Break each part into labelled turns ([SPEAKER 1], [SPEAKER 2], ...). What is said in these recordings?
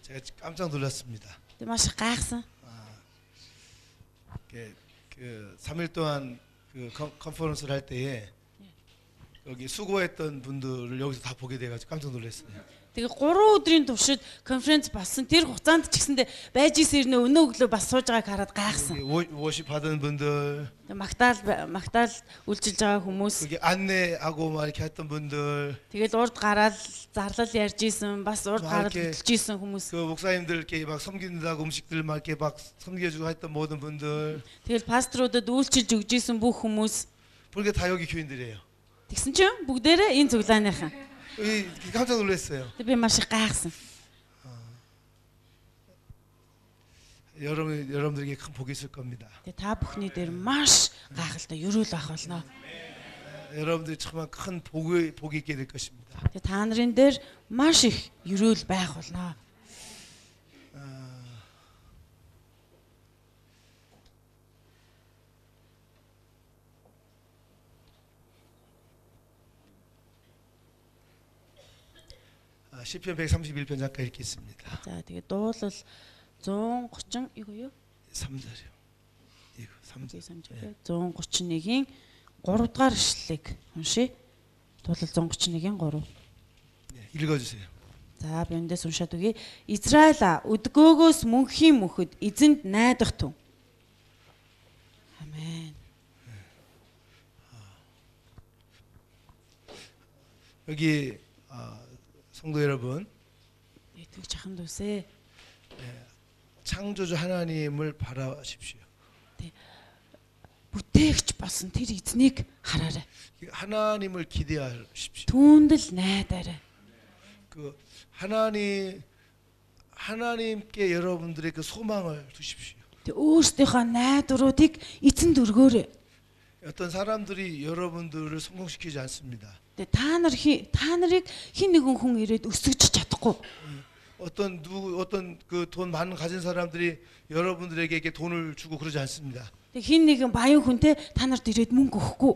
[SPEAKER 1] 제가 깜짝 놀랐습니다.
[SPEAKER 2] маш гайхсан.
[SPEAKER 1] 그 3일 동안 그 컨퍼런스를 할 때에 여기 수고했던 분들을 여기서 다 보게 돼가지고 깜짝 놀랐어요.
[SPEAKER 2] Тэгээ 3 өдрийн туршид конференц бассан. Тэр хугацаанд ч гэсэндээ байж ирнэ өнөө өглөө бас сууж байгааг хараад гайхсан.
[SPEAKER 1] 워십 받은 분들,
[SPEAKER 2] Магтаал үйлчилж байгаа хүмүүс.
[SPEAKER 1] 그게 안내하고 막 이렇게 했던 분들,
[SPEAKER 2] Тэгэл урд гараад зарлал ярьж исэн, бас урд гараад хөтлж исэн хүмүүс.
[SPEAKER 1] 그 목사님들께 막 섬긴다고 음식들 막 이렇게 막 섬겨주고 했던 모든 분들,
[SPEAKER 2] Тэгэл пасторудад үйлчилж өгж исэн бүх хүмүүс.
[SPEAKER 1] 그게 다 여기 교인들이에요.
[SPEAKER 2] Тэгсэн чинь бүгдээрээ энэ цуглааныхан.
[SPEAKER 1] 깜짝 놀랐어요.
[SPEAKER 2] Би маш их гайхсан.
[SPEAKER 1] 여러분들에게 큰 복이 있을 겁니다.
[SPEAKER 2] Тэгээ та бүхний дээр маш гайхалтай өрөөл ах болно.
[SPEAKER 1] 여러분들이 정말 큰 복이 있게 될 것입니다.
[SPEAKER 2] Тэгээ та нарын дээр маш их өрөөл байх болно.
[SPEAKER 1] 시편 131편 잠깐 읽겠습니다.
[SPEAKER 2] За тэгээ дуулал 130 юу?
[SPEAKER 1] 3절이요. 이거 3절.
[SPEAKER 2] 131-ийн 3 дугаар ишлэлийг уншия. Дуулал 131-ийн 3.
[SPEAKER 1] 읽어 주세요.
[SPEAKER 2] За би эндээс уншаад өгье. Израиля өдгөөгөөс мөнхийн мөхөд эзэнд найдах түн. Амен.
[SPEAKER 1] 여기 성도 여러분,
[SPEAKER 2] Итгэж ахын дүүсээ.
[SPEAKER 1] 창조주 하나님을 바라십시오.
[SPEAKER 2] Бүтээгч болсон тэр эзнийг хараарай.
[SPEAKER 1] 하나님을 기대하십시오.
[SPEAKER 2] Түүнд л найдаарай.
[SPEAKER 1] 그 하나님께 여러분들의 그 소망을 두십시오.
[SPEAKER 2] Тэ өөрсдийнхөө найдваруудыг эзэнд өргөөрэй.
[SPEAKER 1] 어떤 사람들이 여러분들을 성공시키지 않습니다.
[SPEAKER 2] Тэ та нарыг хин нэгэн хүн ирээд өсгөж чадахгүй.
[SPEAKER 1] 어떤 그 돈 많은 가진 사람들이 여러분들에게 이렇게 돈을 주고 그러지 않습니다.
[SPEAKER 2] Тэ хин нэгэн баян хүнтэй та нарт ирээд мөнгө өгөхгүй.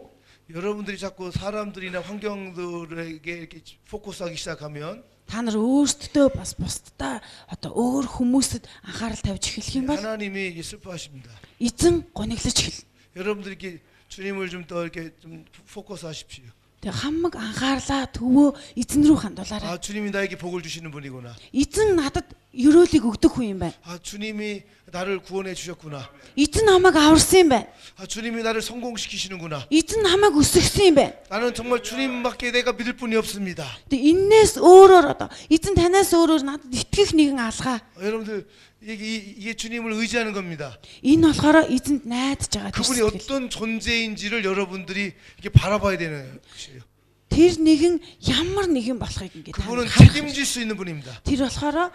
[SPEAKER 1] 여러분들이 자꾸 사람들이나 환경들에게 이렇게 포커스하기 시작하면
[SPEAKER 2] Та нар өөрсдөө бас бусдаа одоо өөр хүмүүсэд анхаарал тавьж эхэлэх юм бол
[SPEAKER 1] 하나님이 슬퍼하십니다.
[SPEAKER 2] эзэн гониглож эхэл.
[SPEAKER 1] 여러분들이 주님을 좀 더 이렇게 좀 포커스하십시오.
[SPEAKER 2] Тэг хамаг анхаарлаа төвөө эзэн рүү хандуулаарай.
[SPEAKER 1] 아, 주님이 나에게 복을 주시는 분이구나.
[SPEAKER 2] Эзэн надад өрөөлийг өгдөг хүн юм байна.
[SPEAKER 1] 아, 주님이 나를 구원해 주셨구나.
[SPEAKER 2] Эзэн намайг аварсан юм байна.
[SPEAKER 1] 아, 주님이 나를 성공시키시는구나.
[SPEAKER 2] Эзэн намайг өсгсөн юм байна.
[SPEAKER 1] 나는 정말 주님밖에 내가 믿을 분이 없습니다.
[SPEAKER 2] Тэг энээс өөрөөр одоо эзэн танаас өөрөөр надад итгэх нэгэн алгаа.
[SPEAKER 1] 여러분들 이게 주님을 의지하는 겁니다.
[SPEAKER 2] Энэ болохоор эзэнд найдаж байгаа
[SPEAKER 1] 그분이
[SPEAKER 2] тийм.
[SPEAKER 1] 어떤 존재인지를 여러분들이 이렇게 바라봐야 되는 것이에요.
[SPEAKER 2] Тэр нэгэн ямар нэгэн болохыг ингээд
[SPEAKER 1] 그분은
[SPEAKER 2] харах.
[SPEAKER 1] 책임질 수 있는 분입니다.
[SPEAKER 2] Тэр болохоор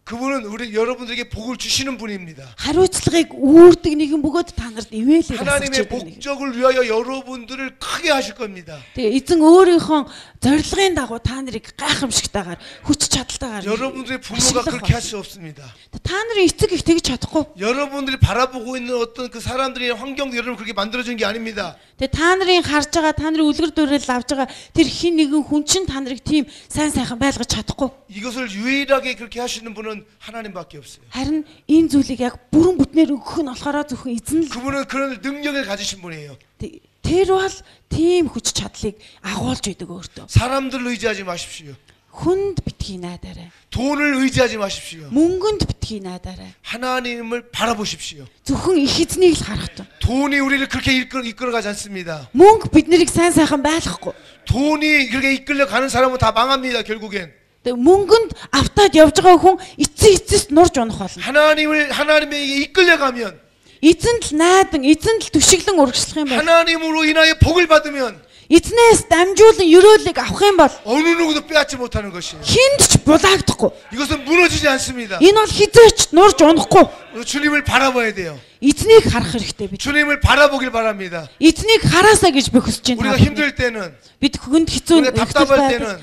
[SPEAKER 1] 그분은 우리 여러분들에게 복을 주시는 분입니다.
[SPEAKER 2] хариуцлагыг үүрдэг нэгэн бөгөөд та нарт ивэлийг
[SPEAKER 1] 하나님의 목적을 위하여 여러분들을 크게 하실 겁니다.
[SPEAKER 2] Тэгээ эзэн өөрийнхөө зорилгын дагуу та нарыг гайхамшигтайгаар хүч чадалтайгаар
[SPEAKER 1] 여러분들의 부모가 그렇게 할 수 없습니다.
[SPEAKER 2] та нарын эцэг их тэгж чадахгүй.
[SPEAKER 1] 여러분들이 바라보고 있는 어떤 그 사람들이나 환경도 여러분 그렇게 만들어준 게 아닙니다.
[SPEAKER 2] Тэгээ та нарын харж байгаа та нарын үлгэр дуурайл авж байгаа тэр хин нэгэн хүн чинь та нарыг тийм сайн сайхан байлгаж чадахгүй.
[SPEAKER 1] 이것을 유일하게 그렇게 하시는 분은 하나님밖에 없어요.
[SPEAKER 2] Харин энэ зүйлийг яг бүрэн бүтнээр өгөх нь болохоор зөвхөн эзэн л.
[SPEAKER 1] 그분은 그런 능력을 가지신 분이에요.
[SPEAKER 2] Тэр бол тийм хүч чадлыг агуулж идэг өөртөө.
[SPEAKER 1] 사람들을 의지하지 마십시오.
[SPEAKER 2] Хүнд битгий найдаарай.
[SPEAKER 1] 돈을 의지하지 마십시오.
[SPEAKER 2] Мөнгөнд битгий найдаарай.
[SPEAKER 1] 하나님을 바라보십시오.
[SPEAKER 2] Зөвхөн их эзнийг л харах тун.
[SPEAKER 1] 돈이 우리를 그렇게 이끌어가지 않습니다.
[SPEAKER 2] Мөнгө биднийг сайн сайхан байлгахгүй.
[SPEAKER 1] 돈이 그렇게 이끌려 가는 사람은 다 망합니다. 결국엔.
[SPEAKER 2] Мөнгөнд автаад явж байгаа хүн эцэст нурж унах болно.
[SPEAKER 1] 하나님에게 이끌려가면
[SPEAKER 2] Эзэнд л найдан, эзэнд л түшиглэн урагшлах юм байна.
[SPEAKER 1] 하나님으로 인하여 복을 받으면
[SPEAKER 2] Эзнээс дамжуулан өрөөлийг авах юм бол
[SPEAKER 1] 어느 누구도 빼앗지 못하는 것이에요.
[SPEAKER 2] хинд ч булаагдахгүй.
[SPEAKER 1] 이것은 무너지지 않습니다.
[SPEAKER 2] Энэ бол хизээч нурж унахгүй.
[SPEAKER 1] 주님을 바라봐야 돼요.
[SPEAKER 2] Эзнийг харах хэрэгтэй бид.
[SPEAKER 1] 주님을 바라보길 바랍니다.
[SPEAKER 2] Эзнийг хараасаа гэж би хүсэж
[SPEAKER 1] 우리가
[SPEAKER 2] байна.
[SPEAKER 1] 힘들 때는,
[SPEAKER 2] Бид хүнд хэцүү
[SPEAKER 1] 우리가 답답할 때는,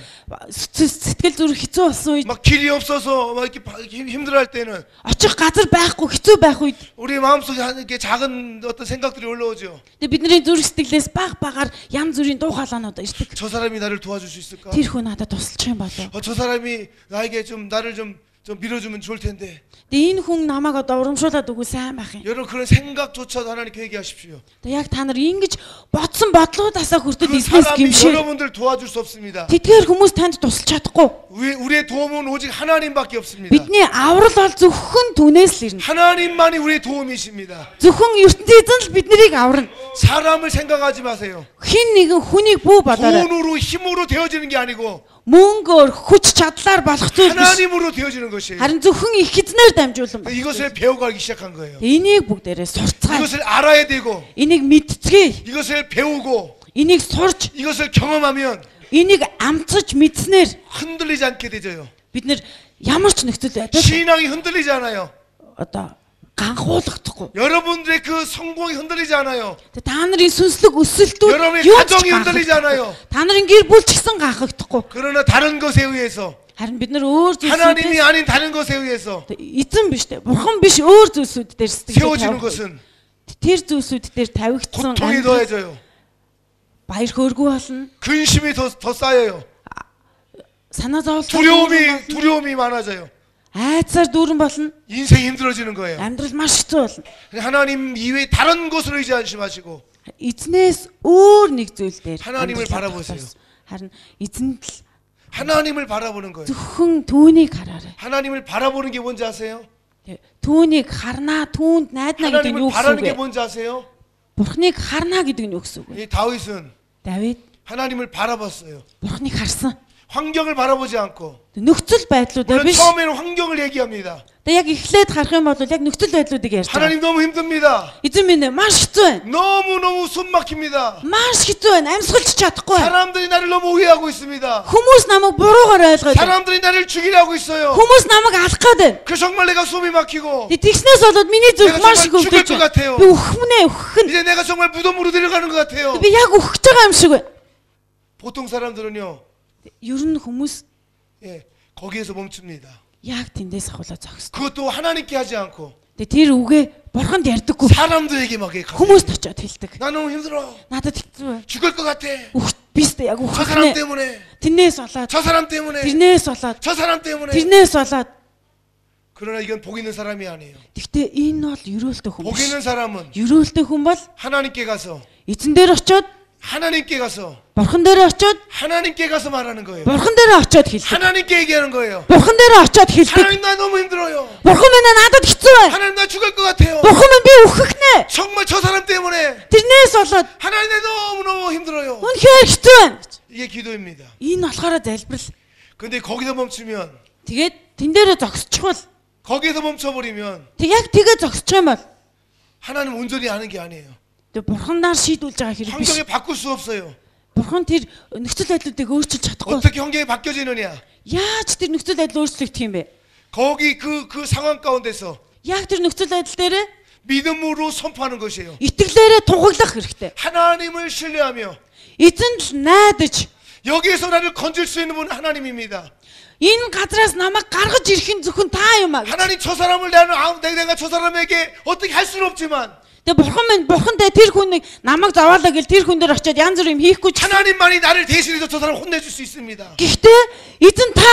[SPEAKER 2] сэтгэл зүрх хэцүү болсон үед,
[SPEAKER 1] 막 길이 없어서 막 이렇게 힘들어할 때는
[SPEAKER 2] очих газар байхгүй, хэцүү байх үед
[SPEAKER 1] 우리 마음속에 이렇게 작은 어떤 생각들이 올라오죠.
[SPEAKER 2] бидний зүрх сэтгэлээс баг янз бүрийн дуу хоолойнууд ирдэг.
[SPEAKER 1] 저 사람이 나를 도와줄 수 있을까?
[SPEAKER 2] Тэр хүн надад тусалчих юм болов.
[SPEAKER 1] 저 사람이 나에게 좀 나를 좀 좀 밀어주면 좋을 텐데.
[SPEAKER 2] Тэгээ энэ хүн намайг одоо урамшуулад өгвөл сайн байх юм.
[SPEAKER 1] 여러분 그런 생각조차도 하나님께 얘기하십시오.
[SPEAKER 2] Тэгээ яг та нар ингэж бодсон бодлогоодасаа хүртэл
[SPEAKER 1] 그
[SPEAKER 2] эзнээс
[SPEAKER 1] 사람이
[SPEAKER 2] гимшээ.
[SPEAKER 1] 여러분들 도와줄 수 없습니다.
[SPEAKER 2] Тэдгээр хүмүүс танд тусалж чадахгүй.
[SPEAKER 1] 우리의 도움은 오직 하나님밖에 없습니다.
[SPEAKER 2] Бидний аврал бол зөвхөн түүнээс л ирнэ.
[SPEAKER 1] 하나님만이 우리의 도움이십니다.
[SPEAKER 2] Зөвхөн ертөнцийн эзэн л биднийг аварна.
[SPEAKER 1] 사람을 생각하지 마세요.
[SPEAKER 2] Хин нэгэн хүнийг бүү бодоорой.
[SPEAKER 1] 돈으로 힘으로 되어지는 게 아니고
[SPEAKER 2] Мөнгөөр хүч чадлаар болох зүйл биш.
[SPEAKER 1] 하나님으로 되어지는 것이에요.
[SPEAKER 2] Харин зөвхөн их эзнэр дамжуулан байна.
[SPEAKER 1] 이것을 배워가기 시작한 거예요.
[SPEAKER 2] Энийг бүгдээрээ сурцгаая.
[SPEAKER 1] 이것을 알아야 되고
[SPEAKER 2] Энийг мэдцгээе.
[SPEAKER 1] 이것을 배우고
[SPEAKER 2] Энийг сурч,
[SPEAKER 1] 이것을 경험하면
[SPEAKER 2] энийг амцаж мэдснээр
[SPEAKER 1] 흔들리지 않게 되죠.
[SPEAKER 2] бид нэр ямар ч нөхцөл байдал
[SPEAKER 1] 신앙이 흔들리지 않아요.
[SPEAKER 2] одоо ганхуулахдахгүй.
[SPEAKER 1] 여러분들의 그 성공이 흔들리지 않아요.
[SPEAKER 2] Та нарын сүнслэг өсөлтүүд
[SPEAKER 1] 여러분의
[SPEAKER 2] юу ч
[SPEAKER 1] 가정이 흔들리지 않아요.
[SPEAKER 2] та нарын гэр бүл ч гэсэн ганхагдахгүй.
[SPEAKER 1] 그러나 다른 것에 의해서
[SPEAKER 2] Харин бид нар өөр
[SPEAKER 1] 하나님이
[SPEAKER 2] зүйлсүүдээс
[SPEAKER 1] 아닌 다른 것에 의해서
[SPEAKER 2] эзэн биш дээ. Бурхан биш өөр зүйлсүүд дээр
[SPEAKER 1] 세워지는
[SPEAKER 2] сэтгэл
[SPEAKER 1] 것은
[SPEAKER 2] тэр зүйлсүүд дээр тавигдсан
[SPEAKER 1] 고통이 더해져요.
[SPEAKER 2] баяр хөөргөө болно.
[SPEAKER 1] 근심이 더 쌓여요.
[SPEAKER 2] Санаа зовлон
[SPEAKER 1] 두려움이 많아져요.
[SPEAKER 2] айцаар дүүрэн болно.
[SPEAKER 1] 인생이 힘들어지는 거예요.
[SPEAKER 2] Амьдрал маш хэцүү болно.
[SPEAKER 1] 하나님 이외에 다른 것을 의지하지 마시고
[SPEAKER 2] Эзнээс өөр нэг зүйл дээр
[SPEAKER 1] 하나님을
[SPEAKER 2] амьдрал
[SPEAKER 1] 바라보세요.
[SPEAKER 2] хадгалах. Харин эзэнд л
[SPEAKER 1] 하나님을 바라보는 거예요.
[SPEAKER 2] зөвхөн түүнийг хараарай.
[SPEAKER 1] 하나님을 바라보는 게 뭔지 아세요?
[SPEAKER 2] Түүнийг харнаа, түүнд найдана гэдэг нь
[SPEAKER 1] 하나님을
[SPEAKER 2] юу гэсэн үг
[SPEAKER 1] 바라는 게
[SPEAKER 2] вэ?
[SPEAKER 1] 뭔지 아세요?
[SPEAKER 2] Бурхныг харнаа гэдэг нь юу гэсэн үг вэ?
[SPEAKER 1] 이 다윗은
[SPEAKER 2] Давид
[SPEAKER 1] 하나님을 바라봤어요.
[SPEAKER 2] Бурхныг харсан.
[SPEAKER 1] 환경을 바라보지 않고
[SPEAKER 2] Нөхцөл байдлуудаа
[SPEAKER 1] 물론
[SPEAKER 2] биш.
[SPEAKER 1] 처음에는 환경을 얘기합니다.
[SPEAKER 2] Тэгээ яг эхлээд харах юм бол яг нөхцөл байдлуудыг ярьж байгаа.
[SPEAKER 1] 하나님 너무 힘듭니다.
[SPEAKER 2] Эзэн минь маш хэцүү байна.
[SPEAKER 1] 너무너무 숨 막힙니다.
[SPEAKER 2] Маш хэцүү байна. Амьсгалж чадахгүй байна.
[SPEAKER 1] 사람들이 나를 너무 오해하고 있습니다.
[SPEAKER 2] Хүмүүс намайг буруугаар ойлгоод байна.
[SPEAKER 1] 사람들이 나를 죽이려고 있어요.
[SPEAKER 2] Хүмүүс намайг алах гээд байна.
[SPEAKER 1] 그 정말 내가 숨이 막히고
[SPEAKER 2] Тэгснээс болоод миний зүрх
[SPEAKER 1] 내가
[SPEAKER 2] маш их
[SPEAKER 1] 정말 죽을
[SPEAKER 2] өвдөж
[SPEAKER 1] 것
[SPEAKER 2] байна.
[SPEAKER 1] 같아요.
[SPEAKER 2] Би үхмнэ, үхэх нь.
[SPEAKER 1] 이제 내가 정말 무덤으로 데려가는 것 같아요.
[SPEAKER 2] Би яг үхэж байгаа юм шиг байна.
[SPEAKER 1] 보통 사람들은요,
[SPEAKER 2] Ер нь хүмүүс
[SPEAKER 1] 예, 거기에서 멈춥니다.
[SPEAKER 2] яг тэндээс ахуулаад зогсдог.
[SPEAKER 1] 그것도 하나님께 하지 않고
[SPEAKER 2] Тэгээ тэр үгээ бурханд ярьдаггүй.
[SPEAKER 1] 사람들에게 막 얘기하고
[SPEAKER 2] Хүмүүст очиод хэлдэг.
[SPEAKER 1] 나 너무 힘들어.
[SPEAKER 2] Надад хэцүү байна.
[SPEAKER 1] 죽을 것 같아.
[SPEAKER 2] Бистэ яг
[SPEAKER 1] 저 사람
[SPEAKER 2] үхэх нэ.
[SPEAKER 1] 때문에.
[SPEAKER 2] Тэрнээс болоод,
[SPEAKER 1] 저 사람 때문에.
[SPEAKER 2] тэрнээс болоод,
[SPEAKER 1] 저 사람 때문에.
[SPEAKER 2] тэрнээс болоод.
[SPEAKER 1] 그러나 이건 복 있는 사람이 아니에요.
[SPEAKER 2] Гэхдээ энэ бол ерөөлтэй хүн
[SPEAKER 1] 복
[SPEAKER 2] биш.
[SPEAKER 1] 있는 사람은
[SPEAKER 2] Ерөөлтэй хүн бол
[SPEAKER 1] 하나님께 가서
[SPEAKER 2] эзэн дээр очиод,
[SPEAKER 1] 하나님께 가서
[SPEAKER 2] бурхан дээр очиод,
[SPEAKER 1] 하나님께 가서 말하는 거예요.
[SPEAKER 2] бурхан дээр очиод хэлдэг.
[SPEAKER 1] 하나님께 얘기하는 거예요.
[SPEAKER 2] Бурхан дээр очиод хэлдэг.
[SPEAKER 1] 하나님 나 너무 힘들어요.
[SPEAKER 2] Бурхан минь надад хэцүү байна.
[SPEAKER 1] 하나님 나 죽을 것 같아요.
[SPEAKER 2] Бурхан минь би үхэх нэ.
[SPEAKER 1] 정말 저 사람 때문에
[SPEAKER 2] Тэрнээс болоод
[SPEAKER 1] 하나님 나 너무너무 힘들어요.
[SPEAKER 2] үнэхээр хэцүү байна.
[SPEAKER 1] 이게 기도입니다.
[SPEAKER 2] Энэ болохоор залбирал.
[SPEAKER 1] 근데 거기서 멈추면
[SPEAKER 2] Тэгээд тэн дээрээ зогсчихвол
[SPEAKER 1] 거기서 멈춰버리면
[SPEAKER 2] тэг яг тэгээ зогсчих юм бол
[SPEAKER 1] 하나님 온전히 아는 게 아니에요.
[SPEAKER 2] тэг бурханаар шийдүүлж байгаа хэрэг биш.
[SPEAKER 1] 환경에 바꿀 수 없어요.
[SPEAKER 2] Бурхан тэр нөхцөл байдлуудыг өөрчилж чадахгүй.
[SPEAKER 1] 어떻게 환경이 바뀌어지느냐?
[SPEAKER 2] Яаж тэр нөхцөл байдал өөрчлөгдөх юм бэ?
[SPEAKER 1] 거기 그 상황 가운데서
[SPEAKER 2] Яг тэр нөхцөл байдал дээрээ
[SPEAKER 1] 믿음으로 선포하는 것이에요.
[SPEAKER 2] итгэлээрээ тунгаглах хэрэгтэй.
[SPEAKER 1] 하나님을 신뢰하며
[SPEAKER 2] Эзэнд л найдаж
[SPEAKER 1] 여기에서 나를 건질 수 있는 분은 하나님입니다.
[SPEAKER 2] энэ газраас намайг гаргаж ирэх нь зөвхөн та юм аа.
[SPEAKER 1] 하나님 저 사람을 내가 저 사람에게 어떻게 할 수는 없지만
[SPEAKER 2] Тэгээ бурхантай тэр хүнийг намайг зовоолаа гэл тэр хүн дээр очиод янз бүр юм хийхгүй ч
[SPEAKER 1] 하나님만이 나를 대신해서 저 사람을 혼내줄 수 있습니다.
[SPEAKER 2] гэхдээ эзэн та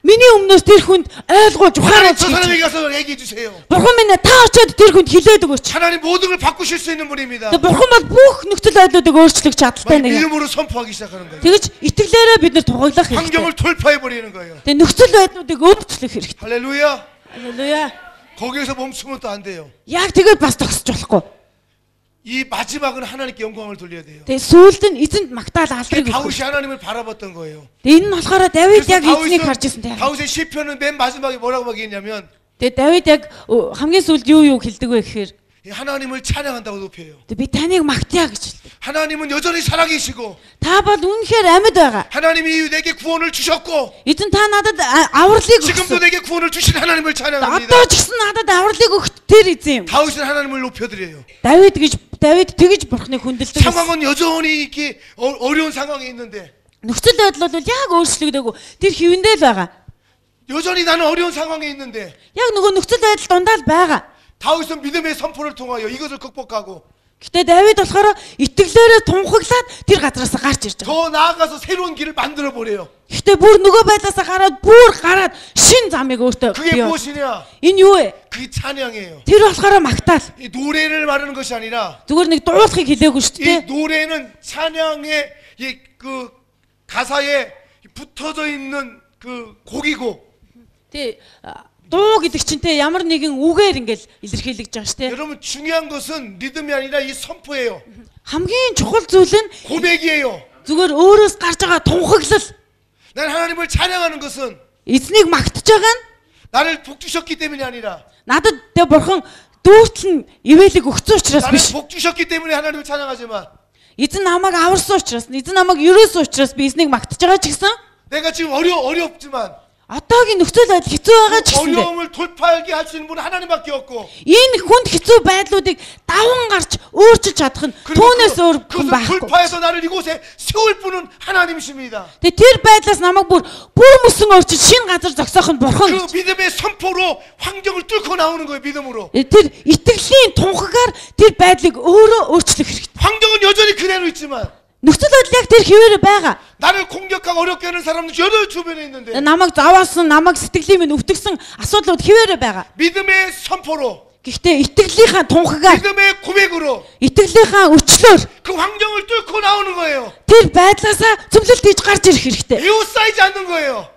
[SPEAKER 2] миний өмнөөс тэр хүнд ойлгуулж
[SPEAKER 1] 하나님
[SPEAKER 2] ухааруулж
[SPEAKER 1] 저
[SPEAKER 2] хийж.
[SPEAKER 1] 사람에게 가서 얘기해 주세요.
[SPEAKER 2] Бурхан минь та очиод тэр хүнд хэлээд өгөөч.
[SPEAKER 1] 하나님 모든 걸 바꾸실 수 있는 분입니다.
[SPEAKER 2] Тэгээ бурхан бол бүх нөхцөл байдлуудыг өөрчлөх чадaltaй нэг.
[SPEAKER 1] 믿음으로 선포하기 시작하는 거예요.
[SPEAKER 2] Тэгэж итгэлээрээ бид нар тунгаглах хэрэгтэй.
[SPEAKER 1] 환경을 돌파해 버리는 거예요.
[SPEAKER 2] Тэгээ нөхцөл байдлуудыг өөрчлөх хэрэгтэй.
[SPEAKER 1] 할렐루야.
[SPEAKER 2] Халелуя.
[SPEAKER 1] 거기에서 멈추면 또 안 돼요.
[SPEAKER 2] Яг тэгээд бас зогсож болохгүй.
[SPEAKER 1] 이 마지막은 하나님께 영광을 돌려야 돼요.
[SPEAKER 2] Тэгээ сүүлд нь эзэнд магтаал алдрыг өгөх.
[SPEAKER 1] 다윗이 하나님을 바라봤던 거예요.
[SPEAKER 2] Тэгээ энэ нь болохоор Давид яг эзнийг харж ирсэн тийм.
[SPEAKER 1] 다윗의 시편은 맨 마지막에 뭐라고 얘기했냐면
[SPEAKER 2] Тэгээ Давид яг хамгийн сүүлд юу хэлдэг вэ гэхээр
[SPEAKER 1] 하나님을 찬양한다고 높여요.
[SPEAKER 2] би таныг магтъя гэж хэлдэг.
[SPEAKER 1] 하나님은 여전히 살아계시고
[SPEAKER 2] Та бол үнэхээр амьд байгаа.
[SPEAKER 1] 하나님이 내게 구원을 주셨고
[SPEAKER 2] Эзэн та надад авралыг
[SPEAKER 1] 지금도
[SPEAKER 2] өгсөн.
[SPEAKER 1] 내게 구원을 주신 하나님을 찬양합니다.
[SPEAKER 2] Одоо ч гэсэн надад авралыг өгөх тэр эзэн юм.
[SPEAKER 1] 다윗은 하나님을 높여드려요.
[SPEAKER 2] Давид тэгж бурхныг хүндэлдэг.
[SPEAKER 1] 상황은 여전히 이렇게 어려운 상황에 있는데
[SPEAKER 2] Нөхцөл байдал бол яг өөрчлөгдөөгүй. Тэр хэвэндээ л байгаа.
[SPEAKER 1] 여전히 나는 어려운 상황에 있는데
[SPEAKER 2] Яг нөгөө нөхцөл байдал дундаа л байгаа.
[SPEAKER 1] 다윗은 믿음의 선포를 통하여 이것을 극복하고
[SPEAKER 2] Гэтэ Давид болохоор итгэлээрээ тунхаглаад тэр газраас гарч ирж байгаа.
[SPEAKER 1] 더 나아가서 새로운 길을 만들어 버려요.
[SPEAKER 2] Гэхдээ бүр нөгөө байдлаасаа гараад шин замыг өөртөө
[SPEAKER 1] 그게
[SPEAKER 2] бий.
[SPEAKER 1] 무엇이냐?
[SPEAKER 2] Энэ юу вэ?
[SPEAKER 1] 그게 찬양이에요.
[SPEAKER 2] Тэр болохоор магтаал.
[SPEAKER 1] 이 노래를 말하는 것이 아니라
[SPEAKER 2] Зүгээр нэг дуулахыг хэлээгүй шүү
[SPEAKER 1] 이
[SPEAKER 2] дээ.
[SPEAKER 1] 노래는 찬양의 이 그 가사에 붙어져 있는 그 곡이고
[SPEAKER 2] Тэ дуу гэдэг чинь те ямар нэгэн үгээр ингээл илэрхийлэгдэж байгаа шүү дээ.
[SPEAKER 1] 여러분 중요한 것은 리듬이 아니라 이 선포예요.
[SPEAKER 2] Хамгийн чухал зүйл нь
[SPEAKER 1] 고백이에요.
[SPEAKER 2] зүгээр өөрөөс гарч байгаа тунхаглал.
[SPEAKER 1] 난 하나님을 찬양하는 것은
[SPEAKER 2] Эзнийг магтаж байгаа нь
[SPEAKER 1] 나를 복 주셨기 때문이 아니라
[SPEAKER 2] надад тэ бурхан дүүртэл нь ивэлэг өгсөн учраас
[SPEAKER 1] 나를
[SPEAKER 2] биш.
[SPEAKER 1] 복 주셨기 때문에 하나님을 찬양하지만
[SPEAKER 2] Эзэн намайг аварсан учраас, эзэн намайг ерөөсөн учраас би эзнийг магтаж байгаа ч гэсэн
[SPEAKER 1] 내가 지금 어렵지만
[SPEAKER 2] одоогийн нөхцөл байдал хэцүү байгаа ч гэсэн
[SPEAKER 1] 어려움을 돌파하게 할 수 있는 분은 하나님밖에 없고
[SPEAKER 2] энэ хүнд хэцүү байдлуудыг даван гарч өөрчилж чадах нь түүнээс өөр хүн
[SPEAKER 1] 그것을
[SPEAKER 2] байхгүй.
[SPEAKER 1] 돌파해서 나를 이곳에 세울 분은 하나님이십니다.
[SPEAKER 2] Тэгээ тэр байдлаас намайг бүр мөсөн өөрчилж шинэ газар зогсоох нь бурхан.
[SPEAKER 1] 그 믿음의 선포로 환경을 뚫고 나오는 거예요. 믿음으로.
[SPEAKER 2] Тэр итгэлийн тунхагаар тэр байдлыг өөрөө өөрчлөх хэрэгтэй.
[SPEAKER 1] 환경은 여전히 그대로 있지만
[SPEAKER 2] Нөхцөл байдал яг тэр хിവэрэ байгаа.
[SPEAKER 1] 나를 공격하고 어렵게 하는 사람들 여러 주변에 있는데
[SPEAKER 2] Намайг заваасан, намайг сэтгэлийн минь өвтгсөн асуудлууд хിвэрэ байгаа.
[SPEAKER 1] 믿음의 선포로
[SPEAKER 2] Гэхдээ итгэлийнхаа тунхагаар,
[SPEAKER 1] 믿음의 고백으로
[SPEAKER 2] итгэлийнхаа өчлөөр
[SPEAKER 1] 그 환경을 뚫고 나오는 거예요.
[SPEAKER 2] тэр байдлаасаа цөмлөлт хийж гарч ирэх хэрэгтэй.
[SPEAKER 1] 에워싸이지 않는 거예요.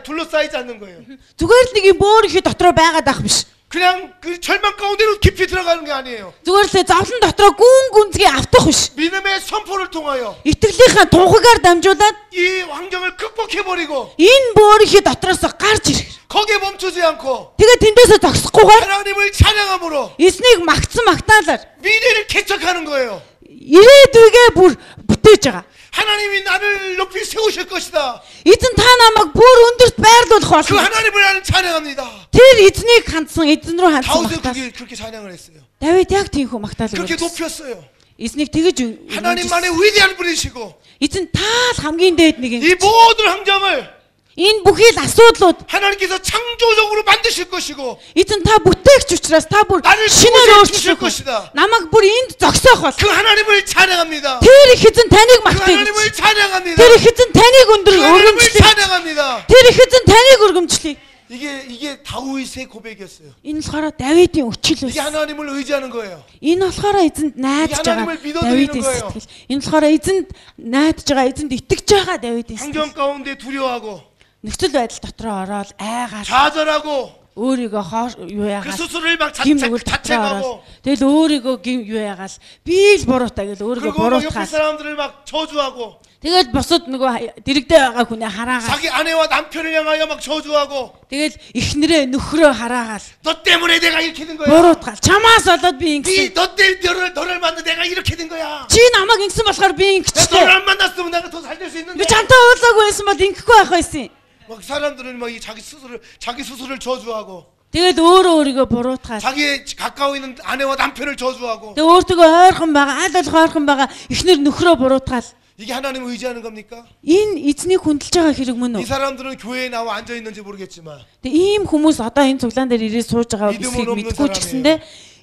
[SPEAKER 1] 둘러싸이지 않는 거예요.
[SPEAKER 2] Зүгээр л нэг юм бөөр их дотроо байгаад ах биш.
[SPEAKER 1] 그냥 그 절망 가운데로 깊이 들어가는 게 아니에요.
[SPEAKER 2] Зүгээр л зовлон дотроо гүнзгий автах биш.
[SPEAKER 1] 믿음의 선포를 통하여
[SPEAKER 2] Итгэлийнхаа тунхагаар дамжуулаад
[SPEAKER 1] 이 환경을 극복해버리고
[SPEAKER 2] энэ бөөр их дотроос гарч ирэх.
[SPEAKER 1] 거기에 멈추지 않고
[SPEAKER 2] Тэгээ тэндээсээ зогсохгүйгээр
[SPEAKER 1] 하나님을 찬양함으로
[SPEAKER 2] эзнийг магтсан магтаалаар
[SPEAKER 1] 미래를 개척하는 거예요.
[SPEAKER 2] ирээдүйгээ бүр бүтээж байгаа.
[SPEAKER 1] 하나님이 나를 높이 세우실 것이다.
[SPEAKER 2] Эзэн та намайг бүр өндөрт байрлуулах
[SPEAKER 1] 그
[SPEAKER 2] болно.
[SPEAKER 1] 하나님을 나는 찬양합니다.
[SPEAKER 2] Тэр эзнийг хандсан, эзэн рүү хандсан
[SPEAKER 1] 다윗은
[SPEAKER 2] магтаал.
[SPEAKER 1] 그렇게 찬양을 했어요.
[SPEAKER 2] Давид яг тийхүү магтаал
[SPEAKER 1] 그렇게
[SPEAKER 2] өгсөн.
[SPEAKER 1] 높였어요.
[SPEAKER 2] Эзнийг тэгэж
[SPEAKER 1] 하나님만의 위대한 분이시고
[SPEAKER 2] эзэн таал хамгийн дээд нэг
[SPEAKER 1] 이 모든 환경을
[SPEAKER 2] энэ бүхий л асуудлууд
[SPEAKER 1] 하나님께서 창조적으로 만드실 것이고
[SPEAKER 2] эзэн та бүтээгч учраас та бүр
[SPEAKER 1] 나를
[SPEAKER 2] шинээр
[SPEAKER 1] 주실
[SPEAKER 2] өөрчлөх
[SPEAKER 1] 것이다.
[SPEAKER 2] намайг бүр энд зогсоох бол
[SPEAKER 1] 그 하나님을 찬양합니다.
[SPEAKER 2] тэр их эзэн таныг
[SPEAKER 1] 그
[SPEAKER 2] магтааж
[SPEAKER 1] 하나님을 찬양합니다.
[SPEAKER 2] тэр их эзэн таныг
[SPEAKER 1] 그 하나님을
[SPEAKER 2] өргөмжлөе
[SPEAKER 1] 찬양합니다.
[SPEAKER 2] тэр их эзэн таныг өргөмжлөе
[SPEAKER 1] 이게 다윗의 고백이었어요.
[SPEAKER 2] энэ болохоор Давидын өчил
[SPEAKER 1] 이게
[SPEAKER 2] байсан
[SPEAKER 1] 하나님을 의지하는 거예요.
[SPEAKER 2] энэ болохоор эзэнд найдаж байгаа
[SPEAKER 1] 하나님을 믿어드리는
[SPEAKER 2] Давидын
[SPEAKER 1] 거예요.
[SPEAKER 2] сэтгэл энэ болохоор эзэнд найдаж байгаа эзэнд итгэж байгаа Давидын
[SPEAKER 1] 환경
[SPEAKER 2] сэтгэл
[SPEAKER 1] 가운데 두려워하고
[SPEAKER 2] нөхцөл байдал дотроо ороод айгаад
[SPEAKER 1] 좌절하고
[SPEAKER 2] өөрийгөө юу
[SPEAKER 1] 그
[SPEAKER 2] яагаад
[SPEAKER 1] 스스로를 막
[SPEAKER 2] гим нүгэл дотроо
[SPEAKER 1] 자책하고
[SPEAKER 2] ороод тэгэл өөрийгөө гим юу яагаад би л буруутай гэл өөрийгөө
[SPEAKER 1] 그리고 막 옆에
[SPEAKER 2] буруутгаад
[SPEAKER 1] 사람들을 막 저주하고
[SPEAKER 2] тэгэл босод нөгөө дэрэгдээ байгаа хүнээ хараагаад
[SPEAKER 1] 자기 아내와 남편을 향하여 막 저주하고
[SPEAKER 2] тэгэл эхнэрээ нөхрөө хараагаад
[SPEAKER 1] 너 때문에 내가 이렇게 된 거야.
[SPEAKER 2] буруутгаад чамаас болоод би ингэсэн
[SPEAKER 1] 너 때문에 너를 만나 내가 이렇게 된 거야.
[SPEAKER 2] чи намайг ингэсэн болохоор би
[SPEAKER 1] 내가
[SPEAKER 2] ингэчтэй
[SPEAKER 1] 너를 안 만났으면 내가 더 잘 될 수 있는데.
[SPEAKER 2] би чамтай уулзаагүй байсан бол ингэхгүй байх байсан
[SPEAKER 1] 막 사람들은 막 자기 스스로를 저주하고
[SPEAKER 2] тэгэл өөрөө өөрийгөө буруутгаад
[SPEAKER 1] 자기의 가까워 있는 아내와 남편을 저주하고
[SPEAKER 2] тэг өөртөө ойрхон байгаа аль болох ойрхон байгаа эхнэр нөхрөө буруутгаад
[SPEAKER 1] 이게 하나님을 의지하는 겁니까?
[SPEAKER 2] энэ эзнийг хүндэлж байгаа хэрэг мөн
[SPEAKER 1] 이
[SPEAKER 2] үү
[SPEAKER 1] 사람들은 교회에 나와 앉아 있는지 모르겠지만
[SPEAKER 2] тэг ийм хүмүүс одоо энэ цуглаан дээр ирээд сууж байгаа
[SPEAKER 1] 믿음은
[SPEAKER 2] үсгийг
[SPEAKER 1] 없는
[SPEAKER 2] мэдгүй ч гэсэндээ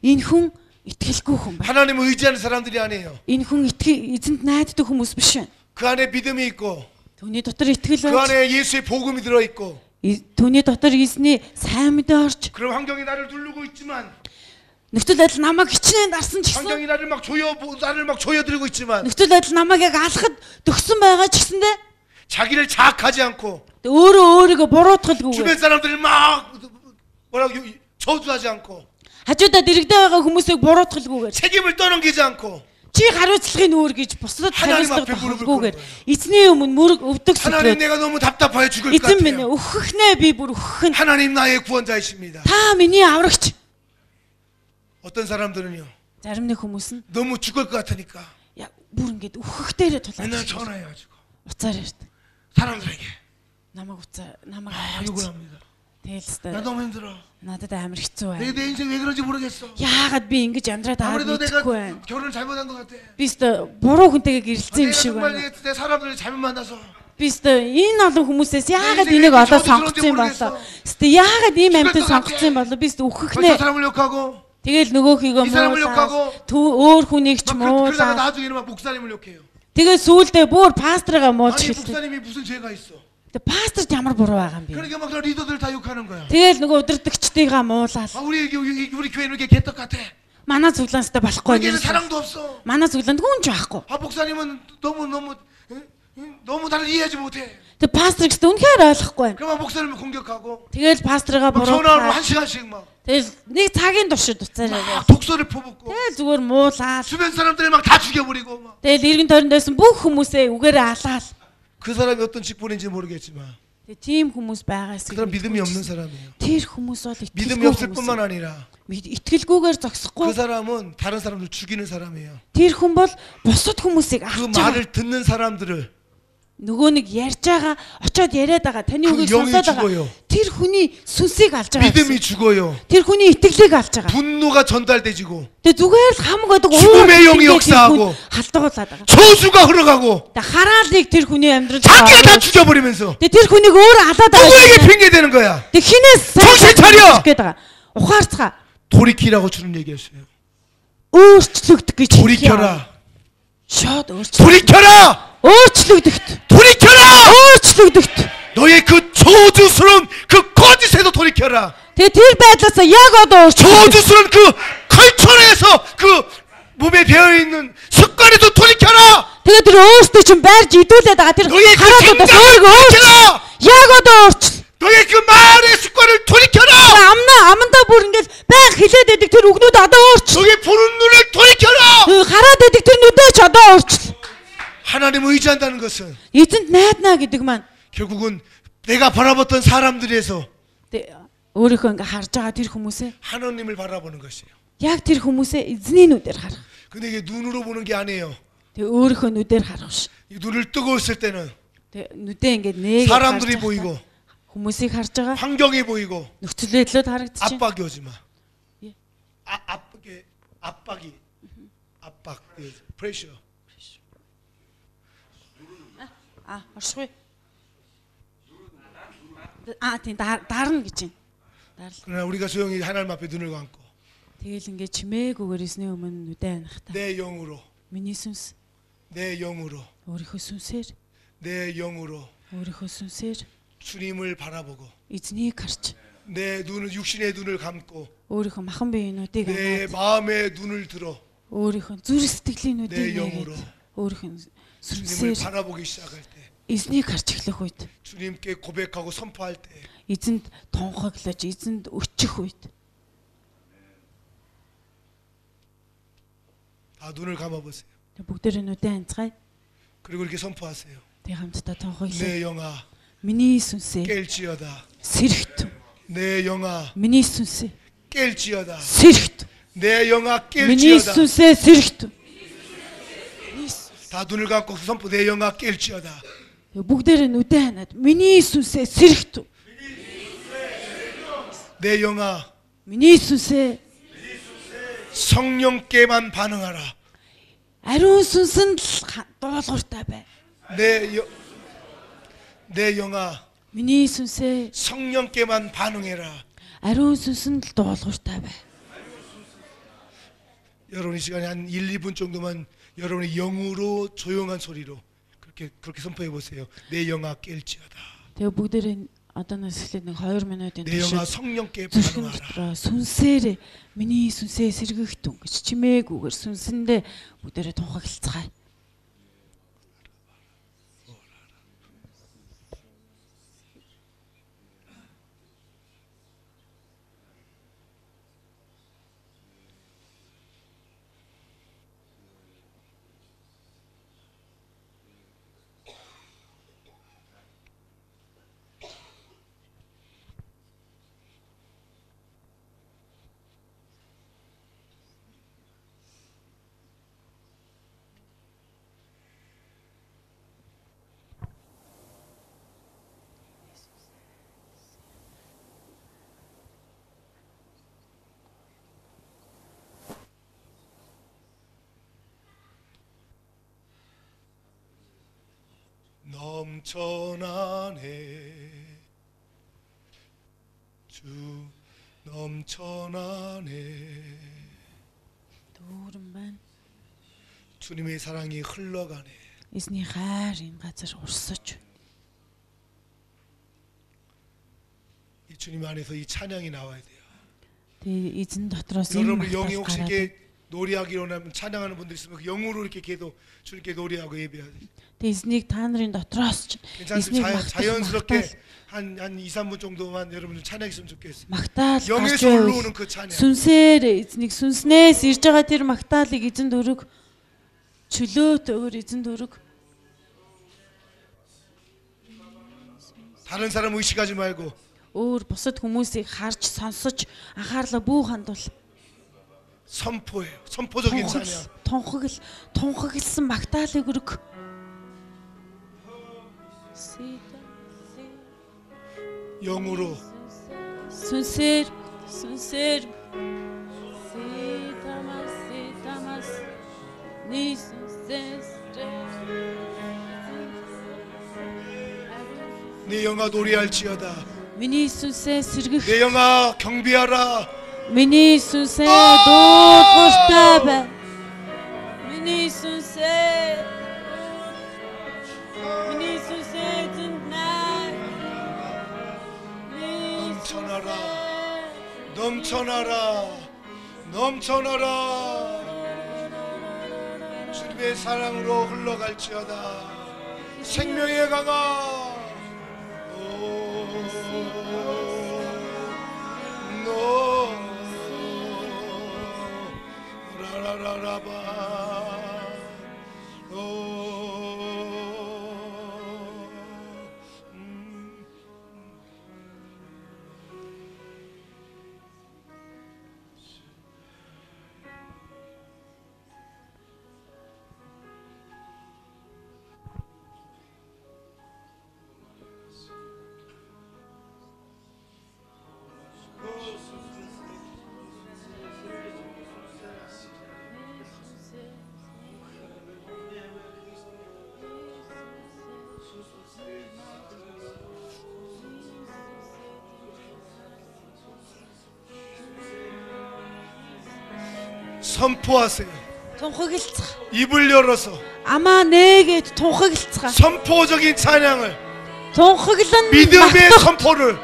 [SPEAKER 2] энэ хүн итгэлгүй хүн байна
[SPEAKER 1] 하나님을 의지하는 사람들이 아니에요.
[SPEAKER 2] энэ хүн эзэнд найддаг хүмүүс биш байна
[SPEAKER 1] 그 안에 믿음이 있고
[SPEAKER 2] түүний дотор итгэл
[SPEAKER 1] 그
[SPEAKER 2] байж
[SPEAKER 1] 안에 예수의 복음이 들어 있고
[SPEAKER 2] түүний дотор эзний сайн мэдээ орж
[SPEAKER 1] 그럼 환경이 나를 누르고 있지만
[SPEAKER 2] нөхцөл байдал намайг хичнээн дарсан ч гэсэн
[SPEAKER 1] 환경이 나를 막 조여들고 있지만
[SPEAKER 2] нөхцөл байдал намайг яг алхад төгсөн байгаа ч гэсэндээ
[SPEAKER 1] 자기를 자학하지 않고
[SPEAKER 2] өөрийгөө буруутгалгүйгээр
[SPEAKER 1] 주변 사람들을 막 뭐라고 저주하지 않고
[SPEAKER 2] хажуудаа дэрэгдээ байгаа хүмүүсийг буруутгалгүйгээр
[SPEAKER 1] 책임을 떠넘기지 않고
[SPEAKER 2] чи хариуцлагын үүр гэж бусдад
[SPEAKER 1] 하나님
[SPEAKER 2] хариуцлага
[SPEAKER 1] 앞에 무릎을
[SPEAKER 2] тавихгүйгээр
[SPEAKER 1] 꿇는
[SPEAKER 2] эзний өмнө мөрөг өвдөг
[SPEAKER 1] 하나님
[SPEAKER 2] сүлбээ
[SPEAKER 1] 내가 너무 답답하여 죽을 것
[SPEAKER 2] эзэн минь
[SPEAKER 1] 같아요.
[SPEAKER 2] өөхөхнээ би бүр өөхөх нь
[SPEAKER 1] 하나님 나의 구원자이십니다.
[SPEAKER 2] та миний аврагч
[SPEAKER 1] 어떤 사람들은요
[SPEAKER 2] зарим нэг хүмүүс нь
[SPEAKER 1] 너무 죽을 것 같으니까
[SPEAKER 2] яг бүр ингэж өөхөхдээрээ
[SPEAKER 1] 맨날
[SPEAKER 2] тулаад
[SPEAKER 1] 전화해가지고
[SPEAKER 2] уцаар ярьдаг
[SPEAKER 1] 사람들에게
[SPEAKER 2] намайг
[SPEAKER 1] 욕을
[SPEAKER 2] аваач
[SPEAKER 1] 합니다.
[SPEAKER 2] тэгэл
[SPEAKER 1] 나 너무 힘들어.
[SPEAKER 2] надад амар хэцүү
[SPEAKER 1] 내
[SPEAKER 2] байна
[SPEAKER 1] 인생 왜 그런지 모르겠어.
[SPEAKER 2] яагаад би ингэж амьдраад байгаа
[SPEAKER 1] 아무래도 내가
[SPEAKER 2] мэдэхгүй байна
[SPEAKER 1] 결혼을 잘못한 것 같아.
[SPEAKER 2] би өстө буруу хүнтэйгээ гэрэлцсэн юм
[SPEAKER 1] 내가
[SPEAKER 2] шиг
[SPEAKER 1] 정말
[SPEAKER 2] байна
[SPEAKER 1] 내 사람들을 잘못 만나서
[SPEAKER 2] би өстө энэ олон хүмүүсээс яагаад
[SPEAKER 1] 인생에
[SPEAKER 2] энийг
[SPEAKER 1] 이렇게
[SPEAKER 2] одоо
[SPEAKER 1] 저주스러운지
[SPEAKER 2] сонгоцсон юм
[SPEAKER 1] 모르겠어.
[SPEAKER 2] болоо өстө яагаад ийм
[SPEAKER 1] 죽을
[SPEAKER 2] амьтан
[SPEAKER 1] 것
[SPEAKER 2] сонгоцсон юм
[SPEAKER 1] 같아.
[SPEAKER 2] болоо би өстө
[SPEAKER 1] 저
[SPEAKER 2] өөхөхнээ
[SPEAKER 1] 사람을 욕하고
[SPEAKER 2] тэгэл нөгөөхийгөө
[SPEAKER 1] 이 사람을
[SPEAKER 2] муулаад
[SPEAKER 1] 욕하고
[SPEAKER 2] өөр хүнийг ч
[SPEAKER 1] 막 그러다가
[SPEAKER 2] муулаад
[SPEAKER 1] 나중에는 막 목사님을 욕해요.
[SPEAKER 2] Тэгээ сүүлдээ бүр пастрыгаа муулж
[SPEAKER 1] 아니
[SPEAKER 2] хэлсэн.
[SPEAKER 1] 목사님이 무슨 죄가 있어?
[SPEAKER 2] Тэгээ пасторт ямар буруу байгаа юм бэ?
[SPEAKER 1] 그러니까 막 리더들 다 욕하는 거야.
[SPEAKER 2] Тэгэл нөгөө удирдагчдыгаа муулаад
[SPEAKER 1] 우리 교회는 이렇게 개떡 같아.
[SPEAKER 2] манай зүглэнстэй болохгүй
[SPEAKER 1] 우리에는
[SPEAKER 2] юм.
[SPEAKER 1] 사랑도 없어.
[SPEAKER 2] Манай зүглэнд хүн ч байхгүй.
[SPEAKER 1] 목사님은 너무 나를 이해하지 못해.
[SPEAKER 2] Тэгээ пастор гэхдээ үнэхээр ойлгохгүй байна.
[SPEAKER 1] 그러면 목사님을 공격하고
[SPEAKER 2] Тэгэл пастрыгаа
[SPEAKER 1] 막 전화로
[SPEAKER 2] буруу.
[SPEAKER 1] 한 시간씩 막
[SPEAKER 2] Тэгэл нэг цагийн туршид уцаарай.
[SPEAKER 1] 독소를 퍼붓고
[SPEAKER 2] Тэгэл зүгээр муулаад.
[SPEAKER 1] 주변 사람들 막 다 죽여버리고 막.
[SPEAKER 2] Тэгэл иргэн тойронд байсан бүх хүмүүсээ үгээрээ алаал.
[SPEAKER 1] 그 사람이 어떤 직분인지 모르겠지만
[SPEAKER 2] Тэгээ тийм хүмүүс байгаас
[SPEAKER 1] 그 사람 믿음이 없는 사람이에요.
[SPEAKER 2] тэр хүмүүс бол
[SPEAKER 1] 믿음이
[SPEAKER 2] итгэлгүй
[SPEAKER 1] 없을
[SPEAKER 2] хүмүүс.
[SPEAKER 1] 뿐만 아니라
[SPEAKER 2] итгэлгүйгээр зогсохгүй.
[SPEAKER 1] 그 사람은 다른 사람들 죽이는 사람이에요.
[SPEAKER 2] Тэр хүн бол бусад хүмүүсийг
[SPEAKER 1] 그
[SPEAKER 2] авч байгаа.
[SPEAKER 1] 말을 듣는 사람들을
[SPEAKER 2] Нөгөө нэг ярьж байгаа, очоод яриад байгаа, таны
[SPEAKER 1] 그
[SPEAKER 2] үгийг
[SPEAKER 1] 영이
[SPEAKER 2] сонсоод
[SPEAKER 1] 죽어요.
[SPEAKER 2] байгаа. Тэр хүний сүнсийг алж байгаа.
[SPEAKER 1] 믿음이
[SPEAKER 2] гэсэн.
[SPEAKER 1] 죽어요.
[SPEAKER 2] Тэр хүний итгэлийг алж байгаа.
[SPEAKER 1] 분노가 전달돼지고
[SPEAKER 2] Тэгээ зүгээр л хамаг байдаг
[SPEAKER 1] 죽음의 영이 역사하고
[SPEAKER 2] халдуулаад байгаа.
[SPEAKER 1] 저주가 흘러가고
[SPEAKER 2] Тэгээ хараалыг тэр хүний амьдралд
[SPEAKER 1] 자기가 다 죽여버리면서
[SPEAKER 2] Тэгээ тэр хүнийг өөр алаад
[SPEAKER 1] 누구에게
[SPEAKER 2] байгаа.
[SPEAKER 1] 핑계대는 거야.
[SPEAKER 2] Тэгээ хинээс
[SPEAKER 1] 정신 차려!
[SPEAKER 2] гээд байгаа. Ухаарцгаа.
[SPEAKER 1] 돌이키라고 주는 얘기였어요.
[SPEAKER 2] Өөрчлөгдөх гэж
[SPEAKER 1] 돌이켜라.
[SPEAKER 2] Шууд өөрчлөгдөх.
[SPEAKER 1] 돌이켜라.
[SPEAKER 2] Өөрчлөгдөх.
[SPEAKER 1] 돌이켜라.
[SPEAKER 2] Өөрчлөгдөх.
[SPEAKER 1] 너의 그 저주스러운 그 거짓에도 돌이켜라.
[SPEAKER 2] Тэгээ тэр байдлаас яг одоо өөрчлөгдөх.
[SPEAKER 1] 저주스러운 그 컬처에서 그 몸에 배어있는 습관에도 돌이켜라.
[SPEAKER 2] Тэгээ тэр өөртөө чинь байрж идүүлээд байгаа тэр
[SPEAKER 1] 너의 그
[SPEAKER 2] хараалуудаас
[SPEAKER 1] 생각을
[SPEAKER 2] өөрийгөө
[SPEAKER 1] 돌이켜라.
[SPEAKER 2] яг одоо өөрчл.
[SPEAKER 1] 너의 그 말의 습관을 돌이켜라.
[SPEAKER 2] Амнаа бүр ингээд баян хилээд байдаг тэр үгнүүд одоо өөрчл.
[SPEAKER 1] 너의 보는 눈을 돌이켜라.
[SPEAKER 2] Хараад байдаг тэр нүдээ ч одоо өөрчл.
[SPEAKER 1] 하나님을 의지한다는 것은
[SPEAKER 2] Эзэнт найднаа гэдэг маань
[SPEAKER 1] 결국은 내가 바라봤던 사람들에서
[SPEAKER 2] өөрийнхөө ингээ харж байгаа тэр хүмүүсээ
[SPEAKER 1] 하나님을 바라보는 것이에요.
[SPEAKER 2] яг тэр хүмүүсээ эзний нүдээр харах.
[SPEAKER 1] 근데 이게 눈으로 보는 게 아니에요.
[SPEAKER 2] Тэгээ өөрийнхөө нүдээр харах ш.
[SPEAKER 1] 이 눈을 뜨고 있을 때는
[SPEAKER 2] Тэгээ нүдээ ингээ нээгээд
[SPEAKER 1] 사람들이 보이고
[SPEAKER 2] хүмүүсийг харж байгаа.
[SPEAKER 1] 환경이 보이고
[SPEAKER 2] Нөхцөл байдлууд харагдчих.
[SPEAKER 1] 압박이 오지 마.
[SPEAKER 2] 예.
[SPEAKER 1] 압박이 프레셔.
[SPEAKER 2] Оршгүй. Тийм дарна гэж байна.
[SPEAKER 1] 그러나 우리가 조용히 하나님 앞에 눈을 감고
[SPEAKER 2] Тэгэл ингээ чимээгүйгээр эзний өмнө нүдэ анахта.
[SPEAKER 1] 내 영으로
[SPEAKER 2] Миний сүнс
[SPEAKER 1] 내 영으로
[SPEAKER 2] өөрийнхөө сүнсээр
[SPEAKER 1] 내 영으로
[SPEAKER 2] өөрийнхөө сүнсээр
[SPEAKER 1] 주님을 바라보고
[SPEAKER 2] эзнийг харж
[SPEAKER 1] 내 눈을 육신의 눈을 감고
[SPEAKER 2] өөрийнхөө махан биенүүдийг
[SPEAKER 1] 내
[SPEAKER 2] анаад
[SPEAKER 1] 마음의 눈을 들어
[SPEAKER 2] өөрийнхөө зүрх сэтгэлийн
[SPEAKER 1] 내
[SPEAKER 2] нүдийг
[SPEAKER 1] 영으로
[SPEAKER 2] нээгээд өөрийнхөө
[SPEAKER 1] 주님을
[SPEAKER 2] сүнсээр
[SPEAKER 1] 바라보기 시작할 때
[SPEAKER 2] эзнийг харж эхлэх үед
[SPEAKER 1] 주님께 고백하고 선포할 때
[SPEAKER 2] эзэнд тунхаглаж эзэнд өчөх үед
[SPEAKER 1] 다 눈을 감아보세요.
[SPEAKER 2] бүгдээрээ нүдэ анцгаая.
[SPEAKER 1] 그리고 이렇게 선포하세요.
[SPEAKER 2] Тэг хамтдаа тунхаглая.
[SPEAKER 1] 내 영아
[SPEAKER 2] Миний сүнсээ
[SPEAKER 1] 깰지어다.
[SPEAKER 2] сэрхт.
[SPEAKER 1] 내 영아
[SPEAKER 2] Миний сүнсээ
[SPEAKER 1] 깰지어다.
[SPEAKER 2] сэрхт.
[SPEAKER 1] 내 영아
[SPEAKER 2] Миний
[SPEAKER 1] 깰지어다.
[SPEAKER 2] сүнсээ сэрхт.
[SPEAKER 1] 다 눈을 감고 선포 내 영아 깰지어다.
[SPEAKER 2] Бүгдээрээ нүдэ ханаад миний сүнсээ сэрхт.
[SPEAKER 1] 내 영아
[SPEAKER 2] Миний сүнсээ
[SPEAKER 1] 성령께만 반응하라.
[SPEAKER 2] ариун сүнсэнд л дуулууртай бай.
[SPEAKER 1] 내 영아
[SPEAKER 2] Миний сүнсээ
[SPEAKER 1] 성령께만 반응해라.
[SPEAKER 2] ариун сүнсэнд л дуулууртай бай.
[SPEAKER 1] 여러분 이 시간에 한 1, 2분 정도만 여러분의 영으로 조용한 소리로 그렇게 선포해 보세요. 내 영아 깰지어다.
[SPEAKER 2] Тэгээ бүгдээрээ одоо нас эхлээд нэг 2 минутын
[SPEAKER 1] 내 영아
[SPEAKER 2] турш
[SPEAKER 1] 성령께
[SPEAKER 2] зүрхэн
[SPEAKER 1] 반응하라.
[SPEAKER 2] дотроо сүнсээр миний сүнсээ сэргийгтэн гэж чимээгүйгээр сүнсэндээ бүгдээрээ тунхаглацгаая.
[SPEAKER 1] 넘쳐나네 주 넘쳐나네
[SPEAKER 2] Дүүрэн байна.
[SPEAKER 1] 주님의 사랑이 흘러가네.
[SPEAKER 2] Эзний хайр энэ газар урсаж.
[SPEAKER 1] 이 주님 안에서 이 찬양이 나와야 돼요.
[SPEAKER 2] Тэгээ эзэн дотроос энэ
[SPEAKER 1] 여러분 영이
[SPEAKER 2] магтаал
[SPEAKER 1] 혹시
[SPEAKER 2] гараад.
[SPEAKER 1] 이렇게 노래하기로 하면 찬양하는 분들 있으면 그 영으로 이렇게 계속 주님께 노래하고 예배해야 돼요.
[SPEAKER 2] Тэгээ эзнийг та нарын дотроос ч эзнийг
[SPEAKER 1] 괜찮습니다.
[SPEAKER 2] магтаал
[SPEAKER 1] 자연스럽게 한 2, 3분 정도만 여러분들 찬양했으면 좋겠어요.
[SPEAKER 2] магтаал гарч
[SPEAKER 1] 영에서 올라오는
[SPEAKER 2] байвал
[SPEAKER 1] 그 찬양.
[SPEAKER 2] сүнсээр эзнийг сүнснээс ирж байгаа тэр магтаалыг эзэнд өрөг. Чөлөөт өөр эзэнд өрөг.
[SPEAKER 1] 다른 사람 의식하지 말고
[SPEAKER 2] Өөр бусад хүмүүсийг харж сонсож анхаарлаа бүх хандуул.
[SPEAKER 1] 선포해요. 선포적인 찬양.
[SPEAKER 2] Тунхагласан магтаалыг өрөг.
[SPEAKER 1] 영으로
[SPEAKER 2] Сүнсээр
[SPEAKER 1] 네 영아 노래할지어다.
[SPEAKER 2] миний сүнсээ сэргэх.
[SPEAKER 1] 내 영아 경비하라.
[SPEAKER 2] Миний сүнсээ дуудгартай бай. Миний сүнсээ зэнтнай.
[SPEAKER 1] 넘쳐나라. 주님의 사랑으로 흘러갈지어다. 생명의 강아. 라라라라바. 선포하세요.
[SPEAKER 2] Тунхаглацгаа.
[SPEAKER 1] 입을 열어서
[SPEAKER 2] Амаа нээгээд тунхаглацгаа.
[SPEAKER 1] 선포적인 찬양을
[SPEAKER 2] Тунхаглан
[SPEAKER 1] 믿음의 선포를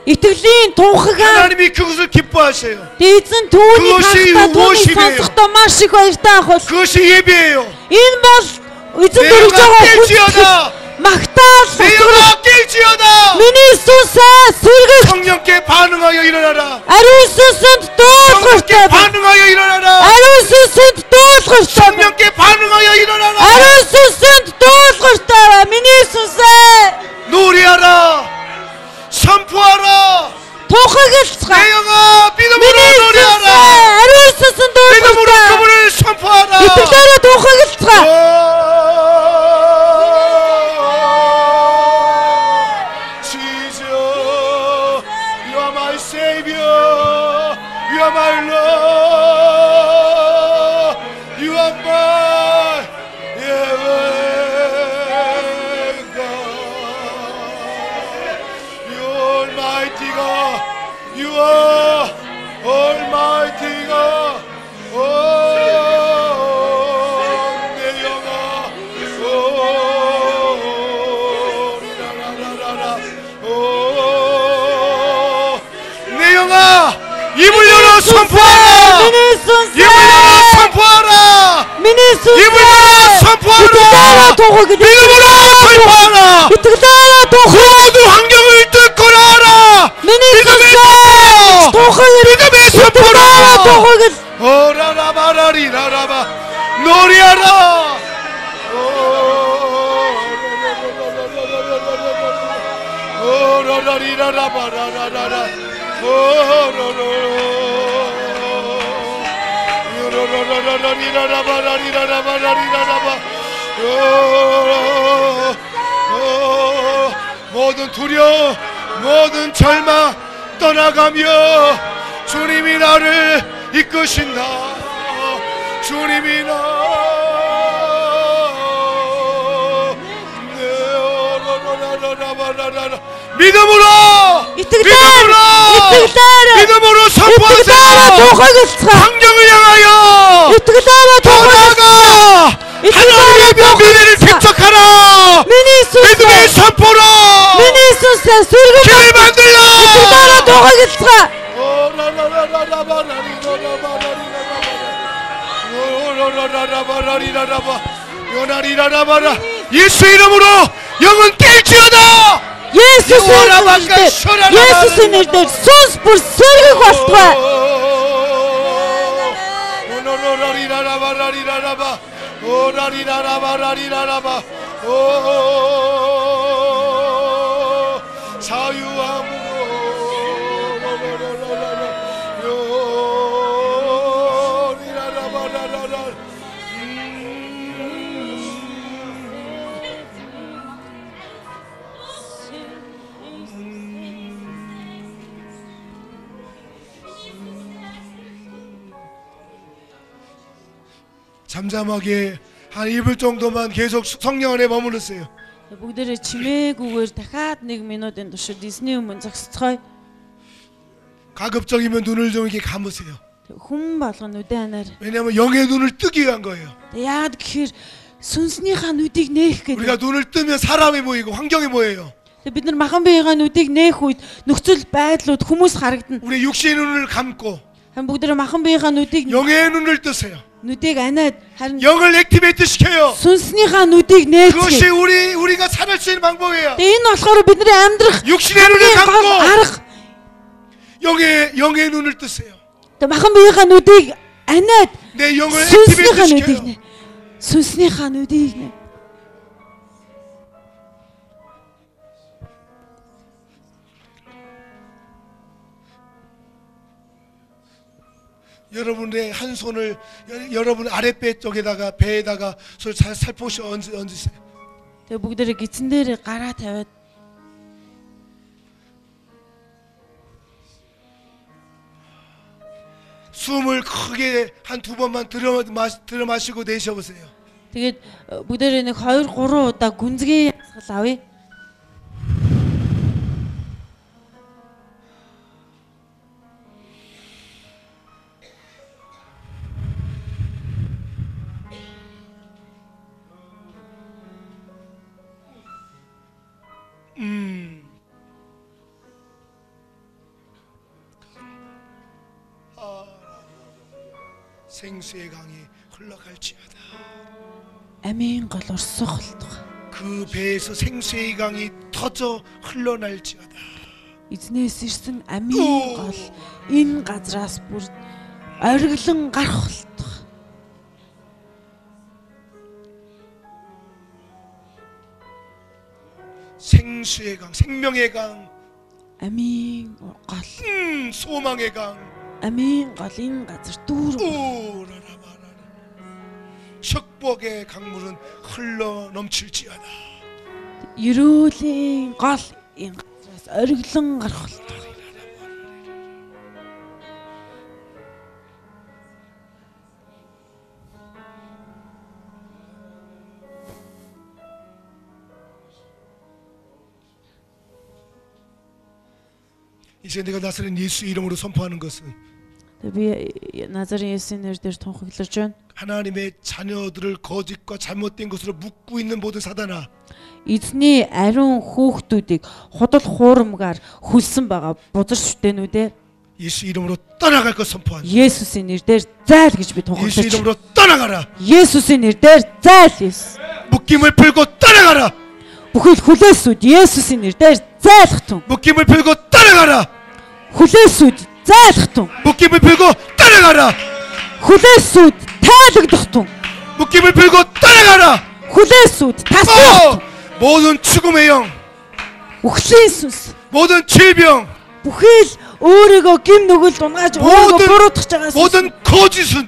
[SPEAKER 2] итгэлийн тунхагаа
[SPEAKER 1] 하나님이 그것을 기뻐하세요.
[SPEAKER 2] эзэн түүний
[SPEAKER 1] 그것이
[SPEAKER 2] хангалттай түүний
[SPEAKER 1] worship-예요.
[SPEAKER 2] сонсохдоо маш их баяртай авах бол
[SPEAKER 1] 그것이 예배예요.
[SPEAKER 2] энэ бол эзэн
[SPEAKER 1] 내
[SPEAKER 2] дөрөж
[SPEAKER 1] 영아
[SPEAKER 2] байгаа
[SPEAKER 1] 깰지어다.
[SPEAKER 2] магтаал
[SPEAKER 1] 내 영아 깰지어다.
[SPEAKER 2] миний сүнсээ сэргэх
[SPEAKER 1] 성령께 반응하여 일어나라.
[SPEAKER 2] ариун сүнсэнд
[SPEAKER 1] 성령께
[SPEAKER 2] дуулгартай
[SPEAKER 1] 반응하여 일어나라.
[SPEAKER 2] ариун сүнсэнд дуулгартай
[SPEAKER 1] 성령께 반응하여 일어나라.
[SPEAKER 2] ариун сүнсэнд дуулгартай миний сүнсээ
[SPEAKER 1] 노래하라. 선포하라.
[SPEAKER 2] тунхаглацгаа
[SPEAKER 1] 내 영아 믿음으로
[SPEAKER 2] миний
[SPEAKER 1] 노래하라.
[SPEAKER 2] сүнсээ ариун сүнсэнд
[SPEAKER 1] 믿음으로
[SPEAKER 2] дуулгартай
[SPEAKER 1] 그분을 선포하라.
[SPEAKER 2] итгэлээрээ тунхаглацгаа
[SPEAKER 1] Jesus, you are my Savior, you are my Lord, you are my God. You are Almighty God, you are Almighty God. 내 영아, 내 영아, 입을 열어 선포하라.
[SPEAKER 2] миний сүнсээ
[SPEAKER 1] 입을 열어 선포하라.
[SPEAKER 2] миний
[SPEAKER 1] 입을 열어
[SPEAKER 2] сүнсээ
[SPEAKER 1] 선포하라. 믿음으로 선포하라.
[SPEAKER 2] итгэлээрээ тунхаглацгаа
[SPEAKER 1] 모든 환경을 뚫고 나와라.
[SPEAKER 2] миний
[SPEAKER 1] 믿음의
[SPEAKER 2] сүнсээ
[SPEAKER 1] 선포. 믿음의 선포라.
[SPEAKER 2] тунхаглацгаа
[SPEAKER 1] 라라바라리라라바 노래하라. 라라리라라바라라라 모든 두려움 모든 절망 떠나가며 주님이 나를 이끄신다. 주님이 믿음으로 믿음으로 선포하세요. 환경을 향하여 더 나아가 하나님의 미래를 비춰
[SPEAKER 2] сүргэн
[SPEAKER 1] 길을 만들라.
[SPEAKER 2] Эцэгдээ дуугыг илцгаа.
[SPEAKER 1] 예수 이름으로 영은 깰지어다.
[SPEAKER 2] Есүсийн нэрээр сүнс бүр сэргэх болтугай.
[SPEAKER 1] 잠잠하게 한 1분 정도만 계속 성령 안에 머무르세요.
[SPEAKER 2] Бүгдээрээ чимээгүйгээр дахиад 1 минутын туршид эзний өмнө зогсцгоё.
[SPEAKER 1] 가급적이면 눈을 좀 이렇게 감으세요.
[SPEAKER 2] Хүн болгоно үдэ анаар.
[SPEAKER 1] 왜냐하면 영의 눈을 뜨기 위한 거예요.
[SPEAKER 2] Яагаад гэхээр сүнснийхаа нүдийг нээх
[SPEAKER 1] 우리가
[SPEAKER 2] гэдэг.
[SPEAKER 1] 눈을 뜨면 사람이 보이고 환경이 보여요.
[SPEAKER 2] Бид нар махан биеийн нүдийг нээх үед нөхцөл байдлууд хүмүүс харагдана.
[SPEAKER 1] 우리 육신의 눈을 감고
[SPEAKER 2] Бүгдээрээ махан биеийн нүдийг
[SPEAKER 1] 영의 눈을 뜨세요.
[SPEAKER 2] нүдийг аниад харин
[SPEAKER 1] 영을 액티베이트 시켜요.
[SPEAKER 2] сүнснийхаа нүдийг
[SPEAKER 1] 그것이
[SPEAKER 2] нээцгээе.
[SPEAKER 1] 우리가 살을 수 있는 방법이에요.
[SPEAKER 2] Энэ болохоор бидний амьдрах
[SPEAKER 1] 육신의 눈을
[SPEAKER 2] хамгийн гол
[SPEAKER 1] 감고
[SPEAKER 2] арга.
[SPEAKER 1] 영의 눈을 뜨세요.
[SPEAKER 2] Махан биеийн нүдийг аниад
[SPEAKER 1] 내 영을
[SPEAKER 2] сүнснийхаа
[SPEAKER 1] 액티베이트
[SPEAKER 2] нүдийг
[SPEAKER 1] 시켜요.
[SPEAKER 2] нэ. Сүнснийхаа нүдийг нэ.
[SPEAKER 1] 여러분의 한 손을 여러분 아랫배 쪽에다가 배에다가 손을 잘 살포시 얹으세요.
[SPEAKER 2] Тэгээ бүгдээрээ гидсэн дээр гараа тавиад
[SPEAKER 1] 숨을 크게 한 2번만 들어 마시고 내쉬어 보세요.
[SPEAKER 2] тэгээд бүгдээрээ нэг 2 3 удаа гүнзгий ясгал авъя.
[SPEAKER 1] 생수의 강이 흘러갈지어다.
[SPEAKER 2] Амийн гол урсах болтугай.
[SPEAKER 1] 그 배에서 생수의 강이 터져 흘러날지어다.
[SPEAKER 2] Эзнээс ирсэн амийн гол энэ газраас бүр ориглон гарах болтугай.
[SPEAKER 1] 생수의 강, 생명의 강,
[SPEAKER 2] Амийн гол
[SPEAKER 1] 소망의 강.
[SPEAKER 2] амийн гол энэ газар дүүр
[SPEAKER 1] 축복의 강물은 흘러 넘칠지어다.
[SPEAKER 2] ерөөлийн гол энэ газраас ориглон гарах болтугай.
[SPEAKER 1] 이제 내가 나서는 예수 이름으로 선포하는 것은
[SPEAKER 2] Би Назарын Есүсийн нэрээр тунхаглаж байна.
[SPEAKER 1] 하나님의 자녀들을 거짓과 잘못된 것으로 묶고 있는 모든 사단아,
[SPEAKER 2] Эзний ариун хүүхдүүдийг худал хуурмгаар хүлсэн байгаа бузар шүтэнүүдээ
[SPEAKER 1] 예수 이름으로 떠나갈 것 선포한다.
[SPEAKER 2] Есүсийн нэрээр зайл гэж би
[SPEAKER 1] 예수
[SPEAKER 2] тунхаглаж байна.
[SPEAKER 1] 이름으로 떠나가라.
[SPEAKER 2] Есүсийн нэрээр зайл Есүс.
[SPEAKER 1] 묶임을 풀고 떠나가라.
[SPEAKER 2] Бүхэл хүлээсүүд Есүсийн нэрээр зайлах тун.
[SPEAKER 1] 묶임을 풀고 떠나가라.
[SPEAKER 2] Хүлээсүүд зайлах тун.
[SPEAKER 1] 묶임을 풀고 떠나가라.
[SPEAKER 2] Хүлээсүүд тайлагдах тун.
[SPEAKER 1] 묶임을 풀고 떠나가라.
[SPEAKER 2] Хүлээсүүд тасрах тун.
[SPEAKER 1] 모든 죽음의 영,
[SPEAKER 2] Үхлийн сүнс.
[SPEAKER 1] 모든 질병,
[SPEAKER 2] Бүхэл өөрийгөө гим нүгэл дунгааж өөрийгөө буруутгах байгаа сүнс.
[SPEAKER 1] 모든 거짓은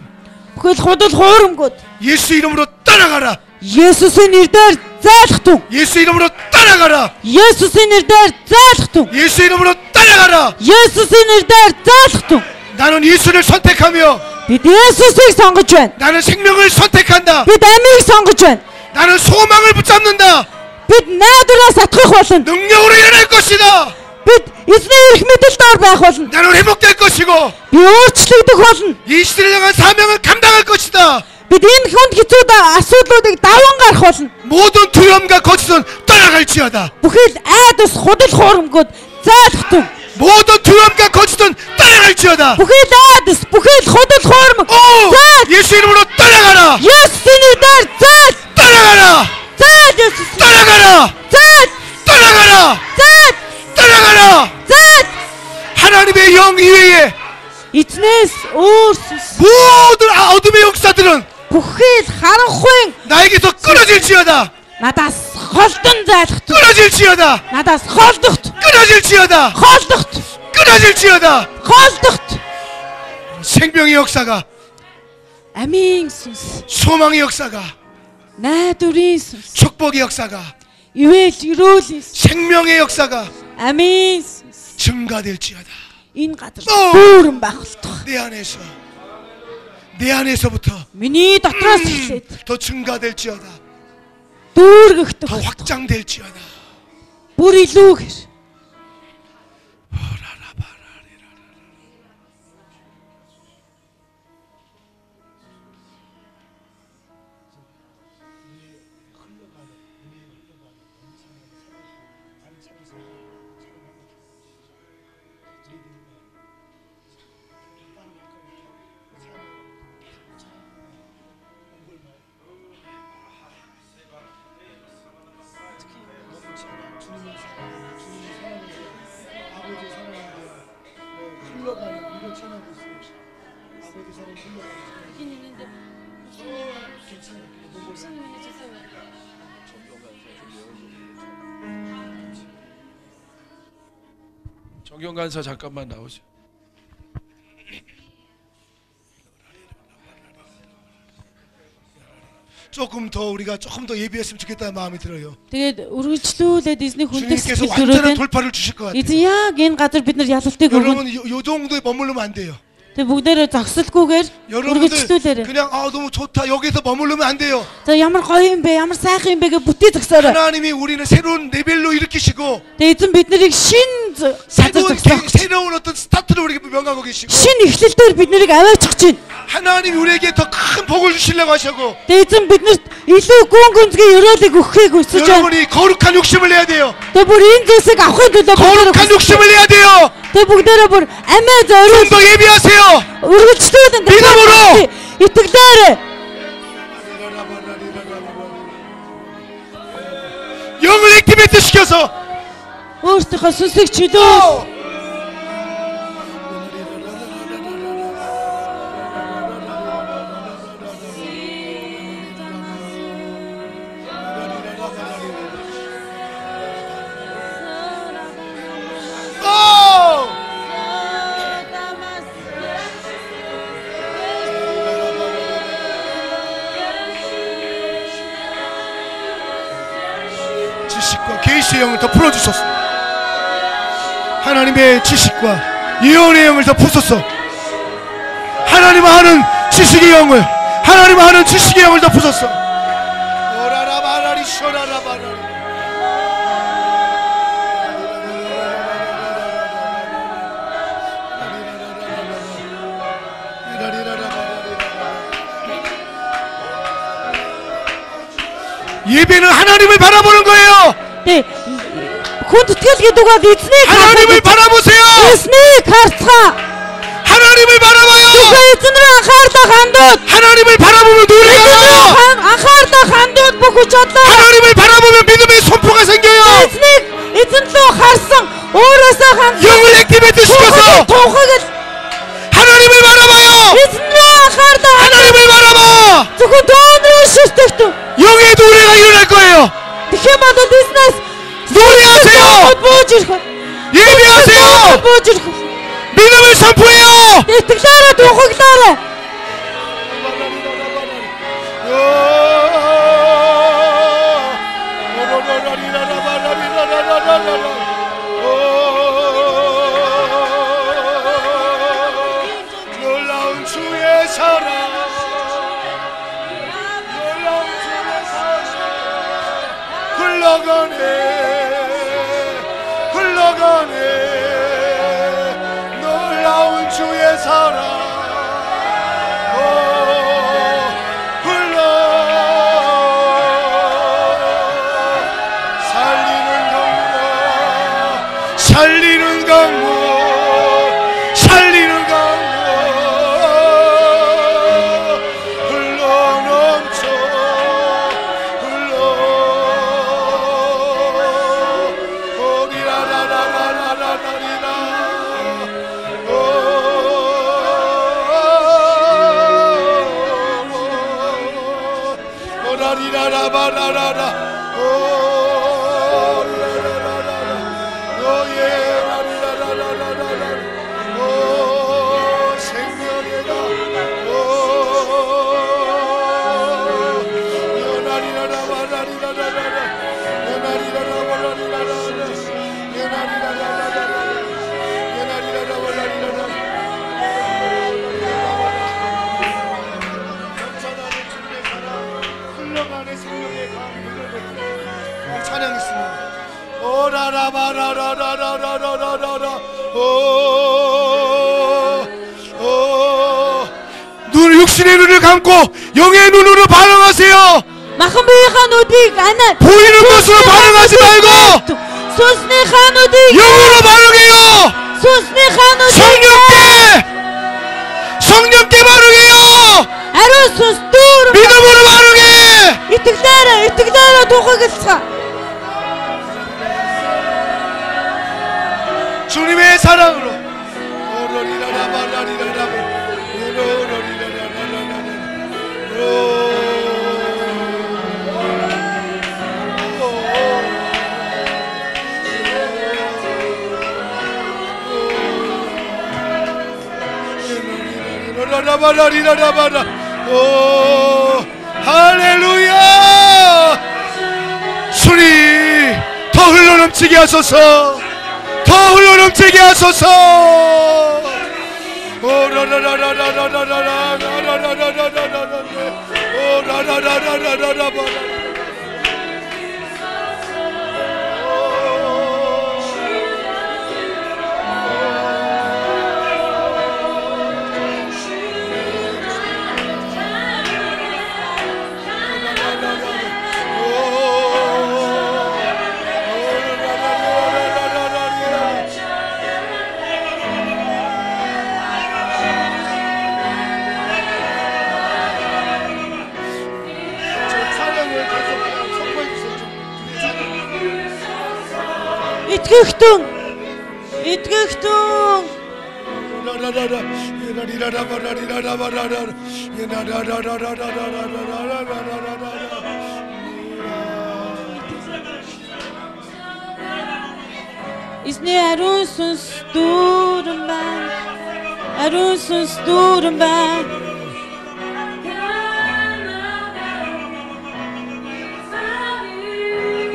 [SPEAKER 2] Бүхэл худал хуурмгууд
[SPEAKER 1] 예수 이름으로 떠나가라.
[SPEAKER 2] Есүсийн нэрээр зайлах тун.
[SPEAKER 1] 예수 이름으로 떠나가라.
[SPEAKER 2] Есүсийн нэрээр зайлах тун.
[SPEAKER 1] 예수 이름으로 떠나가라.
[SPEAKER 2] Есүсийн нэрээр зайлах тун.
[SPEAKER 1] 나는 예수를 선택하며
[SPEAKER 2] Бид Есүсийг сонгож байна.
[SPEAKER 1] 나는 생명을 선택한다.
[SPEAKER 2] Бид амийг сонгож байна.
[SPEAKER 1] 나는 소망을 붙잡는다.
[SPEAKER 2] Бид найдвараас атгах болно.
[SPEAKER 1] 능력으로 일어날 것이다.
[SPEAKER 2] Бид эзний эрх мэдэлээр байх болно.
[SPEAKER 1] 나는 회복될 것이고
[SPEAKER 2] Би өөрчлөгдөх болно.
[SPEAKER 1] 이 시대를 향한 사명을 감당할 것이다.
[SPEAKER 2] бид энэ хүнд хэцүү асуудлуудыг даван гарах болно.
[SPEAKER 1] 모든 두려움과 거짓은 떠나갈지어다.
[SPEAKER 2] Бүхэл айдас худал хуурмгууд зайлхтун.
[SPEAKER 1] 모든 두려움과 거짓은 떠나갈지어다.
[SPEAKER 2] Бүхэл айдас, бүхэл худал хуурмаг
[SPEAKER 1] 오!
[SPEAKER 2] зайл.
[SPEAKER 1] 예수 이름으로 떠나가라.
[SPEAKER 2] Есүсийн нэрээр зайл.
[SPEAKER 1] 떠나가라.
[SPEAKER 2] Зайл Есүс.
[SPEAKER 1] 떠나가라.
[SPEAKER 2] Зайл.
[SPEAKER 1] 떠나가라.
[SPEAKER 2] Зайл.
[SPEAKER 1] 떠나가라.
[SPEAKER 2] Зайл.
[SPEAKER 1] 하나님의 영 이외에
[SPEAKER 2] Эзнээс өөрсөс
[SPEAKER 1] 모든 어둠의 역사들은
[SPEAKER 2] бүхэл харанхуйн
[SPEAKER 1] 나에게서 끊어질지어다.
[SPEAKER 2] надаас холдон зайлхтун.
[SPEAKER 1] 끊어질지어다.
[SPEAKER 2] Надаас холдогт.
[SPEAKER 1] 끊어질지어다.
[SPEAKER 2] Холдогт.
[SPEAKER 1] 끊어질지어다.
[SPEAKER 2] Холдогт.
[SPEAKER 1] 생명의 역사가,
[SPEAKER 2] Амийн сүнс.
[SPEAKER 1] 소망의 역사가,
[SPEAKER 2] Найдварын сүнс.
[SPEAKER 1] 축복의 역사가,
[SPEAKER 2] Ивэл өрөөлийн сүнс.
[SPEAKER 1] 생명의 역사가
[SPEAKER 2] Амийн сүнс.
[SPEAKER 1] 증가될지어다.
[SPEAKER 2] Энэ газар
[SPEAKER 1] Оо.
[SPEAKER 2] бүрэн багтах.
[SPEAKER 1] 내 안에서부터
[SPEAKER 2] Миний дотроос эхлээд
[SPEAKER 1] 더 증가될지어다.
[SPEAKER 2] дүүргэх
[SPEAKER 1] 더
[SPEAKER 2] тохиолдол.
[SPEAKER 1] 확장될지어다.
[SPEAKER 2] Бүр илүүгэр.
[SPEAKER 3] 정경간사 잠깐만 나오죠.
[SPEAKER 1] 우리가 조금 더 예비했으면 좋겠다는 마음이 들어요.
[SPEAKER 2] Тэгээд үргэлжлүүлээд эзний хүндэт
[SPEAKER 1] 주님께서
[SPEAKER 2] сэтгэл
[SPEAKER 1] 완전한
[SPEAKER 2] төрөөд
[SPEAKER 1] 돌파를 주실 것 같아요.
[SPEAKER 2] эзэн яг энэ газар бид нар ялалтыг өгнө.
[SPEAKER 1] 여러분 요 정도에 머무르면 안 돼요.
[SPEAKER 2] Тэгээд бүгдээрээ зогсолгүйгээр
[SPEAKER 1] 여러분들
[SPEAKER 2] үргэлжлүүлээрэй.
[SPEAKER 1] 그냥 너무 좋다 여기서 머무르면 안 돼요.
[SPEAKER 2] За ямар гоё юм бэ? Ямар сайхан юм бэ гэж бүтээ зогсоорой.
[SPEAKER 1] 하나님이 우리는 새로운 레벨로 일으키시고
[SPEAKER 2] Тэгээд эзэн бид нарыг шин газар зогсоох.
[SPEAKER 1] 새로운 어떤 스타트를 우리에게 명하고 계시고
[SPEAKER 2] Шин эхлэлээр бид нарыг аваачих чинь.
[SPEAKER 1] 하나님이 우리에게 더 큰 복을 주시려고 하시고
[SPEAKER 2] Тэгээд эзэн биднэрт илүү гүн гүнзгий ёроолыг өгөхийг хүсэж байна.
[SPEAKER 1] 여러분이 거룩한 욕심을 내야 돼요.
[SPEAKER 2] Тэгээд бүр энэ зүйлсийг авахын төлөө
[SPEAKER 1] 거룩한 욕심을 내야 돼요.
[SPEAKER 2] тэгээд бүгдээрээ бүр амиа
[SPEAKER 1] 좀
[SPEAKER 2] зориулж
[SPEAKER 1] 더 예비하세요.
[SPEAKER 2] үргэлжлүүлэн
[SPEAKER 1] 믿음으로!
[SPEAKER 2] итгэлээр
[SPEAKER 1] 영을 액티베이트 시켜서
[SPEAKER 2] өөртөөхөө сүнсийг чөлөө.
[SPEAKER 1] 지식과 계시의 영을 더 풀어주소서. 하나님의 지식과 예언의 영을 더 부소서. 하나님 아는 지식의 영을, 하나님 아는 지식의 영을 더 부소서. 오라라바라리 쇼라라바라리. 예배는 하나님을 바라보는 거예요.
[SPEAKER 2] Тэ хүн тэтгэл гэдэг бол эзнийг
[SPEAKER 1] 하나님을 바라보세요.
[SPEAKER 2] эзнийг харцгаа.
[SPEAKER 1] 하나님을 바라봐요.
[SPEAKER 2] Эзэн рүү анхаарлаа хандууд.
[SPEAKER 1] 하나님을 바라보면 노래가 나요.
[SPEAKER 2] Анхаарлаа хандууд бүх хүч чадлаа.
[SPEAKER 1] 하나님을 바라보면 믿음의 선포가 생겨요.
[SPEAKER 2] Эзнийг эзэн рүү харсан өөрөөсөө ханд.
[SPEAKER 1] 영을 액티베이트 시켜서
[SPEAKER 2] Тунхаг
[SPEAKER 1] 하나님을 바라봐요.
[SPEAKER 2] эзэн рүү анхаарлаа
[SPEAKER 1] 하나님을 바라봐.
[SPEAKER 2] зөвхөн түүн рүү шилтэгт.
[SPEAKER 1] 영의 노래가 일어날 거예요.
[SPEAKER 2] Тэгэх юм бол эзнээс
[SPEAKER 1] 노래하세요.
[SPEAKER 2] бууж ирэх.
[SPEAKER 1] 예배하세요.
[SPEAKER 2] Бууж ирэх.
[SPEAKER 1] 믿음을 선포해요.
[SPEAKER 2] Итгэлээрээ тунхаглаарай.
[SPEAKER 1] 놀라운 주의 사랑, 놀라운 주의 사랑 흘러가네, 흘러가네. 놀라운 주의 사랑 육신의 눈을 감고 영의 눈으로 반응하세요.
[SPEAKER 2] Махан биеийнхаа нүдийг анаа
[SPEAKER 1] 보이는 것으로 반응하지 말고
[SPEAKER 2] сүнсийнхаа нүдийг
[SPEAKER 1] 영으로 반응해요.
[SPEAKER 2] сүнсийнхаа нүдийг
[SPEAKER 1] 성령께 반응해요.
[SPEAKER 2] ариун сүнс дүүр
[SPEAKER 1] 믿음으로 반응해.
[SPEAKER 2] итгэлээрээ тухаглацгаа.
[SPEAKER 1] 주님의 사랑으로 할렐루야. 주님 더 흘러넘치게 하소서. 더 흘러넘치게 하소서.
[SPEAKER 2] Итгэгтэн Эзний ариун сүнс дүүрэн байна. Ариун сүнс дүүрэн байна.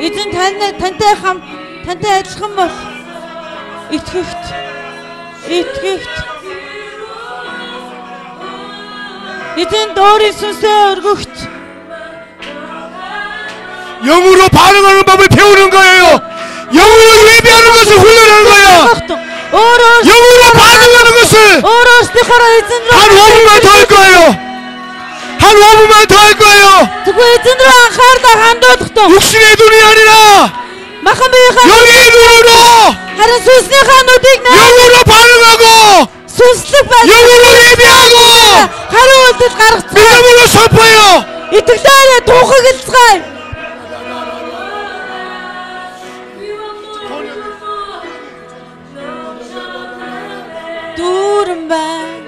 [SPEAKER 2] Эзэн тантай хамт тантай адилхан бол итгэгт эзэн дөрийн сүнсээ өргөхт
[SPEAKER 1] 영으로 반응하는 법을 배우는 거예요. 영으로 예배하는 것을 훈련하는 거야. 영으로 반응하는 것을 한 5분만 더 할 거예요. 한 5분만 더 할 거예요. 육신의 눈이 아니라 영의 눈으로 영으로 반응하고 영으로 예배하고 믿음으로 선포해요.
[SPEAKER 2] итгэлээрээ тухаглацгаая. Дүүрэн байна.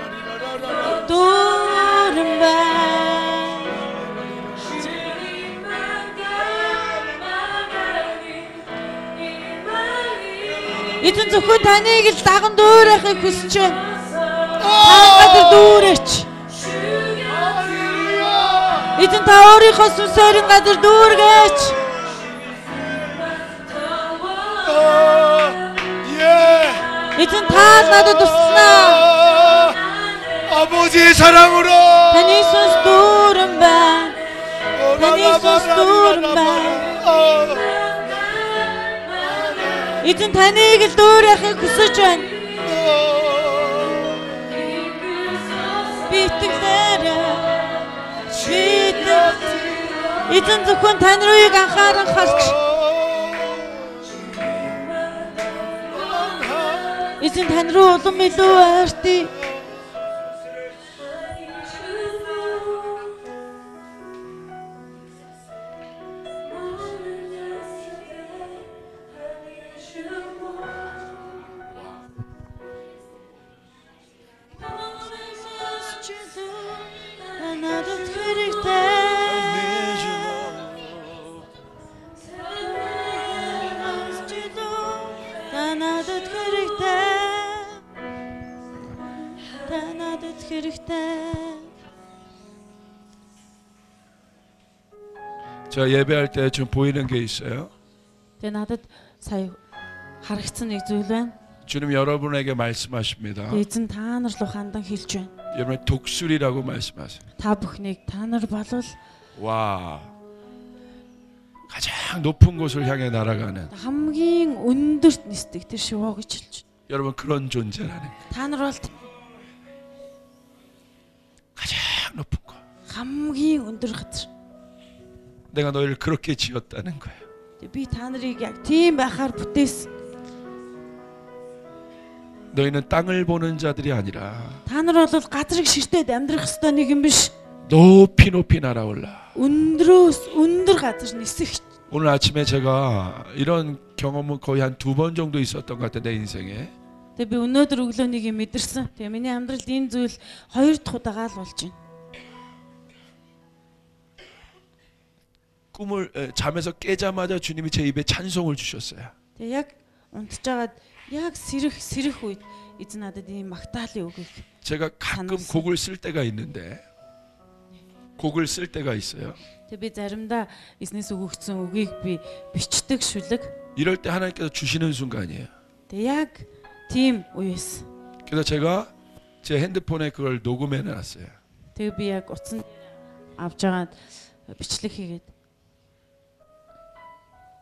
[SPEAKER 2] Эзэн зөвхөн таныг л даган дүүрээхийг хүсэж байна. Та дүүрээч. Эзэн та өөрийнхөө сүнсээр газар дүүргээч. эзэн та надад туслаа.
[SPEAKER 1] 아버지의 사랑으로
[SPEAKER 2] таны сүнс дүүрэн байна. Таны сүнс дүүрэн байна. эзэн таныг л дүүрэхийг хүсэж байна. Би итгэлээрээ эзэн зөвхөн тань руу анхааран харж эзэн тань руу улам илүү ойртъя. Та надад хэрэгтэй.
[SPEAKER 3] 제가 예배할 때 좀 보이는 게 있어요.
[SPEAKER 2] Тэгээ надад сая харагдсан нэг зүйл байна.
[SPEAKER 3] 주님 여러분에게 말씀하십니다.
[SPEAKER 2] Эзэн та нар руу хандан хэлж байна.
[SPEAKER 3] 여러분 독수리라고 말씀하세요.
[SPEAKER 2] Та бүхнийг та нар болвол
[SPEAKER 3] 와, 가장 높은 곳을 향해 날아가는
[SPEAKER 2] хамгийн өндөрт нисдэг тэр шивоо гэж хэлж байна.
[SPEAKER 3] 여러분 그런 존재라는 거.
[SPEAKER 2] Та нар бол
[SPEAKER 3] 가장 높은 곳.
[SPEAKER 2] хамгийн өндөр газар.
[SPEAKER 3] 내가 너희를 그렇게 지었다는 거예요.
[SPEAKER 2] Би та нарыг яг тийм байхаар бүтээсэн.
[SPEAKER 3] 너희는 땅을 보는 자들이 아니라
[SPEAKER 2] Та нар бол газрыг ширтээд амьдрах ёстой нэг юм биш.
[SPEAKER 3] 높이 높이 날아올라.
[SPEAKER 2] Өндрөөс өндөр газар нисэх.
[SPEAKER 3] 오늘 아침에 제가 이런 경험은 거의 한 2번 정도 있었던 것 같아요, 내 인생에.
[SPEAKER 2] Тэгээ би өнөөдөр өглөө нэг юм мэдэрсэн. Тэгээ миний амьдралд энэ зүйл 2 дахь удаага л болж байна.
[SPEAKER 3] 꿈을 잠에서 깨자마자 주님이 제 입에 찬송을 주셨어요.
[SPEAKER 2] Тэгээ яг унтжгаад яг сэрэх үед эзэн надад ийм магтаалын үгийг.
[SPEAKER 3] 제가 가끔 곡을 쓸 때가 있는데 곡을 쓸 때가 있어요.
[SPEAKER 2] Тэгээ би заримдаа эзнээс өгөгдсөн үгийг би бичдэг шүлэг.
[SPEAKER 3] 이럴 때 하나님께서 주시는 순간이에요.
[SPEAKER 2] Тэгээ яг тийм үеэс.
[SPEAKER 3] 그래서 제가 제 핸드폰에 그걸 녹음해 놨어요.
[SPEAKER 2] Тэгээ би яг утсан авч байгаа бичлэг хийгээд.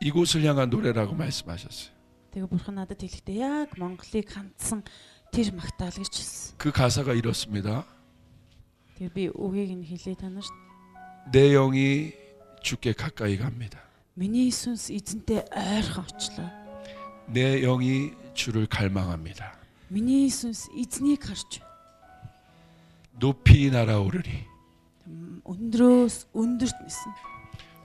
[SPEAKER 3] 이곳을 향한 노래라고 말씀하셨어요.
[SPEAKER 2] Тэгээ бурхан надад хэлэхдээ яг Монголыг хандсан тэр магтаал гэж хэлсэн.
[SPEAKER 3] 그 가사가 이렇습니다.
[SPEAKER 2] Тэгээ би үгийг нь хэлээ та нарт.
[SPEAKER 3] 내 영이 주께 가까이 갑니다.
[SPEAKER 2] Миний сүнс эзэнтэй ойрхон очлоо.
[SPEAKER 3] 내 영이 주를 갈망합니다.
[SPEAKER 2] Миний сүнс эзнийг харж
[SPEAKER 3] 높이 날아오르리.
[SPEAKER 2] өндрөөс өндөрт нисэн.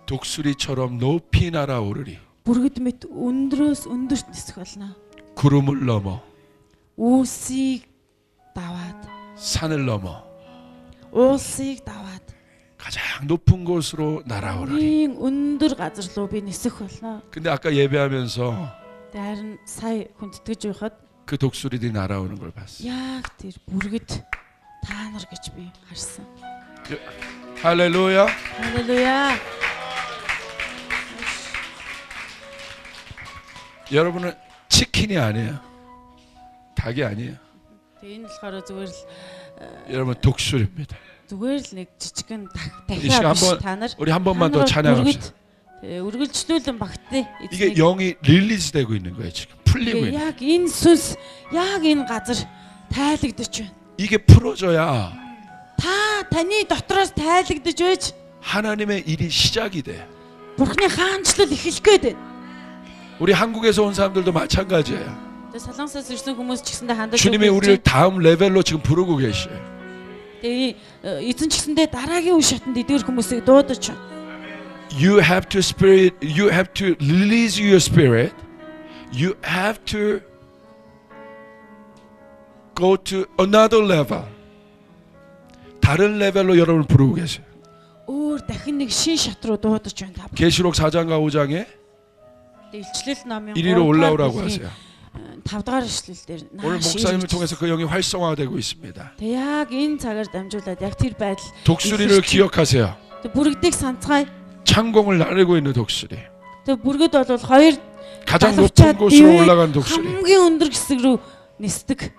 [SPEAKER 3] 독수리처럼 높이 날아오르리.
[SPEAKER 2] Бүргэд мэт өндрөөс өндөрт нисэх болно.
[SPEAKER 3] 구름을 넘어
[SPEAKER 2] Уусыг даваад,
[SPEAKER 3] 산을 넘어
[SPEAKER 2] уулсыг даваад
[SPEAKER 3] 가장 높은 곳으로 날아오르리.
[SPEAKER 2] өндөр газар руу би нисэх болно.
[SPEAKER 3] 근데 아까 예배하면서
[SPEAKER 2] Харин сая хүндэтгэж байхад
[SPEAKER 3] 그 독수리들이 날아오는 걸 봤어요.
[SPEAKER 2] яг тэр бүргэд та нар гэж би харсан.
[SPEAKER 3] 할렐루야.
[SPEAKER 2] 할렐루야.
[SPEAKER 3] 여러분은 치킨이 아니에요. 닭이 아니에요.
[SPEAKER 2] Тэгээ энэ болохоор зүгээр л
[SPEAKER 3] 여러분 독수리입니다.
[SPEAKER 2] зүгээр л нэг жижигэн
[SPEAKER 3] 이 시간
[SPEAKER 2] дахиад биш та нар.
[SPEAKER 3] 우리 한 번만 더 찬양합시다.
[SPEAKER 2] үргэлжлүүлэн багтъя.
[SPEAKER 3] 이게 영이 릴리즈 되고 있는 거예요. 지금 풀리고 있는.
[SPEAKER 2] Яг энэ сүнс яг энэ газар тайлагдаж байна.
[SPEAKER 3] 이게 풀어져야
[SPEAKER 2] Та таны дотроос тайлагдаж байж
[SPEAKER 3] 하나님의 일이 시작이 돼.
[SPEAKER 2] Бурхны хаанчлал эхлэх гээд байна.
[SPEAKER 3] 우리 한국에서 온 사람들도 마찬가지예요.
[SPEAKER 2] Тэгээ Солонгосоос ирсэн хүмүүс ч гэсэндээ хандаж
[SPEAKER 3] 주님이 우리를 다음 레벨로 지금 부르고 계셔요.
[SPEAKER 2] Тэгээ эзэн ч гэсэндээ дараагийн үе шатанд эдгээр хүмүүсийг дуудаж байна.
[SPEAKER 3] You have to release your spirit. You have to go to another level. 다른 레벨로 여러분을 부르고 계세요.
[SPEAKER 2] Өөр дахин нэг шин шат руу дуудаж байна та.
[SPEAKER 3] 계시록 4장과 5장에
[SPEAKER 2] Илчлэл номын
[SPEAKER 3] 1위로 올라오라고 하세요.
[SPEAKER 2] 5 дахь ишлэл дээр
[SPEAKER 3] 오늘 목사님을 통해서 그 영이 활성화되고 있습니다.
[SPEAKER 2] Тэг яг энэ цагаар дамжуулаад яг тэр байдал
[SPEAKER 3] 독수리를 기억하세요.
[SPEAKER 2] Тэг бүргэдийг санацгаая.
[SPEAKER 3] 창공을 나르고 있는 독수리.
[SPEAKER 2] Тэг бүргэд бол хоёр
[SPEAKER 3] 가장 높은 곳으로 올라간 독수리.
[SPEAKER 2] хамгийн өндөр хэсэг рүү нисдэг.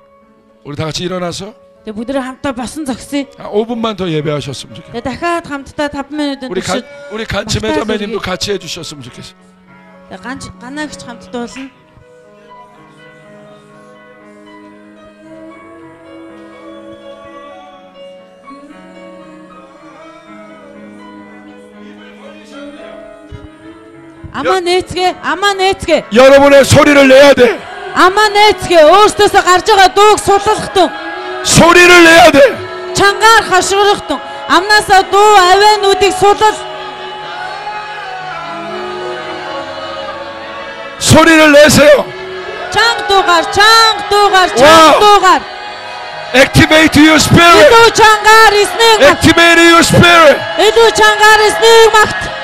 [SPEAKER 3] 우리 다 같이 일어나서
[SPEAKER 2] Тэг бүгдээ хамтаа басан зогсъё.
[SPEAKER 3] 5분만 더 예배하셨으면 좋겠어요.
[SPEAKER 2] Тэг дахиад хамтдаа 5 минутын туршид
[SPEAKER 3] 우리 간치 매자매님도 같이 해주셨으면 좋겠어요.
[SPEAKER 2] тэг ганаагч хамтдаа болно. Амаа нээцгээ.
[SPEAKER 3] 여러분의 소리를 내야 돼.
[SPEAKER 2] Амаа нээцгээ. Өөртөөсөө гарч байгаа дууг суллах тун.
[SPEAKER 3] 소리를 내야 돼.
[SPEAKER 2] Чангаар хашгирах тун. Амнаасаа дуу авиануудыг сулал.
[SPEAKER 3] 소리를 내세요.
[SPEAKER 2] Чанг дуугаар.
[SPEAKER 3] Activate your spirit.
[SPEAKER 2] Илүү чангаар эснийг магт.
[SPEAKER 3] Activate your spirit.
[SPEAKER 2] Илүү чангаар эснийг магт.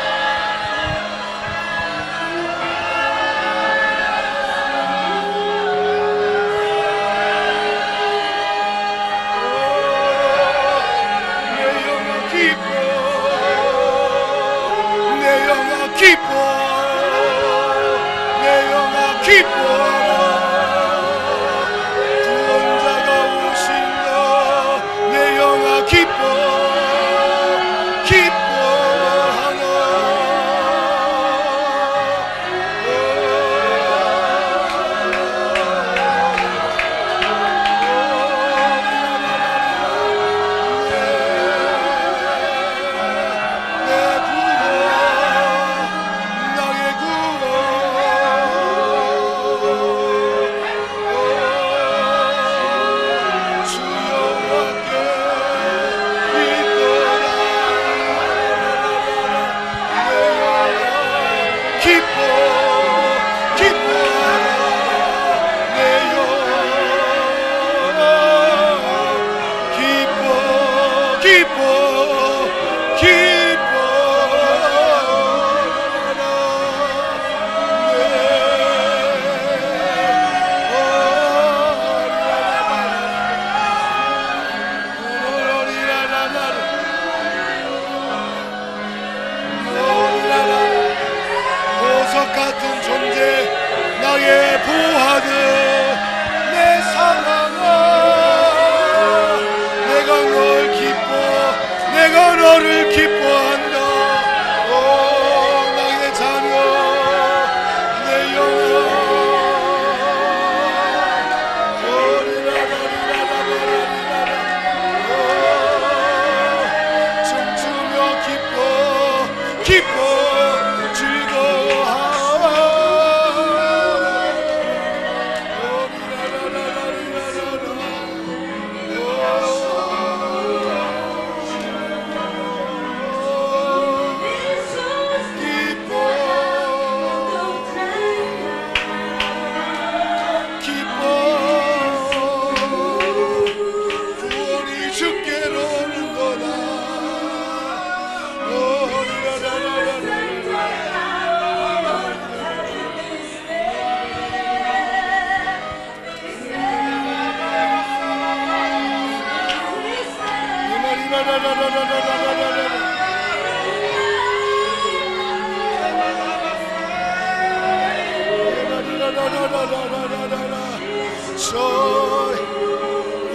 [SPEAKER 1] Joy.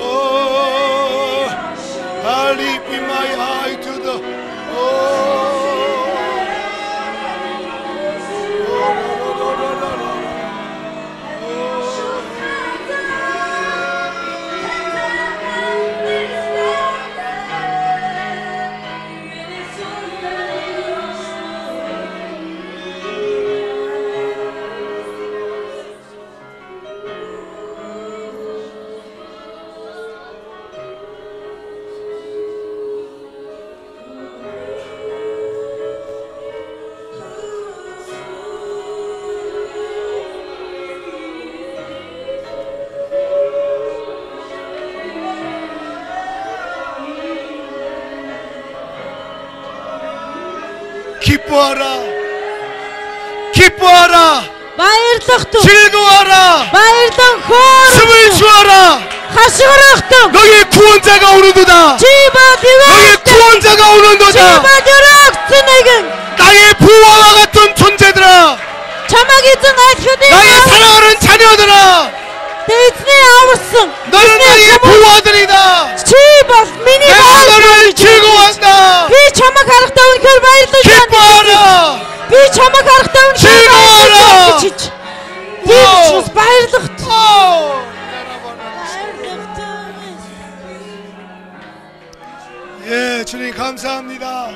[SPEAKER 1] Oh, I lift my eye to the 기뻐하라, 기뻐하라,
[SPEAKER 2] баярлах.
[SPEAKER 1] 즐거워하라,
[SPEAKER 2] баярлан хөөр.
[SPEAKER 1] 숨을 쉬어라.
[SPEAKER 2] хашгирах.
[SPEAKER 1] 너희 구원자가 오는도다. 너희 구원자가 오는도다. 나의 부하와 같은 존재들아, 나의 사랑하는 자녀들아, 너는 나의 부하들이다. 내가 너를 즐거워한다. 기뻐하라, 즐거워하라. 예, 주님 감사합니다.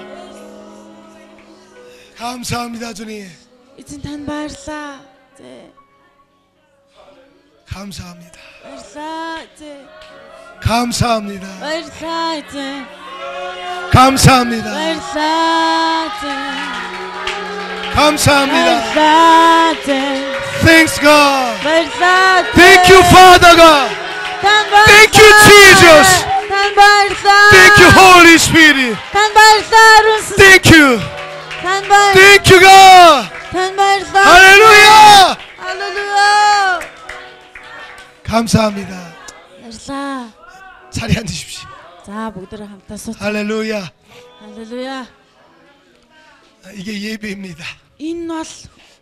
[SPEAKER 1] 감사합니다, 주님.
[SPEAKER 2] Эзэн танд баярлаа. Зэ.
[SPEAKER 1] 감사합니다.
[SPEAKER 2] Баярлаа. Зэ.
[SPEAKER 1] 감사합니다.
[SPEAKER 2] баярлаа. Зэ.
[SPEAKER 1] 감사합니다.
[SPEAKER 2] баярлаа. Зэ.
[SPEAKER 1] 감사합니다.
[SPEAKER 2] баярлаа. Зэ.
[SPEAKER 1] Thanks God.
[SPEAKER 2] баярлаа.
[SPEAKER 1] Thank you, Father God.
[SPEAKER 2] Танд баярлаа.
[SPEAKER 1] Thank you, Jesus.
[SPEAKER 2] Танд баярлаа.
[SPEAKER 1] Thank you, Holy Spirit.
[SPEAKER 2] Танд баярлаа. Ариун.
[SPEAKER 1] Thank you.
[SPEAKER 2] Танд баярлаа.
[SPEAKER 1] Thank you, God.
[SPEAKER 2] Танд баярлаа.
[SPEAKER 1] 할렐루야.
[SPEAKER 2] 할렐루야.
[SPEAKER 1] 감사합니다.
[SPEAKER 2] баярлаа.
[SPEAKER 1] 자리에 앉으십시오.
[SPEAKER 2] За бүгдээ хамтаа сууц.
[SPEAKER 1] 할렐루야.
[SPEAKER 2] 할렐루야.
[SPEAKER 1] 이게 예배입니다.
[SPEAKER 2] Энэ бол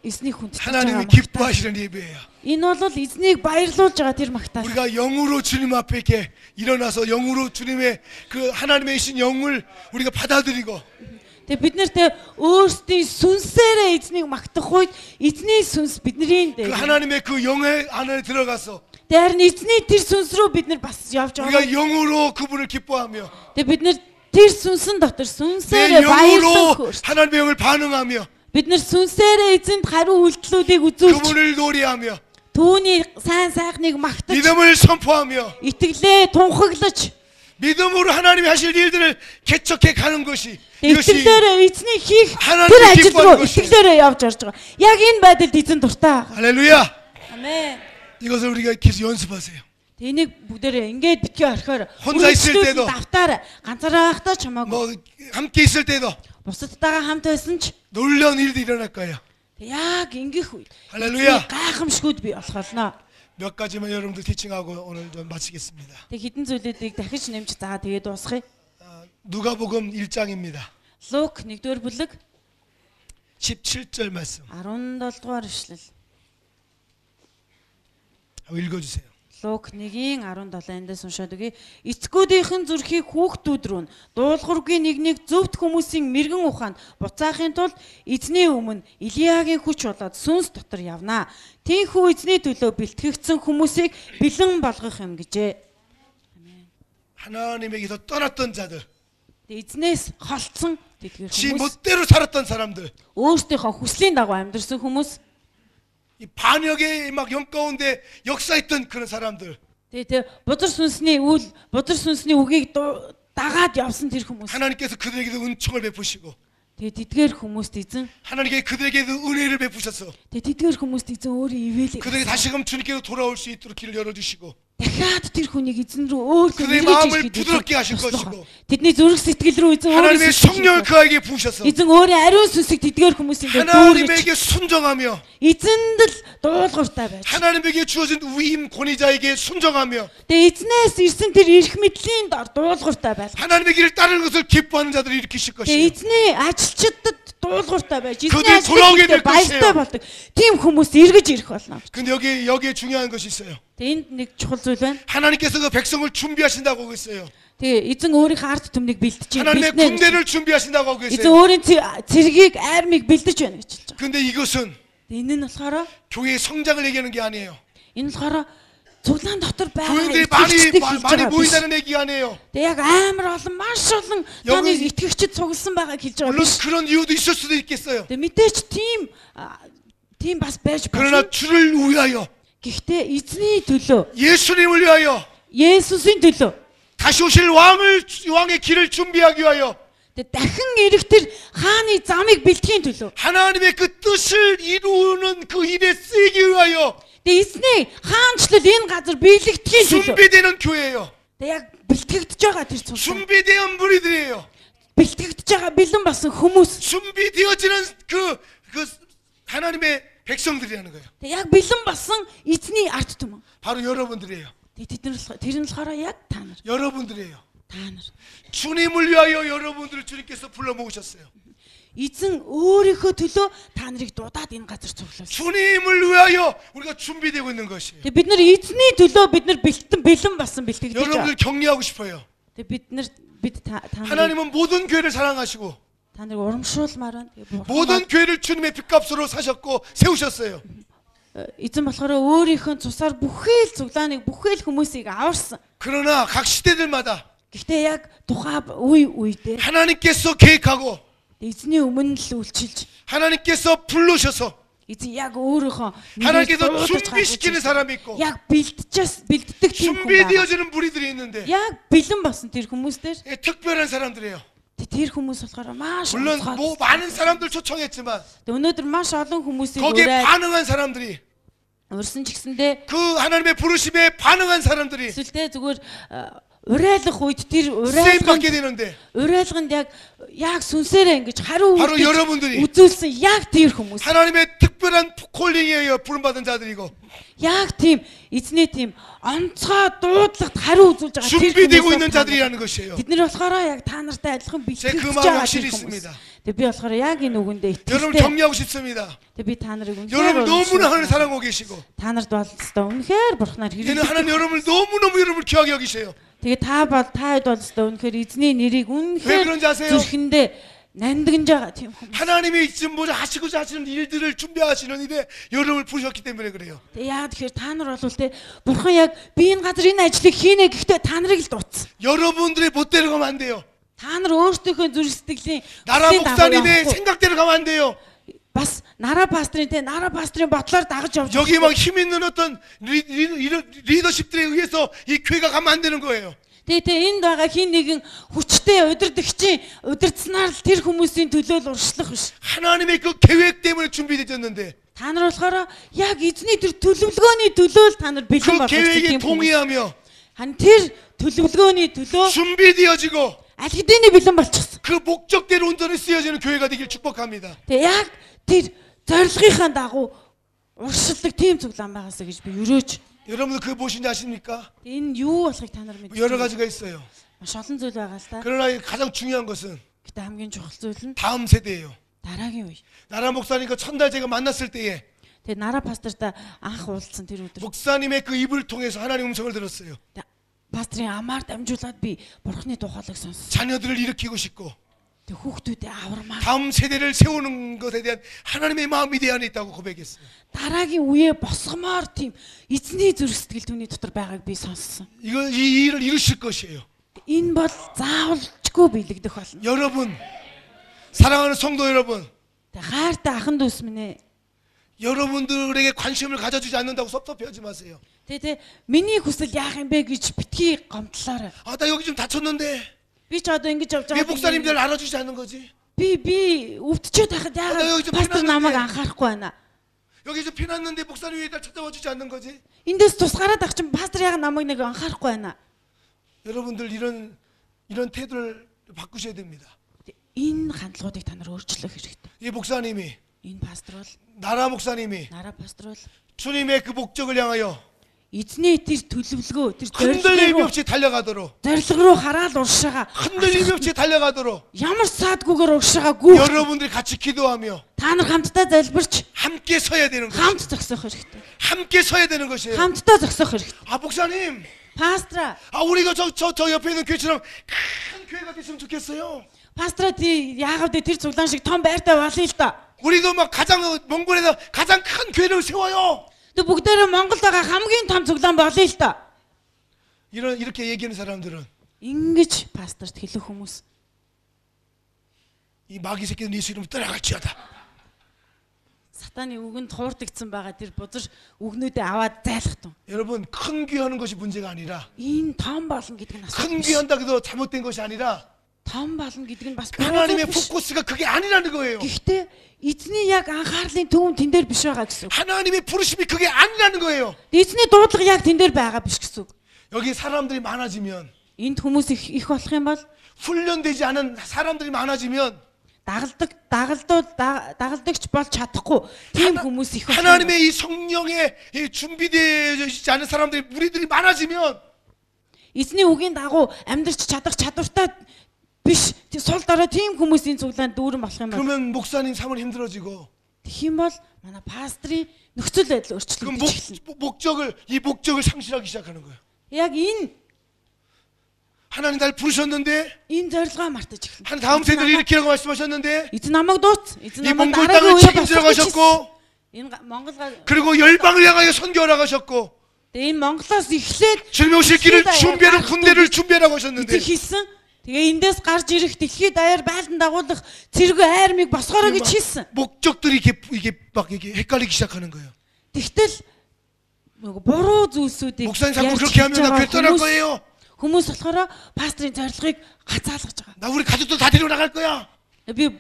[SPEAKER 2] эзнийг хүндэтгэж
[SPEAKER 1] 하나님이
[SPEAKER 2] байгаа.
[SPEAKER 1] 기뻐하시는 예배예요.
[SPEAKER 2] Энэ бол эзнийг баярлуулж байгаа тэр магтаал.
[SPEAKER 1] 우리가 영으로 주님 앞에 이렇게 일어나서 영으로 주님의 그 하나님의 신 영을 우리가 받아들이고,
[SPEAKER 2] Тэгээ бид нэр тэ өөрсдийн сүнсээрээ эзнийг магтах үед эзний сүнс бидний
[SPEAKER 1] 그
[SPEAKER 2] дээр.
[SPEAKER 1] 하나님의 그 영의 안에 들어가서
[SPEAKER 2] Тэгээ харин эзний тэр сүнс рүү бид нар бас явж байгаа.
[SPEAKER 1] 우리가 영으로 그분을 기뻐하며
[SPEAKER 2] Тэгээ бид нар тэр сүнсэн дотор
[SPEAKER 1] 내
[SPEAKER 2] сүнсээрээ баярлан
[SPEAKER 1] 영으로
[SPEAKER 2] хөөрч.
[SPEAKER 1] 하나님의 영을 반응하며
[SPEAKER 2] Бид нар сүнсээрээ эзэнд хариу үйлдэлүүдийг үзүүлж
[SPEAKER 1] 그분을 노래하며
[SPEAKER 2] түүний сайн сайхныг магтаж,
[SPEAKER 1] 믿음을 선포하며
[SPEAKER 2] итгэлээ тунхаглаж,
[SPEAKER 1] 믿음으로 하나님이 하실 일들을 개척해 가는 것이, 이것이
[SPEAKER 2] итгэлээр эзний хийх
[SPEAKER 1] 하나님의
[SPEAKER 2] тэр ажил
[SPEAKER 1] 기뻐하는
[SPEAKER 2] руу
[SPEAKER 1] 것이에요.
[SPEAKER 2] итгэлээрээ явж орж байгаа. Яг энэ байдалд эзэн дуртай.
[SPEAKER 1] 할렐루야.
[SPEAKER 2] Амен.
[SPEAKER 1] 이것을 우리가 계속 연습하세요.
[SPEAKER 2] Энийг бүгдээрээ ингээд битгий орхиоор
[SPEAKER 1] 혼자 있을 때도,
[SPEAKER 2] давтаараа ганцаараа байхдаа ч хамаагүй.
[SPEAKER 1] 뭐 함께 있을 때도
[SPEAKER 2] Бусадтайгаа хамт байсан ч
[SPEAKER 1] 놀라운 일도 일어날 거예요.
[SPEAKER 2] яг ингэх үед
[SPEAKER 1] 할렐루야.
[SPEAKER 2] гайхамшгүүд бий болох болно.
[SPEAKER 1] 몇 가지만 여러분들 티칭하고 오늘 좀 마치겠습니다.
[SPEAKER 2] Тэг хэдэн зүйлүүдийг дахиж нэмж заа тэгээд дуусгая.
[SPEAKER 1] 누가복음 1장입니다.
[SPEAKER 2] Лук 1-р бүлэг
[SPEAKER 1] 17절 말씀
[SPEAKER 2] 17 дугаар ишлэл.
[SPEAKER 1] 읽어주세요.
[SPEAKER 2] Лук 1:17 эндээс уншаад өгье. Эцгүүдийнхэн зүрхийг хүүхдүүд рүү, дуулуургүй нэгнийг зөвхт хүмүүсийн мэрэгэн ухаанд буцаахын тулд эзний өмнө Илиягийн хүч болоод сүнс дотор явнаа. Тийхүү эзний төлөө бэлтгэгдсэн хүмүүсийг бэлэн болгох юм гэжээ.
[SPEAKER 1] 하나님에게서 떠났던 자들,
[SPEAKER 2] Эзнээс холцсон тэдгээр
[SPEAKER 1] 지
[SPEAKER 2] хүмүүс,
[SPEAKER 1] 멋대로 살았던 사람들,
[SPEAKER 2] өөрсдийнхөө хүслийн дагуу амьдрсан хүмүүс,
[SPEAKER 1] 이 반역의 막 영 가운데 역사했던 그런 사람들,
[SPEAKER 2] тэгээ бузар сүнсний үгийг дагаад явсан тэр хүмүүс.
[SPEAKER 1] 하나님께서 그들에게도 은총을 베푸시고,
[SPEAKER 2] Тэгээ тэдгээр хүмүүст эзэн,
[SPEAKER 1] 하나님께 그들에게도 은혜를 베푸셔서
[SPEAKER 2] тэгээ тэдгээр хүмүүст эзэн өөрийн ивэлийг,
[SPEAKER 1] 그들이 다시금 주님께로 돌아올 수 있도록 길을 열어주시고,
[SPEAKER 2] дахиад тэр хүнийг эзэн рүү өөртөө
[SPEAKER 1] 그의 마음을 부드럽게 하실 것이고
[SPEAKER 2] тэдний зүрх сэтгэл рүү эзэн
[SPEAKER 1] 하나님의 성령을 그에게 부으셔서
[SPEAKER 2] эзэн өөрийн ариун сүнсийг тэдгээр хүмүүсийн дээр
[SPEAKER 1] 하나님에게 순종하며
[SPEAKER 2] эзэнд л дуулууртай байж.
[SPEAKER 1] 하나님에게 주어진 위임 권위자에게 순종하며
[SPEAKER 2] Тэгээ эзнээс ирсэн тэр эрх мэдлийн дор дуулууртай байх.
[SPEAKER 1] 하나님의 길을 따르는 것을 기뻐하는 자들을 일으키실
[SPEAKER 2] Тэгээ
[SPEAKER 1] 것이에요.
[SPEAKER 2] эзний ажилчдад дуулууртай байж эзний
[SPEAKER 1] 그들이 돌아오게 될
[SPEAKER 2] ажилчдад баяртай болдог. Тийм хүмүүс эргэж ирэх болно.
[SPEAKER 1] 근데 여기에 중요한 것이 있어요.
[SPEAKER 2] Тэгээ энд нэг чухал зүйл байна.
[SPEAKER 1] 하나님께서 그 백성을 준비하신다고 하고 있어요.
[SPEAKER 2] Тэгээ эзэн өөрийнхөө ард түмнийг бэлдэж
[SPEAKER 1] 하나님의
[SPEAKER 2] байна.
[SPEAKER 1] 군대를 준비하신다고 하고
[SPEAKER 2] Эзэн
[SPEAKER 1] 있어요.
[SPEAKER 2] өөрийн цэргийг армийг бэлдэж байна гэж хэлж байгаа.
[SPEAKER 1] 근데 이것은
[SPEAKER 2] Энэ нь болохоор
[SPEAKER 1] 교회의 성장을 얘기하는 게 아니에요.
[SPEAKER 2] энэ болохоор цуглаан дотор байгаа
[SPEAKER 1] 교인들이
[SPEAKER 2] итгэгчдийг хэлж
[SPEAKER 1] 많이
[SPEAKER 2] байгаа биш.
[SPEAKER 1] 모인다는 얘기가 아니에요.
[SPEAKER 2] Тэгээ яг амар олон маш олон таны итгэгчид цугласан байгааг хэлж байгаа
[SPEAKER 1] 물론
[SPEAKER 2] биш.
[SPEAKER 1] 그런 이유도 있을 수도 있겠어요.
[SPEAKER 2] Тэгээ мэдээч тийм бас байж
[SPEAKER 1] 그러나
[SPEAKER 2] болно.
[SPEAKER 1] 주를 위하여
[SPEAKER 2] Гэхдээ эзний төлөө,
[SPEAKER 1] 예수님을 위하여
[SPEAKER 2] Есүсийн төлөө
[SPEAKER 1] 다시 오실 왕의 길을 준비하기 위하여
[SPEAKER 2] тэгээ дахин ирэх тэр хааны замыг бэлтгэхийн төлөө.
[SPEAKER 1] 하나님의 그 뜻을 이루는 그 일에 쓰이기 위하여
[SPEAKER 2] Тэгээ эзний хаанчлал энэ газар биелэгдэхийн төлөө.
[SPEAKER 1] 준비되는 교회예요.
[SPEAKER 2] Тэгээ яг бэлтгэгдэж байгаа тэр цуглаан.
[SPEAKER 1] 준비된 무리들이에요.
[SPEAKER 2] Бэлтгэгдэж байгаа бэлэн басан хүмүүс.
[SPEAKER 1] 준비되어지는 그 하나님의 백성들이라는 거예요.
[SPEAKER 2] Тэгээ яг бэлэн басан эзний ард түмэн.
[SPEAKER 1] 바로 여러분들이에요.
[SPEAKER 2] Тэгээ тэр нь болохоор яг та нар.
[SPEAKER 1] 여러분들이에요.
[SPEAKER 2] Та нар.
[SPEAKER 1] 주님을 위하여 여러분들을 주님께서 불러 모으셨어요.
[SPEAKER 2] Эзэн өөрийнхөө төлөө та нарыг дуудаад энэ газар цуглуулсан.
[SPEAKER 1] 주님을 위하여 우리가 준비되고 있는 것이에요.
[SPEAKER 2] Тэгээ бид нар эзний төлөө бид нар бэлэн басан бэлтгэгдэж
[SPEAKER 1] 여러분들
[SPEAKER 2] байгаа.
[SPEAKER 1] 격려하고 싶어요.
[SPEAKER 2] Тэгээ бид та нарыг
[SPEAKER 1] 하나님은 모든 교회를 사랑하시고
[SPEAKER 2] та нарыг урамшуулмаар байна. Тэгээ
[SPEAKER 1] 모든 교회를 주님의 핏값으로 사셨고 세우셨어요.
[SPEAKER 2] эзэн болохоор өөрийнхөө цусаар бүхэл цуглааныг бүхэл хүмүүсийг аварсан.
[SPEAKER 1] 그러나 각 시대들마다
[SPEAKER 2] Гэхдээ яг тухай үедээ
[SPEAKER 1] 하나님께서 계획하고
[SPEAKER 2] эзний өмнө л үйлчилж
[SPEAKER 1] 하나님께서 부르셔서
[SPEAKER 2] эзэн яг өөрийнхөө
[SPEAKER 1] 하나님께서 준비시키는 사람이 있고
[SPEAKER 2] яг бэлддэг тийм хүн байна.
[SPEAKER 1] 준비되어지는 무리들이 있는데
[SPEAKER 2] Яг бэлэн басан тэр хүмүүсдэр
[SPEAKER 1] 특별한 사람들이에요.
[SPEAKER 2] тэр хүмүүс болохоор маш
[SPEAKER 1] 물론 뭐 많은 사람들 초청했지만
[SPEAKER 2] өнөөдөр маш олон хүмүүсийг
[SPEAKER 1] 거기에
[SPEAKER 2] ураад
[SPEAKER 1] 반응한 사람들이
[SPEAKER 2] урьсан ч гэсэндээ
[SPEAKER 1] 그 하나님의 부르심에 반응한 사람들이
[SPEAKER 2] эсвэл зүгээр урайлах үед тэр
[SPEAKER 1] 쓰임 받게 되는데
[SPEAKER 2] урайлганд яг сүнсээрээ ингэж хариу
[SPEAKER 1] 바로 여러분들이
[SPEAKER 2] үзүүлсэн яг тэр хүмүүс.
[SPEAKER 1] 하나님의 특별한 콜링이에요. 부름받은 자들이고
[SPEAKER 2] Яг тийм эзний тийм онцгой дуудлагт хариу үзүүлж байгаа тэр
[SPEAKER 1] 준비되고 있는
[SPEAKER 2] хүмүүс.
[SPEAKER 1] 자들이라는 것이에요.
[SPEAKER 2] Бид нар болохоор яг та нартай адилхан
[SPEAKER 1] 제가 그
[SPEAKER 2] бэлтгэж
[SPEAKER 1] 마음이
[SPEAKER 2] байгаа
[SPEAKER 1] 확실히
[SPEAKER 2] тэр хүмүүс.
[SPEAKER 1] 있습니다.
[SPEAKER 2] Тэгээ би болохоор яг энэ үгэндээ
[SPEAKER 1] 여러분
[SPEAKER 2] итгэлтэй.
[SPEAKER 1] 격려하고 싶습니다.
[SPEAKER 2] Тэгээ би та нарыг
[SPEAKER 1] 여러분 너무나 하나님
[SPEAKER 2] үнэхээр
[SPEAKER 1] 사랑하고 계시고
[SPEAKER 2] та нарт бол өстой үнэхээр бурхнаар
[SPEAKER 1] 이제는
[SPEAKER 2] хэрэглэж.
[SPEAKER 1] 하나님 여러분을 너무너무 여러분을 귀하게 여기세요.
[SPEAKER 2] Тэгээ таад бол өстой үнэхээр эзний нэрийг
[SPEAKER 1] 왜 그런지 아세요?
[SPEAKER 2] үнэхээр зүрхэндээ нандинж байгаа тийм хүмүүс.
[SPEAKER 1] 하나님이 지금 뭐죠 하시고자 하시는 일들을 준비하시는 일에 여러분을 부르셨기 때문에 그래요.
[SPEAKER 2] Тэгээ яа тэгэхээр та нар бол те бурхан яг би энэ газар энэ ажлыг хийнэ гэхдээ та нарыг л дуудсан.
[SPEAKER 1] 여러분들이 못대로 가면 안 돼요.
[SPEAKER 2] Та нар өөрсдийнхөө зүрх сэтгэлийн
[SPEAKER 1] 나라
[SPEAKER 2] хүслийн дагуу
[SPEAKER 1] 목사님의
[SPEAKER 2] явахгүй.
[SPEAKER 1] 생각대로 가면 안 돼요.
[SPEAKER 2] бас наара пастрын бодлоор дагаж явж
[SPEAKER 1] 여기 막 힘 있는 어떤 리더십들에 의해서 이 교회가 가면 안 되는 거예요.
[SPEAKER 2] Тэгээ энд байгаа хин нэгэн хүчтэй удирдагчийн удирдсанаар л тэр хүмүүсийн төлөө л уршлах биш.
[SPEAKER 1] 하나님의 그 계획 때문에 준비되었는데
[SPEAKER 2] Та нар болохоор яг эзний тэр төлөвлөгөөний төлөө л та нар бэлэн
[SPEAKER 1] 그
[SPEAKER 2] болгож
[SPEAKER 1] 계획에
[SPEAKER 2] тийм хүмүүс.
[SPEAKER 1] 동의하며
[SPEAKER 2] Хан тэр төлөвлөгөөний төлөө
[SPEAKER 1] 준비되어지고
[SPEAKER 2] аль хэдийн бэлэн болчихсон.
[SPEAKER 1] 그 목적대로 온전히 쓰여지는 교회가 되길 축복합니다.
[SPEAKER 2] Тэгээ яг тэр зорилгынхаа дагуу уршилдаг тийм цуглаан байгаасаа гэж би өрөөж.
[SPEAKER 1] 여러분들 그 무엇인지 아십니까?
[SPEAKER 2] Энэ юу болохыг та нар мэдээ.
[SPEAKER 1] 여러 가지가 있어요.
[SPEAKER 2] Маш олон зүйл байгаа л та.
[SPEAKER 1] 그러나 가장 중요한 것은
[SPEAKER 2] Гэтэ хамгийн чухал зүйл нь
[SPEAKER 1] 다음 세대예요.
[SPEAKER 2] дараагийн үе.
[SPEAKER 1] 나라 목사님과 첫날 제가 만났을 때에
[SPEAKER 2] Тэгээ нараа пастортай анх уулзсан тэр өдөр.
[SPEAKER 1] 목사님의 그 입을 통해서 하나님 음성을 들었어요.
[SPEAKER 2] Пастрын амаар дамжуулаад би бурхны тухайлыг сонссон.
[SPEAKER 1] 자녀들을 일으키고 싶고
[SPEAKER 2] Тэг хүүхдүүдээ авармаар.
[SPEAKER 1] 다음 세대를 세우는 것에 대한 하나님의 마음이 내 안에 있다고 고백했어요.
[SPEAKER 2] Дараагийн үеэ босгомоор тийм эзний зүрх сэтгэл түүний дотор байгааг би сонссон.
[SPEAKER 1] 이 일을 이루실 것이에요.
[SPEAKER 2] Энэ бол заавалжгүй биелэгдэх болно.
[SPEAKER 1] 여러분, 사랑하는 성도 여러분,
[SPEAKER 2] Тэг хайртай ахан дүүс минь ээ.
[SPEAKER 1] 여러분들에게 관심을 가져주지 않는다고 섭섭해하지 마세요.
[SPEAKER 2] Тэ миний хүсэл яах юм бэ гэж битгий гомдлоорой.
[SPEAKER 1] 아, 나 여기 좀 다쳤는데
[SPEAKER 2] Би ч одоо ингэж явж
[SPEAKER 1] 왜
[SPEAKER 2] байгаа.
[SPEAKER 1] 목사님들 알아주지 않는 거지?
[SPEAKER 2] Би өвдчихэд байхад
[SPEAKER 1] Одоо юу гэж
[SPEAKER 2] яагаад пастор
[SPEAKER 1] байна
[SPEAKER 2] намайг
[SPEAKER 1] нэ?
[SPEAKER 2] анхаарахгүй байна.
[SPEAKER 1] 여기서 피났는데 목사님이 날 찾아와 주지 않는 거지?
[SPEAKER 2] Эндээс тусгараад ах чинь пастор яг намайг нэг анхаарахгүй байна.
[SPEAKER 1] 여러분들 이런 태도를 바꾸셔야 됩니다.
[SPEAKER 2] Энэ хандлагуудыг та нар өөрчлөх хэрэгтэй.
[SPEAKER 1] 이 목사님이
[SPEAKER 2] Энэ пастор бол
[SPEAKER 1] 나라 목사님이
[SPEAKER 2] нараа пастор бол
[SPEAKER 1] 주님의 그 목적을 향하여
[SPEAKER 2] эзний тэр төлөвлөгөө тэр
[SPEAKER 1] 흔들림이
[SPEAKER 2] зорилго
[SPEAKER 1] 없이 달려가도록
[SPEAKER 2] руу хараад уршаага
[SPEAKER 1] 흔들림이 없이 달려가도록
[SPEAKER 2] ямар саадгүйгээр уршаага гүү
[SPEAKER 1] 여러분들이 같이 기도하며
[SPEAKER 2] та нар хамтдаа залбирч
[SPEAKER 1] 함께 서야 되는 것이에요.
[SPEAKER 2] хамт зогсох хэрэгтэй.
[SPEAKER 1] 함께 서야 되는 것이에요.
[SPEAKER 2] хамтдаа зогсох хэрэгтэй.
[SPEAKER 1] 아 목사님,
[SPEAKER 2] Пастора
[SPEAKER 1] 우리가 저 옆에 있는 교회처럼 큰 교회가 됐으면 좋겠어요.
[SPEAKER 2] пастора тий яагаад тэр цуглаан шиг том байртай болъё л та.
[SPEAKER 1] 우리도 막 가장 몽골에서 가장 큰 교회를 세워요.
[SPEAKER 2] Тэг бүгдээрээ Монголд байгаа хамгийн том цуглаан болъё л та.
[SPEAKER 1] 이렇게 얘기하는 사람들은
[SPEAKER 2] Ингэж пасторт хэлэх хүмүүс
[SPEAKER 1] 이 마귀 새끼는 예수 이름 떠나갈지어다.
[SPEAKER 2] сатаны үгэнд хуурдагдсан байгаа тэр бузар үгнүүдээ аваад зайлах тун.
[SPEAKER 1] 여러분 큰 교회하는 것이 문제가 아니라
[SPEAKER 2] Энэ том болно гэдэг нь асуудал
[SPEAKER 1] 큰
[SPEAKER 2] биш.
[SPEAKER 1] 교회한다고 해서 잘못된 것이 아니라
[SPEAKER 2] Том болно гэдэг нь бас
[SPEAKER 1] 하나님의
[SPEAKER 2] биш.
[SPEAKER 1] 포커스가 그게 아니라는 거예요.
[SPEAKER 2] Гэхдээ эзний яг анхаарлын төв тэн дээр биш байгаа гэсэн үг.
[SPEAKER 1] 하나님의 부르심이 그게 아니라는 거예요.
[SPEAKER 2] Эзний дуудлага яг тэн дээр байгаа биш гэсэн үг.
[SPEAKER 1] 여기 사람들이 많아지면
[SPEAKER 2] Энд хүмүүс их болох юм бол
[SPEAKER 1] 훈련되지 않은 사람들이 많아지면
[SPEAKER 2] дагалдагч болж чадахгүй тийм хүмүүс их болох.
[SPEAKER 1] 하나님의 이 성령에 준비되지 않은 사람들이 무리들이 많아지면
[SPEAKER 2] Эзний үгийн дагуу амьдрч чадах чадвартай биш сул дорой тийм хүмүүсийн цуглаанд дүүрэн болох юм бол
[SPEAKER 1] 그러면 목사님 삶은 힘들어지고
[SPEAKER 2] тэгэх юм бол манай пастрын нөхцөл байдал
[SPEAKER 1] 그럼
[SPEAKER 2] өөрчлөгдөж эхэлнэ.
[SPEAKER 1] 이 목적을 상실하기 시작하는 거예요.
[SPEAKER 2] Яг энэ
[SPEAKER 1] 하나님 날 부르셨는데
[SPEAKER 2] зорилгоо мартаж эхэлнэ.
[SPEAKER 1] 하나님 다음 세대를 일으키라고 말씀하셨는데
[SPEAKER 2] Эзэн намайг дууц. Эзэн
[SPEAKER 1] 이
[SPEAKER 2] намайг
[SPEAKER 1] 몽골
[SPEAKER 2] дараагийн
[SPEAKER 1] 땅을
[SPEAKER 2] үеийг
[SPEAKER 1] 책임지러
[SPEAKER 2] босгож
[SPEAKER 1] 가셨고
[SPEAKER 2] энэ Монголгаа
[SPEAKER 1] 그리고 열방을 향하여 선교하라고 하셨고
[SPEAKER 2] тэгээ энэ Монголоос эхлээд
[SPEAKER 1] 주님의 오실 길을 준비하는 군대를 준비하라고 하셨는데
[SPEAKER 2] эцэг хийсэн. Тэгээ эндээс гарч ирэх дэлхийд даяар байлдан дагуулах цэрэг армийг босгоорой гэж хийсэн.
[SPEAKER 1] 목적들이 이게 막 이게 헷갈리기 시작하는 거예요.
[SPEAKER 2] Тэгтэл нөгөө буруу зүйлсүүдийг
[SPEAKER 1] 목사님 자꾸 그렇게 하면 나 교회 떠날 거예요.
[SPEAKER 2] хүмүүс болохоор пастрын зорилгыг гацаалгаж байгаа.
[SPEAKER 1] 나 우리 가족들 다 데리고 나갈 거야.
[SPEAKER 2] Би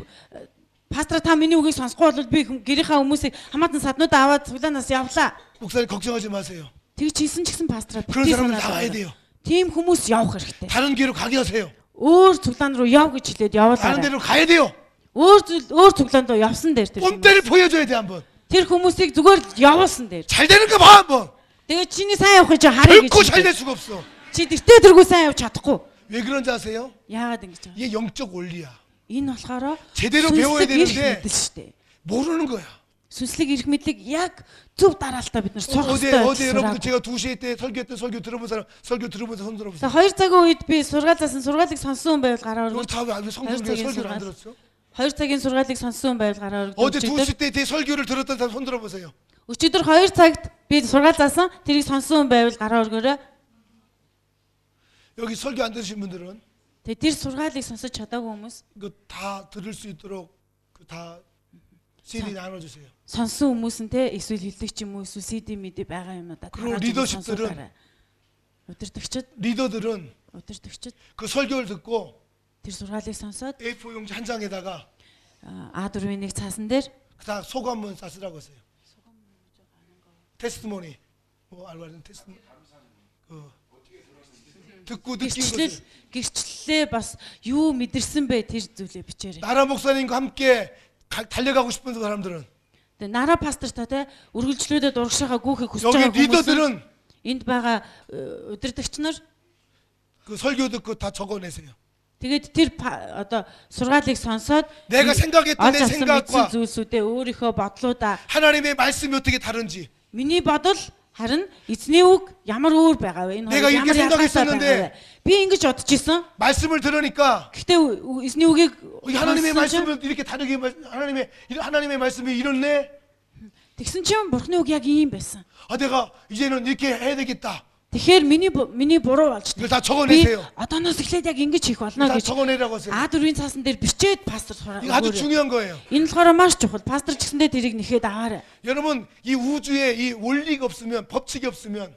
[SPEAKER 2] пастор та миний үгийг сонсохгүй бол би гэрийнхаа хүмүүсийг хамаатан саднууд аваад цуглаанаас явлаа.
[SPEAKER 1] 목사님 걱정하지 마세요.
[SPEAKER 2] Тэгж хийсэн ч гэсэн пастраа
[SPEAKER 1] 그런 사람들 나와야 돼요.
[SPEAKER 2] тийм хүмүүс явах хэрэгтэй.
[SPEAKER 1] 다른 교회로 가게 하세요.
[SPEAKER 2] Өөр цуглаан руу яв гэж хэлээд
[SPEAKER 1] 다른
[SPEAKER 2] явуулаарай.
[SPEAKER 1] 데로 가야 돼요.
[SPEAKER 2] өөр цуглаанд руу явсан дээр тэр
[SPEAKER 1] 본때를 보여줘야 돼 한번.
[SPEAKER 2] тэр хүмүүсийг зүгээр явуулсан дээр.
[SPEAKER 1] 잘 되는가 봐 한번.
[SPEAKER 2] Тэгээ чиний сайн явахыг чи харъя гэж.
[SPEAKER 1] 결코 잘 될 수가 없어.
[SPEAKER 2] Чи тэртээ тэргүй сайн явж чадахгүй.
[SPEAKER 1] 왜 그런지 아세요?
[SPEAKER 2] Яагаад ингэж байгаа?
[SPEAKER 1] 이게 영적 원리야.
[SPEAKER 2] Энэ болохоор
[SPEAKER 1] 제대로 배워야 되는데
[SPEAKER 2] шүү дээ.
[SPEAKER 1] 모르는 거야.
[SPEAKER 2] Сүнслэг эрх мэдлэг яг зөв дараалтаа бид нар сурах
[SPEAKER 1] 어제
[SPEAKER 2] хэрэгтэй.
[SPEAKER 1] 여러분들 제가 2시에 때 설교했던 설교 들어본 사람 설교 들어보면서 손 들어보세요.
[SPEAKER 2] За 2 цагийн үед би сургаалыг сонссон хүн байвал гараа
[SPEAKER 1] 여기
[SPEAKER 2] өргөж.
[SPEAKER 1] 다왜 성경에 설교를 안 들었어?
[SPEAKER 2] 2 цагийн сургаалыг сонссон хүн байвал гараа өргөж.
[SPEAKER 1] 어제 2시 때 제 설교를 들었던 사람 손 들어보세요.
[SPEAKER 2] Өчигдөр 2 цагт би сургаал заасан тэрийг сонссон хүн байвал гараа өргөөрэй.
[SPEAKER 1] 여기 설교 안 들으신 분들은
[SPEAKER 2] Тэгээ тэр сургаалыг сонсож чадаагүй хүмүүс
[SPEAKER 1] 이거 다 들을 수 있도록 그 다 CD 나눠주세요.
[SPEAKER 2] сонсон хүмүүс нь те эсвэл хэллэгч юм уу эсвэл CD мэд байгаа юмудаа
[SPEAKER 1] 그리고 리더십들은 리더들은
[SPEAKER 2] удирдагчид
[SPEAKER 1] 그 설교를 듣고
[SPEAKER 2] тэр сургаалыг сонсоод
[SPEAKER 1] A4 용지 한 장에다가
[SPEAKER 2] A4-ийн нэг цаасан дээр
[SPEAKER 1] 다 소감문 쓰라고 했어요. 테스트모니 뭐 알바는 테스트 듣고 느낀 것을
[SPEAKER 2] гэрчлэлээ бас юу мэдэрсэн бэ тэр зүйлээ бичээрэй.
[SPEAKER 1] 나라 목사님과 함께 달려가고 싶은 사람들은
[SPEAKER 2] Тэгээ нараа пастортай те үргэлжлүүлээд урагшаага гүөхийг хүсэж
[SPEAKER 1] 여기
[SPEAKER 2] байгаа хүмүүс
[SPEAKER 1] 리더들은
[SPEAKER 2] энд байгаа удирдагч нар
[SPEAKER 1] 그 설교 듣고 다 적어내세요.
[SPEAKER 2] тэгээд тэр одоо сургаалыг сонсоод
[SPEAKER 1] 내가 생각했던 내 생각과
[SPEAKER 2] зүйлсүүдээ өөрийнхөө бодлуудаа
[SPEAKER 1] 하나님의 말씀이 어떻게 다른지
[SPEAKER 2] миний бодол харин эзний үг ямар өөр байгаа вэ?
[SPEAKER 1] 내가 이렇게 생각했었는데
[SPEAKER 2] би ингэж бодож исэн.
[SPEAKER 1] 말씀을 들으니까
[SPEAKER 2] Гэхдээ эзний үгийг
[SPEAKER 1] 하나님의 말씀을 이렇게 다르게 하나님의 말씀이 이렇네.
[SPEAKER 2] тэгсэн чинь бурхны үг яг ийм байсан.
[SPEAKER 1] 내가 이제는 이렇게 해야 되겠다.
[SPEAKER 2] Тэгэхээр миний буруу болж
[SPEAKER 1] 이걸 다 적어내세요.
[SPEAKER 2] одооноос эхлээд яг ингэж хийх болно
[SPEAKER 1] 다
[SPEAKER 2] гэж
[SPEAKER 1] 적어내라고 하세요.
[SPEAKER 2] A4-ийн цаасан дээр бичээд пастор
[SPEAKER 1] 이거 아주 중요한 거예요.
[SPEAKER 2] Энэ болохоор маш чухал. Пастор ч гэсэндээ тэрийг нэхэд аваарай.
[SPEAKER 1] 여러분 이 우주에 이 원리가 없으면 법칙이 없으면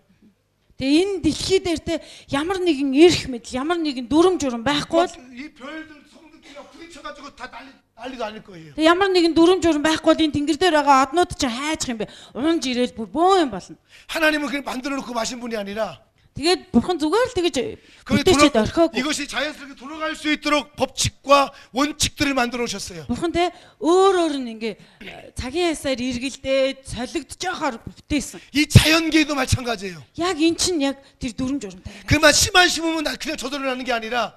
[SPEAKER 2] Тэгээ энэ дэлхий дээр те ямар нэгэн эрх мэдэл, ямар нэгэн дүрм журм байхгүй бол
[SPEAKER 1] 이 별들 그냥 부딪혀가지고 다 난리도 아닐 거예요.
[SPEAKER 2] Тэг ямар нэгэн дүрм журм байхгүй бол энэ тэнгэр дээр байгаа однууд чинь хайчих юм бэ. Унж ирээл бүр бөө юм болно.
[SPEAKER 1] 하나님은 그냥 만들어 놓고 마신 분이 아니라
[SPEAKER 2] Тэгээд бурхан зүгээр л тэгэж бүтээчээд орхиогүй.
[SPEAKER 1] 이것이 자연스럽게 돌아갈 수 있도록 법칙과 원칙들을 만들어 놓으셨어요.
[SPEAKER 2] Бурхан те өөр нь ингээ цагийн ясаар эргэлдээд солигдожохоор бүтээсэн.
[SPEAKER 1] 이 자연계도 마찬가지예요.
[SPEAKER 2] Яг эн чинь яг тэр дүрм журамтай.
[SPEAKER 1] 그만 씨만 심으면 그냥 저절로 나는 게 아니라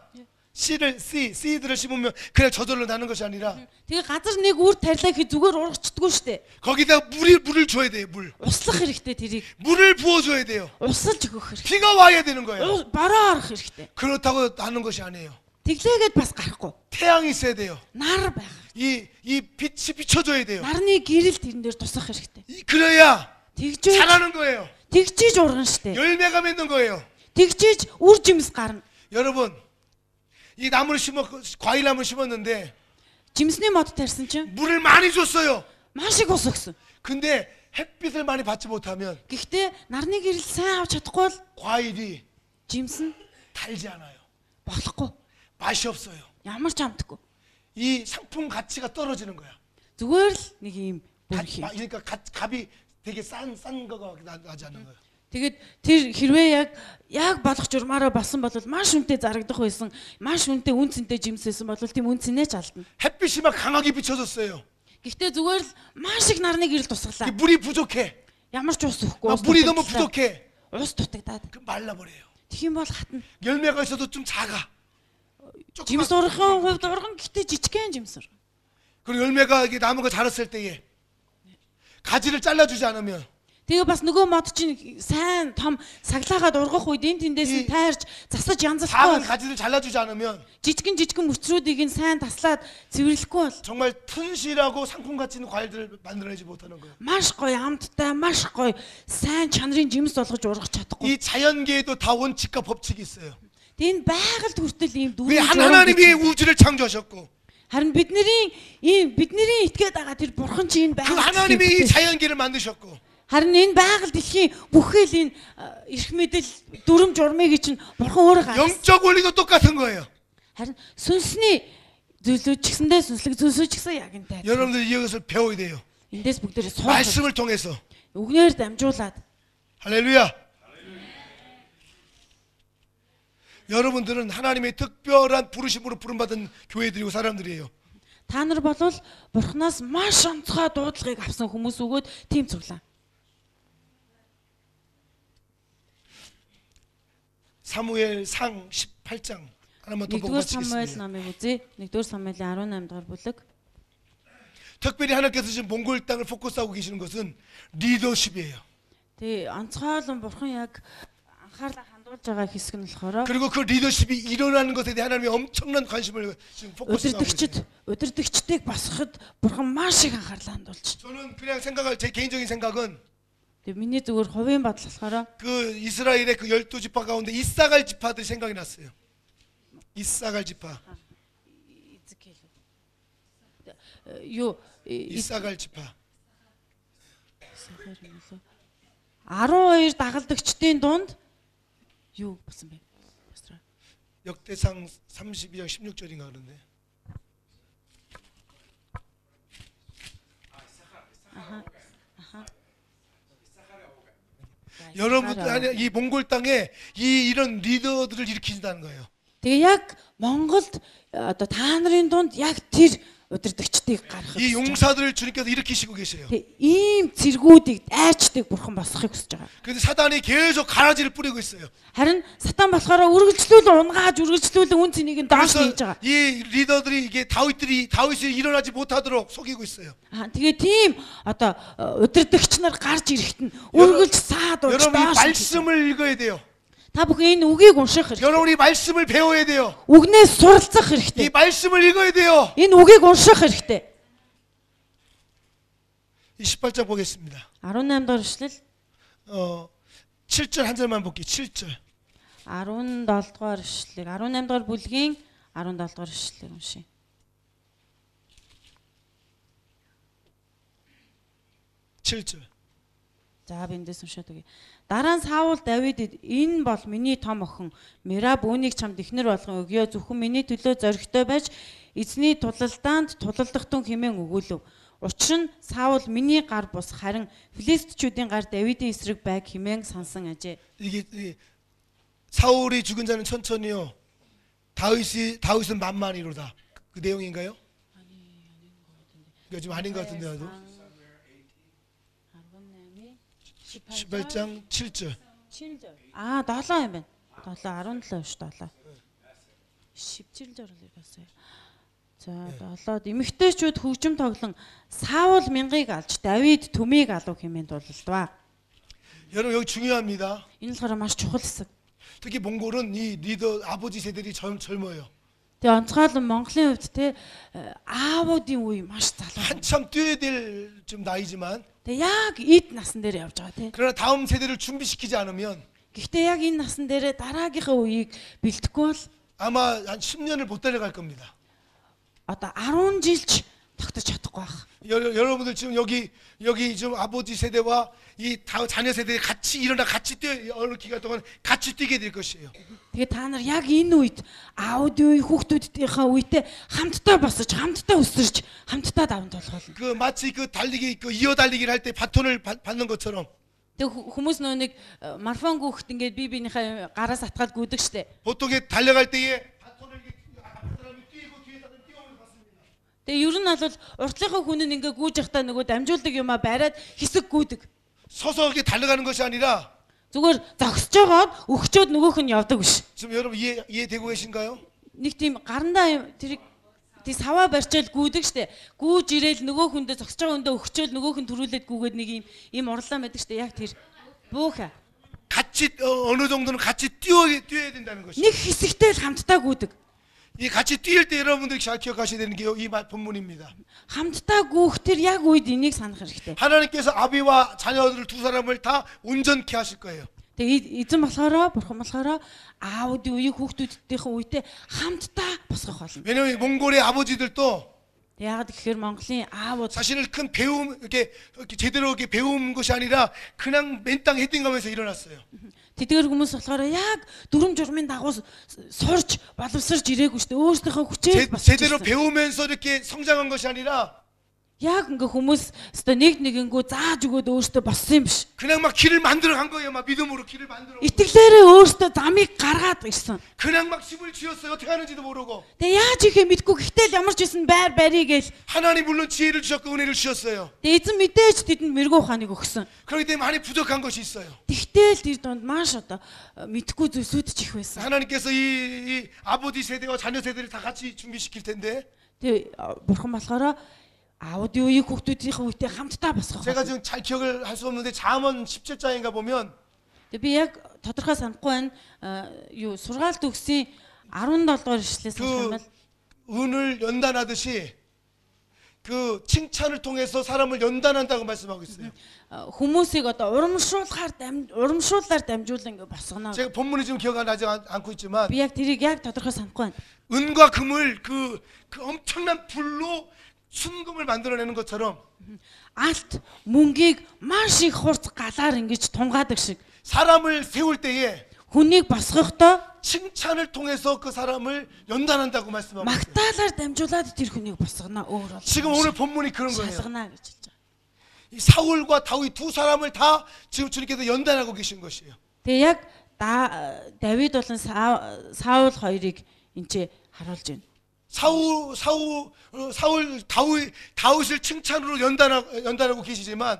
[SPEAKER 1] 씨들을 심으면 그냥 저절로 나는 것이 아니라
[SPEAKER 2] Тэгээ газар нэг үр тарилаа гэхэд зүгээр ургацдаггүй штэ.
[SPEAKER 1] 거기다 물을 줘야 돼요. 물.
[SPEAKER 2] Услах хэрэгтэй тэрийг.
[SPEAKER 1] 물을 부어줘야 돼요.
[SPEAKER 2] Усалж өгөх хэрэгтэй.
[SPEAKER 1] 비가 와야 되는 거예요.
[SPEAKER 2] Бороо орох хэрэгтэй.
[SPEAKER 1] 그렇다고 나는 것이 아니에요.
[SPEAKER 2] Тэглээгээд бас гарахгүй.
[SPEAKER 1] 태양이 있어야 돼요.
[SPEAKER 2] Нар байх.
[SPEAKER 1] 이 빛이 비춰줘야 돼요.
[SPEAKER 2] Нарны гэрэл тэрэн дээр тусах хэрэгтэй.
[SPEAKER 1] 그래야
[SPEAKER 2] Тэгжээж
[SPEAKER 1] 자라는 거예요.
[SPEAKER 2] тэгжээж ургана штэ.
[SPEAKER 1] 열매가 맺는 거예요.
[SPEAKER 2] Тэгжээж үр жимс гарна.
[SPEAKER 1] 여러분, 이 나무를 과일나무를 심었는데
[SPEAKER 2] Жимсний мод тарьсан чинь
[SPEAKER 1] 물을 많이 줬어요.
[SPEAKER 2] маш их ус өгсөн.
[SPEAKER 1] 근데 햇빛을 많이 받지 못하면
[SPEAKER 2] Гэхдээ нарны гэрэл сайн авч чадахгүй бол
[SPEAKER 1] 과일이
[SPEAKER 2] жимс нь
[SPEAKER 1] 달지 않아요.
[SPEAKER 2] болохгүй.
[SPEAKER 1] 맛이 없어요.
[SPEAKER 2] Ямар ч амтгүй.
[SPEAKER 1] 이 상품 가치가 떨어지는 거야.
[SPEAKER 2] Зүгээр л нэг юм бүрх юм.
[SPEAKER 1] 그러니까 값이 되게 싼 거가 나지 않는 거예요.
[SPEAKER 2] Тэгээд тэр хэрвээ яг болох журмаараа болсон бол маш үнэтэй зарагдах байсан. Маш үнэтэй үн цэнтэй жимсээсэн бол тийм үн цэнээ ч алдна.
[SPEAKER 1] 햇빛이 막 강하게 비춰졌어요.
[SPEAKER 2] Гэхдээ зүгээр л маш их нарны гэрэл тусглаа.
[SPEAKER 1] 물이 부족해.
[SPEAKER 2] Ямар ч ус өгөхгүй.
[SPEAKER 1] 물이 너무 부족해.
[SPEAKER 2] Ус дутагдаад.
[SPEAKER 1] 그 말라버려요.
[SPEAKER 2] Тэгэх юм бол хатна.
[SPEAKER 1] 열매가 있어도 좀 작아.
[SPEAKER 2] Жимс ургахын хувьд урган гэхдээ жижигхэн жимс ургана.
[SPEAKER 1] 그리고 열매가 이게 나무가 자랐을 때에 가지를 잘라주지 않으면
[SPEAKER 2] Тэгээ бас нөгөө мод чинь сайн том саглаагаад ургах үед энэ тэндээс нь тайрч засаж
[SPEAKER 1] 작은
[SPEAKER 2] янзлахгүй.
[SPEAKER 1] 가지를 잘라주지 않으면
[SPEAKER 2] жижигэн мөчрүүдийг нь сайн таслаад цэвэрлэхгүй бол
[SPEAKER 1] 정말 튼실하고 상품 가치 있는 과일들을 만들어내지 못하는 거예요.
[SPEAKER 2] маш гоё амттай, маш гоё сайн чанарын жимс болгож ургах чадахгүй.
[SPEAKER 1] 이 자연계에도 다 원칙과 법칙이 있어요.
[SPEAKER 2] Энэ байгальд хүртэл ийм
[SPEAKER 1] 왜
[SPEAKER 2] дүүрэн
[SPEAKER 1] 하나님이 우주를 창조하셨고
[SPEAKER 2] харин бидний итгээд байгаа тэр бурхан чи энэ
[SPEAKER 1] 그
[SPEAKER 2] байгальд
[SPEAKER 1] 하나님이 이 자연계를 만드셨고
[SPEAKER 2] харин энэ байгаль дэлхийн бүхэл энэ эрх мэдэл дүрм журмыг чинь бурхан өөрөө гаргасан.
[SPEAKER 1] 영적 원리도 똑같은 거예요.
[SPEAKER 2] харин сүнсний зүйлүүд ч гэсэндээ сүнслэг зүйлсүүд ч гэсэн яг энтэй.
[SPEAKER 1] 여러분들 이것을 배워야 돼요.
[SPEAKER 2] Эндээс бүгдээрээ сурах.
[SPEAKER 1] 말씀을 통해서.
[SPEAKER 2] Үгнээр дамжуулаад.
[SPEAKER 1] 할렐루야. 여러분들은 하나님의 특별한 부르심으로 부름받은 교회들이고 사람들이에요.
[SPEAKER 2] Та нар болвол бурхнаас маш онцгой дуудлагыг авсан хүмүүс өгөөд тийм цуглаа.
[SPEAKER 1] 사무엘상 18장 하나만 더 보고
[SPEAKER 2] 1-р Самуэль
[SPEAKER 1] 마치겠습니다.
[SPEAKER 2] намыг үзье. 1-р Самуэлийн 18 дугаар бүлэг.
[SPEAKER 1] 특별히 하나님께서 지금 몽골 땅을 포커스하고 계시는 것은 리더십이에요.
[SPEAKER 2] Тэгээ онцгойлон бурхан яг анхаарлаа хандуулж байгаа хэсэг нь болохоор
[SPEAKER 1] 그리고 그 리더십이 일어나는 것에 대해 하나님이 엄청난 관심을 지금 포커스하고 있어요.
[SPEAKER 2] удирдагчдыг босгоход бурхан маш их анхаарлаа хандуулж.
[SPEAKER 1] 저는 그냥 제 개인적인 생각은
[SPEAKER 2] Тэгээ миний зүгээр хувийн бодол болохоор
[SPEAKER 1] 그 이스라엘의 그 12지파 가운데 이사갈 지파들이 생각이 났어요. 이사갈 지파. 이사갈 지파.
[SPEAKER 2] 12 дагалдагчдын дунд юу болсон бэ?
[SPEAKER 1] 역대상 32장 16절인가 그런데. 여러분들 이 몽골 땅에 이런 리더들을 일으킨다는 거예요.
[SPEAKER 2] Тэгээ яг Монголд одоо та нарын дунд яг тэр удирдагчдыг гаргах.
[SPEAKER 1] 이 용사들을 주님께서 일으키시고 계세요.
[SPEAKER 2] Ийм цэргүүдийг дайрчдыг бурхан босгохыг хүсэж байгаа.
[SPEAKER 1] 그런데 사단이 계속 가라지를 뿌리고 있어요.
[SPEAKER 2] Харин сатан болохоор үргэлжлүүлэн үн цэнийг нь доош хийж байгаа.
[SPEAKER 1] 이 리더들이 이게 다윗이 일어나지 못하도록 속이고 있어요.
[SPEAKER 2] Тэгээ тийм одоо удирдагч нар гарч ирэхэд нь үргэлж саад ууж
[SPEAKER 1] 여러분이
[SPEAKER 2] доош.
[SPEAKER 1] 말씀을 읽어야 돼요.
[SPEAKER 2] Та бүхэн энэ үгийг унших хэрэгтэй.
[SPEAKER 1] 여러분이 말씀을 배워야 돼요.
[SPEAKER 2] Үгнээс суралцах
[SPEAKER 1] 이
[SPEAKER 2] хэрэгтэй.
[SPEAKER 1] 말씀을 읽어야 돼요.
[SPEAKER 2] Энэ үгийг унших хэрэгтэй.
[SPEAKER 1] 이 18장 보겠습니다.
[SPEAKER 2] 18 дахь эшлэл
[SPEAKER 1] 7절 한 절만 볼게요. 7절.
[SPEAKER 2] 17 дугаар эшлэлийг 18 дугаар бүлгийн 17 дугаар эшлэлийг уншия.
[SPEAKER 1] 7절.
[SPEAKER 2] За би эндээс уншаад өгье. Дараа нь Саул Давидд энэ бол миний том охин Мераб үүнийг чамд ихнэр болгон өгье. Зөвхөн миний төлөө зоригтой байж эзний тулалдаанд тулалдах тун хэмээн өгүүлв. Учир нь Саул миний гар бус харин Филистичүүдийн гар Давидын эсрэг байг хэмээн сансан ажээ.
[SPEAKER 1] 이게 사울이 죽은 자는 천천히요. 다윗은 만만히로다. 그 내용인가요? 그러니까 좀 아닌 것 같은데 아주. 18장 7절.
[SPEAKER 2] 7절. 아, 7 юм байна. 7 17 биш 7. 17-оор л байсан. За 7-д эмэгтэйчүүд хөгжим тоглон Саул мянгыг алж Давид төмийг алуу хэмээн дуулалдваа.
[SPEAKER 1] 여러분 여기 중요합니다.
[SPEAKER 2] Энэ болохоор маш чухал хэсэг.
[SPEAKER 1] 특히 몽골은 이 리더 아버지 세대들이 젊어요.
[SPEAKER 2] Тэгээ онцгойлон Монголын хувьд те аавуудын үе маш залуу.
[SPEAKER 1] 한참 뛰어야 될 좀 나이지만
[SPEAKER 2] Тэгээ яг эд насан дээр явж байгаа те.
[SPEAKER 1] 그러나 다음 세대를 준비시키지 않으면
[SPEAKER 2] Гэхдээ яг энэ насан дээрээ дараагийнхаа үеийг бэлтгэхгүй бол
[SPEAKER 1] 아마 한 10년을 못 데려갈 겁니다.
[SPEAKER 2] одоо 10 жилч тогтож чадахгүй байх.
[SPEAKER 1] 여러분들 지금 여기 지금 아버지 세대와 이 자녀 세대가 같이 일어나 같이 뛰어 어느 기간 동안 같이 뛰게 될 것이에요.
[SPEAKER 2] Тэгээ та нар яг энэ үед аудио хүүхдүүдийнхээ үедээ хамтдаа босож, хамтдаа өсөрч, хамтдаа даван тулгуулна.
[SPEAKER 1] 그 마치 그 달리기 그 이어 달리기를 할 때 바톤을 받는 것처럼.
[SPEAKER 2] Тэг хүмүүс нөө нэг марафон гүөхт ингээд бие биенийхээ гараас атгаад гүйдэг штэ.
[SPEAKER 1] 보통 달려갈 때에 바톤을 앞 사람이 뛰고 뒤에 사람이 뛰어오는 것 같습니다.
[SPEAKER 2] Тэгээ ер нь бол уртлынхаа хүн нь ингээд гүйж явахдаа нөгөө дамжуулдаг юмаа бариад хэсэг гүйдэг.
[SPEAKER 1] 서서 이렇게 달려가는 것이 아니라
[SPEAKER 2] Зүгээр зогсож байгаад өгчөөд нөгөөх нь явдаг биш.
[SPEAKER 1] 지금 여러분 이해되고 계신가요?
[SPEAKER 2] Нэг тийм гарандаа тэр саваа барьчаал гүйдэг штэ. Гүйж ирээл нөгөө хүндээ зогсож байгаа хүндээ өгчөөл нөгөөх нь төрүүлээд гүйгээд нэг ийм урлаа байдаг штэ. Яг тэр бууха.
[SPEAKER 1] 같이 어느 정도는 같이 뛰어야 된다는 것이.
[SPEAKER 2] Нэг хэсэгтэй л хамтдаа гүйдэг.
[SPEAKER 1] 이 같이 뛸 때 여러분들이 잘 기억하셔야 되는 게 이 본문입니다.
[SPEAKER 2] хамтдаа гүйх тэр яг үед энийг санах хэрэгтэй.
[SPEAKER 1] 하나님께서 아비와 자녀들 두 사람을 다 온전케 하실 거예요.
[SPEAKER 2] Тэгээ эзэн болохоор бурхан болохоор аавуудын үеийг хүүхдүүдийнхээ үедээ хамтдаа босгох болно.
[SPEAKER 1] 왜냐면 몽골의 아버지들도
[SPEAKER 2] Яагаад гэхээр Монголын аавууд
[SPEAKER 1] 사실은 큰 배움 이렇게 제대로 이렇게 배운 것이 아니라 그냥 맨땅 헤딩하면서 일어났어요.
[SPEAKER 2] тэдгээр хүмүүс болохоор яг дүрм журмын дагуу сурч боловсрж ирээгүй шүү дээ. Өөрсдийнхөө хүчээр босч
[SPEAKER 1] 제대로 배우면서 이렇게 성장한 것이 아니라
[SPEAKER 2] яг ингээ хүмүүс өстө нэгэнгүү зааж өгөөд өөрсдөө боссон юм биш.
[SPEAKER 1] 그냥 막 길을 만들어 간 거예요. 막 믿음으로 길을 만들어.
[SPEAKER 2] Итгэлээрээ өөрсдөө замыг гаргаад ирсэн.
[SPEAKER 1] 그냥 막 집을 지었어요. 어떻게 하는지도 모르고.
[SPEAKER 2] Тэгээ яаж ихэ мэдгүй гэхдээ л ямар ч байсан байрыг гээл.
[SPEAKER 1] 하나님 물론 지혜를 주셨고 은혜를 주셨어요.
[SPEAKER 2] Тэгээ эзэн мэдээж тэдэнд мэрэгүү ухааныг өгсөн.
[SPEAKER 1] 그렇기 때문에 많이 부족한 것이 있어요.
[SPEAKER 2] Тэгтэл тэр донд маш одоо мэдгүй зүйлсүүд ч их байсан.
[SPEAKER 1] 하나님께서 이 아버지 세대와 자녀 세대를 다 같이 준비시킬 텐데.
[SPEAKER 2] Тэгээ бурхан болохоор 아우디 үеийг хүүхдүүдийнхээ үедээ хамтдаа босгох.
[SPEAKER 1] 제가 지금 잘 기억을 할 수 없는데 잠언 17장인가 보면
[SPEAKER 2] би яг тодорхой санахгүй байна. юу сургаалт өгсөн 17 дугаар ишлээс
[SPEAKER 1] 그 은을 연단하듯이 그 칭찬을 통해서 사람을 연단한다고 말씀하고 있어요.
[SPEAKER 2] хүмүүсийг одоо урамшуулаар дамжуулан ингээ босгоно.
[SPEAKER 1] 제가 본문이 지금 기억 안 나지 않고 있지만
[SPEAKER 2] би яг тэрийг яг тодорхой санахгүй байна.
[SPEAKER 1] 은과 금을 그 엄청난 불로 순금을 만들어내는 것처럼
[SPEAKER 2] алт мөнгийг маш их хурц галаар ингэж тунгаадаг шиг
[SPEAKER 1] 사람을 세울 때에
[SPEAKER 2] хүнийг босгохдоо
[SPEAKER 1] 칭찬을 통해서 그 사람을 연단한다고 말씀하고 있어요.
[SPEAKER 2] магтаалаар дамжуулаад тэр хүнийг босгоно. өөр бол
[SPEAKER 1] 지금 오늘 본문이 그런 거예요.
[SPEAKER 2] шалгана гэж хэлж байгаа.
[SPEAKER 1] 이 사울과 다윗 두 사람을 다 지금 주님께서 연단하고 계신 것이에요.
[SPEAKER 2] Тэгээ яг Давид болон Саул хоёрыг энэ харуулж байна.
[SPEAKER 1] 다윗을 칭찬으로 연단하고 계시지만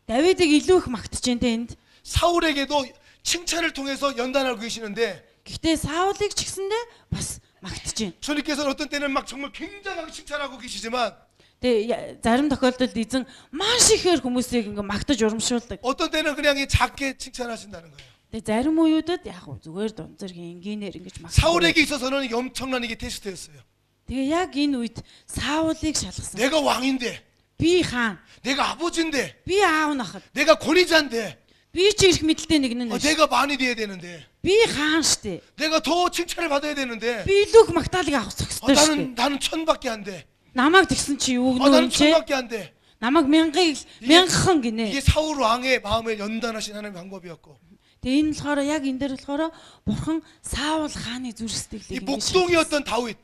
[SPEAKER 2] Давидыг илүү их магтаж байна энд.
[SPEAKER 1] 사울에게도 칭찬을 통해서 연단하고 계시는데
[SPEAKER 2] гэхдээ Саулыг ч гэсэндээ бас магтаж байна.
[SPEAKER 1] 주님께서는 어떤 때는 막 정말 굉장하게 칭찬하고 계시지만
[SPEAKER 2] Тэгээ зарим тохиолдолд эзэн маш ихээр хүмүүсийг ингээ магтаж урамшуулдаг.
[SPEAKER 1] 어떤 때는 그냥 작게 칭찬하신다는 거예요.
[SPEAKER 2] Тэгээ зарим үеүүдэд яг зүгээр дунзэргийн энгийнээр ингэж магтаж.
[SPEAKER 1] 사울에게 있어서는 이게 엄청난 이게 테스트였어요.
[SPEAKER 2] Тэгээ яг энэ үед Саулыг шалгасан.
[SPEAKER 1] 내가 왕인데,
[SPEAKER 2] Би хаан,
[SPEAKER 1] 내가 아버지인데,
[SPEAKER 2] би аав нахад,
[SPEAKER 1] 내가 권위자인데,
[SPEAKER 2] би ч их мэдэлтэй нэг нь.
[SPEAKER 1] 내가 많이 돼야 되는데,
[SPEAKER 2] Би хаан штэ.
[SPEAKER 1] 내가 더 칭찬을 받아야 되는데,
[SPEAKER 2] Би илүү их магтаалыг авах зохистой штэ.
[SPEAKER 1] 나는 천밖에 안 돼.
[SPEAKER 2] Намайг тэгсэн чи юу
[SPEAKER 1] 나는
[SPEAKER 2] гэнэ?
[SPEAKER 1] 천밖에 안 돼.
[SPEAKER 2] 남аг мянган гинэ.
[SPEAKER 4] 이게 사울 왕의 마음에 연단하신 하나님의 방법이었고.
[SPEAKER 2] Тэгээ энэ болохоор яг энэ дээр болохоор бурхан Саул хааны зүрх
[SPEAKER 4] 이
[SPEAKER 2] сэтгэлийг
[SPEAKER 4] 목동이었던 다윗.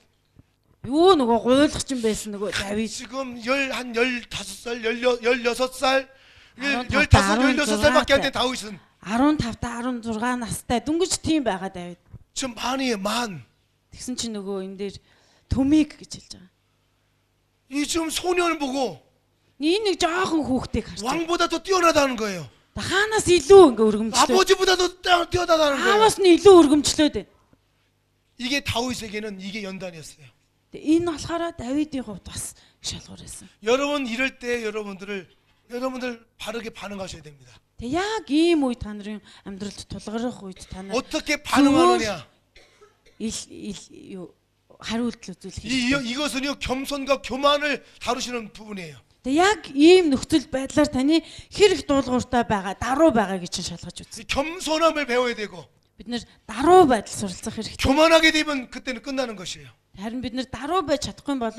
[SPEAKER 2] юу нөгөө гуйлгчин байсан нөгөө Давид.
[SPEAKER 4] 지금 한 15살, 16살, 15,
[SPEAKER 2] 15,
[SPEAKER 4] 16살밖에 안 된 다윗은
[SPEAKER 2] 15-та 16 настай дүнгиж тийм байгаа Давид.
[SPEAKER 4] 지금 만.
[SPEAKER 2] Тэгсэн чинь нөгөө энэ дээр төмийг гэж хэлж байгаа.
[SPEAKER 4] 이 지금 소년을 보고
[SPEAKER 2] Энэ нэг жоохон хүүхдийг харж байгаа.
[SPEAKER 4] 왕보다 더 뛰어나다는 거예요.
[SPEAKER 2] Хаанаас илүү ингээ өргөмжлөө.
[SPEAKER 4] 아버지보다 더 뛰어나다는 거예요.
[SPEAKER 2] Ааваас нь илүү өргөмжлөөд байна.
[SPEAKER 4] 이게 다윗에게는 이게 연단이었어요.
[SPEAKER 2] Энэ болохоор Давидын хувьд бас шалгуур байсан.
[SPEAKER 4] 여러분 이럴 때 여러분들 바르게 반응하셔야 됩니다.
[SPEAKER 2] Тэг яг ийм үе та нарын амьдралд тулгарх үед та нар
[SPEAKER 4] 어떻게 반응하느냐?
[SPEAKER 2] хариулт үзүүлэх хэрэгтэй.
[SPEAKER 4] 이것은요 겸손과 교만을 다루시는 부분이에요.
[SPEAKER 2] Тэг яг ийм нөхцөл байдлаар таны хэрэг дуулууртай байгаа, даруй байгаа гэж шалгаж үзье.
[SPEAKER 4] 겸손함을 배워야 되고
[SPEAKER 2] Бид нэр даруй байдал суралцах хэрэгтэй.
[SPEAKER 4] 교만하게 되면 그때는 끝나는 것이에요.
[SPEAKER 2] Харин бид нэр даруй байж чадахгүй бол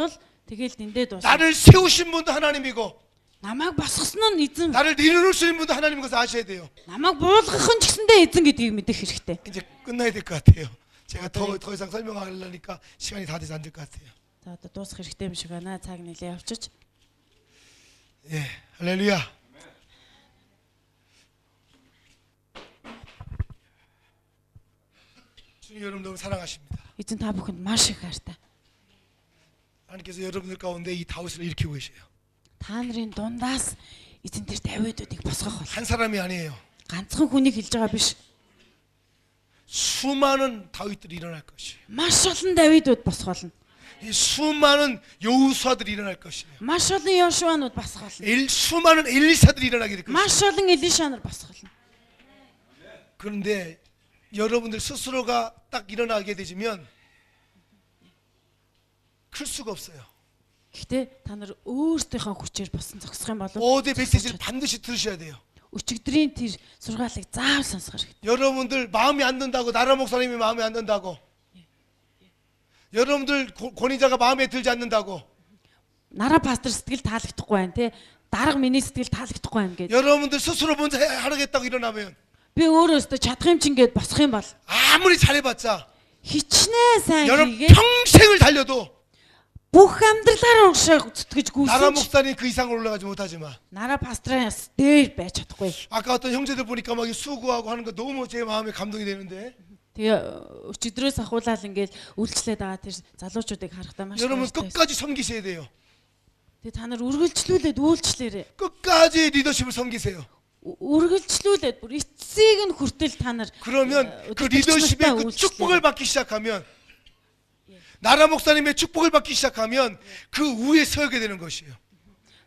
[SPEAKER 2] тэгэл дэндээ дуусна.
[SPEAKER 4] 나를 세우신 분도 하나님이고
[SPEAKER 2] Намайг босгосон нь эзэн.
[SPEAKER 4] 나를 내려놓으시는 분도 하나님인 것을 아셔야 돼요.
[SPEAKER 2] Намайг буулгах нь ч гэсэндээ эзэн гэдгийг мэдэх хэрэгтэй.
[SPEAKER 4] 이제 끝나야 될 것 같아요. 제가 더 이상 설명하려니까 시간이 다 돼서 안 될 것 같아요.
[SPEAKER 2] За одоо дуусах хэрэгтэй юм шиг байна. Цаг нэлээ явчих.
[SPEAKER 4] 예, 할렐루야. 주님 여러분 너무 사랑하십니다.
[SPEAKER 2] Эзэн та бүхэнд маш их хайртай.
[SPEAKER 4] 하나님께서 여러분들 가운데 이 다윗을 일으키고 계세요.
[SPEAKER 2] Та нарын дундаас эзэн тэр Давидуудыг босгох бол
[SPEAKER 4] 한 사람이 아니에요.
[SPEAKER 2] ганцхан хүнийг хэлж байгаа биш.
[SPEAKER 4] 수많은 다윗들이 일어날 것이에요.
[SPEAKER 2] Маш олон Давидууд босгоолно.
[SPEAKER 4] 이 수많은 여호수아들이 일어날 것이에요.
[SPEAKER 2] Маш олон Йошуанууд босгоолно.
[SPEAKER 4] 수많은 엘리사들이 일어나게 될 것이에요.
[SPEAKER 2] Маш олон Элиша нар босгоолно.
[SPEAKER 4] 그런데 여러분들 스스로가 딱 일어나게 되시면 클 수가 없어요.
[SPEAKER 2] Гэхдээ та нар өөрсдийнхөө хүчээр босон зогсох юм бол
[SPEAKER 4] 어제 메시지를 반드시 들으셔야 돼요.
[SPEAKER 2] өчигдрийн тэр сургаалыг заавал сонсох хэрэгтэй.
[SPEAKER 4] 여러분들 마음에 안 든다고 나라 목사님이 마음에 안 든다고 여러분들 권위자가 마음에 들지 않는다고
[SPEAKER 2] Нараа пастор сэтгэл таалагдахгүй байна те. Дарга миний сэтгэл таалагдахгүй байна гэж.
[SPEAKER 4] 여러분들 스스로 먼저 하겠다고 일어나면
[SPEAKER 2] Би өөрөөсөө чадах юм чин гээд босох юм бол
[SPEAKER 4] 아무리 잘해봤자
[SPEAKER 2] хичнээн сайн
[SPEAKER 4] 여러분
[SPEAKER 2] хийгээд
[SPEAKER 4] 평생을 달려도
[SPEAKER 2] бүх амьдралаараа угшаа зүтгэж
[SPEAKER 4] 나라
[SPEAKER 2] гүйсэн.
[SPEAKER 4] 목사님 그 이상으로 올라가지 못하지만
[SPEAKER 2] Нараа пастраас дээр байж чадахгүй.
[SPEAKER 4] 아까 어떤 형제들 보니까 막 수고하고 하는 거 너무 제 마음에 감동이 되는데
[SPEAKER 2] Тэгээ өчигдрөөс ахуулаад ингээд үйлчлээд байгаа тэр залуучуудыг харахтаа маш
[SPEAKER 4] 여러분
[SPEAKER 2] баяртай.
[SPEAKER 4] 끝까지 섬기셔야 돼요.
[SPEAKER 2] Тэгээ та нар үргэлжлүүлээд үйлчлээрээ.
[SPEAKER 4] 끝까지 리더십을 섬기세요.
[SPEAKER 2] Үргэлжлүүлээд бүр эцсийг нь хүртэл та нар
[SPEAKER 4] 그러면 그 리더십의 그 축복을 받기 시작하면 나라 목사님의 축복을 받기 시작하면 그 위에 서게 되는 것이에요.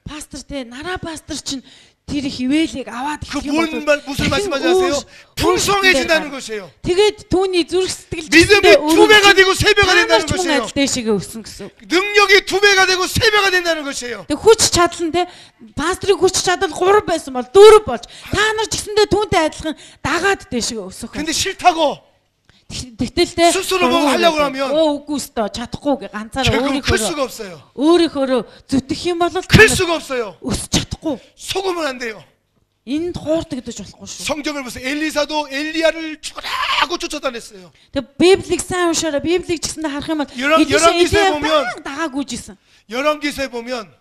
[SPEAKER 2] пастор те нараа пастор чинь тэр хിവэлийг аваад
[SPEAKER 4] 그
[SPEAKER 2] ирэх юм бол
[SPEAKER 4] 무슨 말씀하지 아세요? 풍성해진다는 것이에요.
[SPEAKER 2] тэгээд түүний зүрх сэтгэл
[SPEAKER 4] 믿음이 2배가 되고 3배가 된다는 것이에요.
[SPEAKER 2] дэшигээ өссөн гэсэн.
[SPEAKER 4] 능력이 2배가 되고 3배가 된다는 것이에요.
[SPEAKER 2] Тэг хүч чадал нь те пастрын хүч чадал 3 байсан бол 4 болж та нар ч гэсэндээ түүнтэй адилхан дагаад дэшигээ өсөх.
[SPEAKER 4] 근데 싫다고
[SPEAKER 2] Тэгтэл те
[SPEAKER 4] 스스로 뭐 하려고 하면
[SPEAKER 2] үгүй өстө чадахгүй ганцаараа
[SPEAKER 4] 결국 클 수가 없어요.
[SPEAKER 2] өөрийнхөө зүтгэх юм бол
[SPEAKER 4] 클 수가 없어요.
[SPEAKER 2] өсч чадахгүй.
[SPEAKER 4] 속으면 안 돼요.
[SPEAKER 2] Энд хуурдагдаж болохгүй шүү.
[SPEAKER 4] 성경을 보세요. 엘리사도 엘리야를 죽으라고 쫓아다녔어요.
[SPEAKER 2] Тэг Библийг сайн уншаараа Библийг ч гэсэндээ харах юм бол
[SPEAKER 4] 열왕기서에 보면
[SPEAKER 2] дагаад гүйжсэн.
[SPEAKER 4] 열왕기서에 보면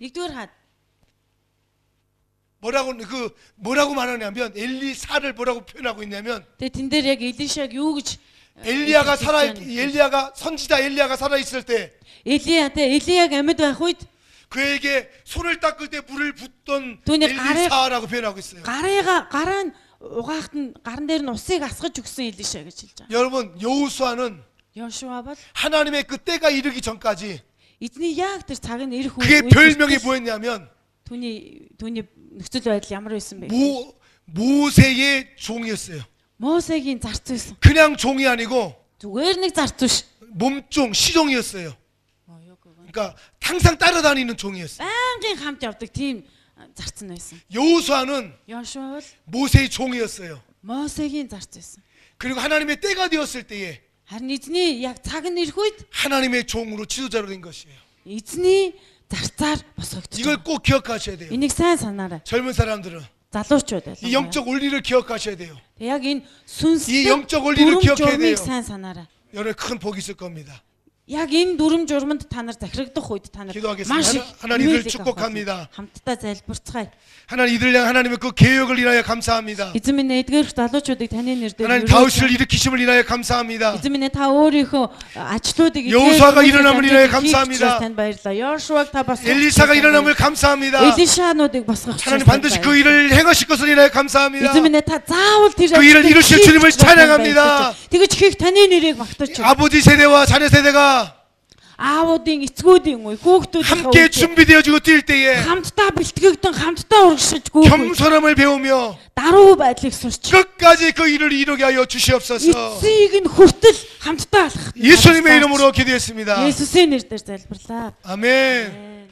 [SPEAKER 2] Нэгдүгээр хаад
[SPEAKER 4] 뭐라고 말하냐면 엘리사를 뭐라고 표현하고 있냐면
[SPEAKER 2] Тэгээ тэн дээр яг Элишаг юу гэж
[SPEAKER 4] 엘리야가 선지자 엘리야가 살아 있을 때
[SPEAKER 2] Элияг амьд байх үед
[SPEAKER 4] 그에게 손을 닦을 때 물을 붓던
[SPEAKER 2] түүний
[SPEAKER 4] 엘리사라고 표현하고 있어요.
[SPEAKER 2] гараа угаахт нь гаран дээр нь усыг асгаж өгсөн Элиша гэж хэлж байгаа.
[SPEAKER 4] 여러분 여호수아는
[SPEAKER 2] Йошуа бол
[SPEAKER 4] 하나님의 그 때가 이르기 전까지
[SPEAKER 2] эзний яг тэр цаг нь ирэх
[SPEAKER 4] 그의 별명이 뭐였냐면
[SPEAKER 2] түүний нөхцөл байдал ямар байсан бэ?
[SPEAKER 4] 모세의 종이었어요.
[SPEAKER 2] Мосегийн зарц байсан.
[SPEAKER 4] 그냥 종이 아니고
[SPEAKER 2] Зүгээр нэг зарц биш.
[SPEAKER 4] 몸종 시종이었어요. 그러니까 항상 따라다니는 종이었어요.
[SPEAKER 2] Байнгын хамт явдаг тийм зарц нь байсан.
[SPEAKER 4] 여호수아는
[SPEAKER 2] Йошуа бол
[SPEAKER 4] 모세의 종이었어요.
[SPEAKER 2] Мосегийн зарц байсан.
[SPEAKER 4] 그리고 하나님의 때가 되었을 때에
[SPEAKER 2] Харин эзний яг цаг нь ирэх үед
[SPEAKER 4] 하나님의 종으로 지도자로 된 것이에요.
[SPEAKER 2] эзний зарцаар босгогдсон.
[SPEAKER 4] 이걸 꼭 기억하셔야 돼요.
[SPEAKER 2] Энийг сайн санаарай.
[SPEAKER 4] 젊은 사람들은
[SPEAKER 2] Залуучууд
[SPEAKER 4] 이 영적 원리를 기억하셔야 돼요.
[SPEAKER 2] яг энэ
[SPEAKER 4] 이
[SPEAKER 2] сүнслэг
[SPEAKER 4] 영적 원리를
[SPEAKER 2] дүрм
[SPEAKER 4] 기억해야 돼요.
[SPEAKER 2] журмыг сайн санаарай.
[SPEAKER 4] 여러분 큰 복이 있을 겁니다.
[SPEAKER 2] Яг энэ дүрм журманд та нар захирагдах үед та нар
[SPEAKER 4] 기도하겠습니다.
[SPEAKER 2] маш их
[SPEAKER 4] 하나님 이들을
[SPEAKER 2] нэмэлт
[SPEAKER 4] 축복합니다.
[SPEAKER 2] хамтдаа залбирцгаая.
[SPEAKER 4] 하나님 이들을 향해 하나님의 그 계획을 인하여 감사합니다.
[SPEAKER 2] Эзэн минь эдгээрх залуучуудыг таны нэрээр
[SPEAKER 4] 하나님 다윗을 일으키심을 인하여 감사합니다.
[SPEAKER 2] эзэн минь та өөрийнхөө ачлуудыг
[SPEAKER 4] 여호수아가 일어남을 인하여 감사합니다.
[SPEAKER 2] танд баярлалаа. Йошуаг та бас
[SPEAKER 4] 엘리사가 일어남을 감사합니다.
[SPEAKER 2] 엘리шануудыг босгох
[SPEAKER 4] 하나님 반드시 그 일을 행하실 것을 인하여 감사합니다.
[SPEAKER 2] эзэн минь та заавал тэр
[SPEAKER 4] 그 일을 이루실 주님을 찬양합니다.
[SPEAKER 2] тэгэж хийх таны нэрийг магтаж байна.
[SPEAKER 4] 아버지 세대와 자녀 세대가
[SPEAKER 2] 아우дын эцгүүдийн үе хүүхдүүдийн
[SPEAKER 4] 함께 준비되어지고 뛸 때에
[SPEAKER 2] хамтдаа бэлтгэгдэн хамтдаа урагшиж гүйх
[SPEAKER 4] 겸손함을 배우며
[SPEAKER 2] даруй байдлыг сурч
[SPEAKER 4] 끝까지 그 일을 이루게 하여 주시옵소서.
[SPEAKER 2] эцсийг нь хүртэл хамтдаа алах
[SPEAKER 4] 예수님의 이름으로 기도했습니다.
[SPEAKER 2] 예수의 нэрээр залбирлаа.
[SPEAKER 4] 아멘.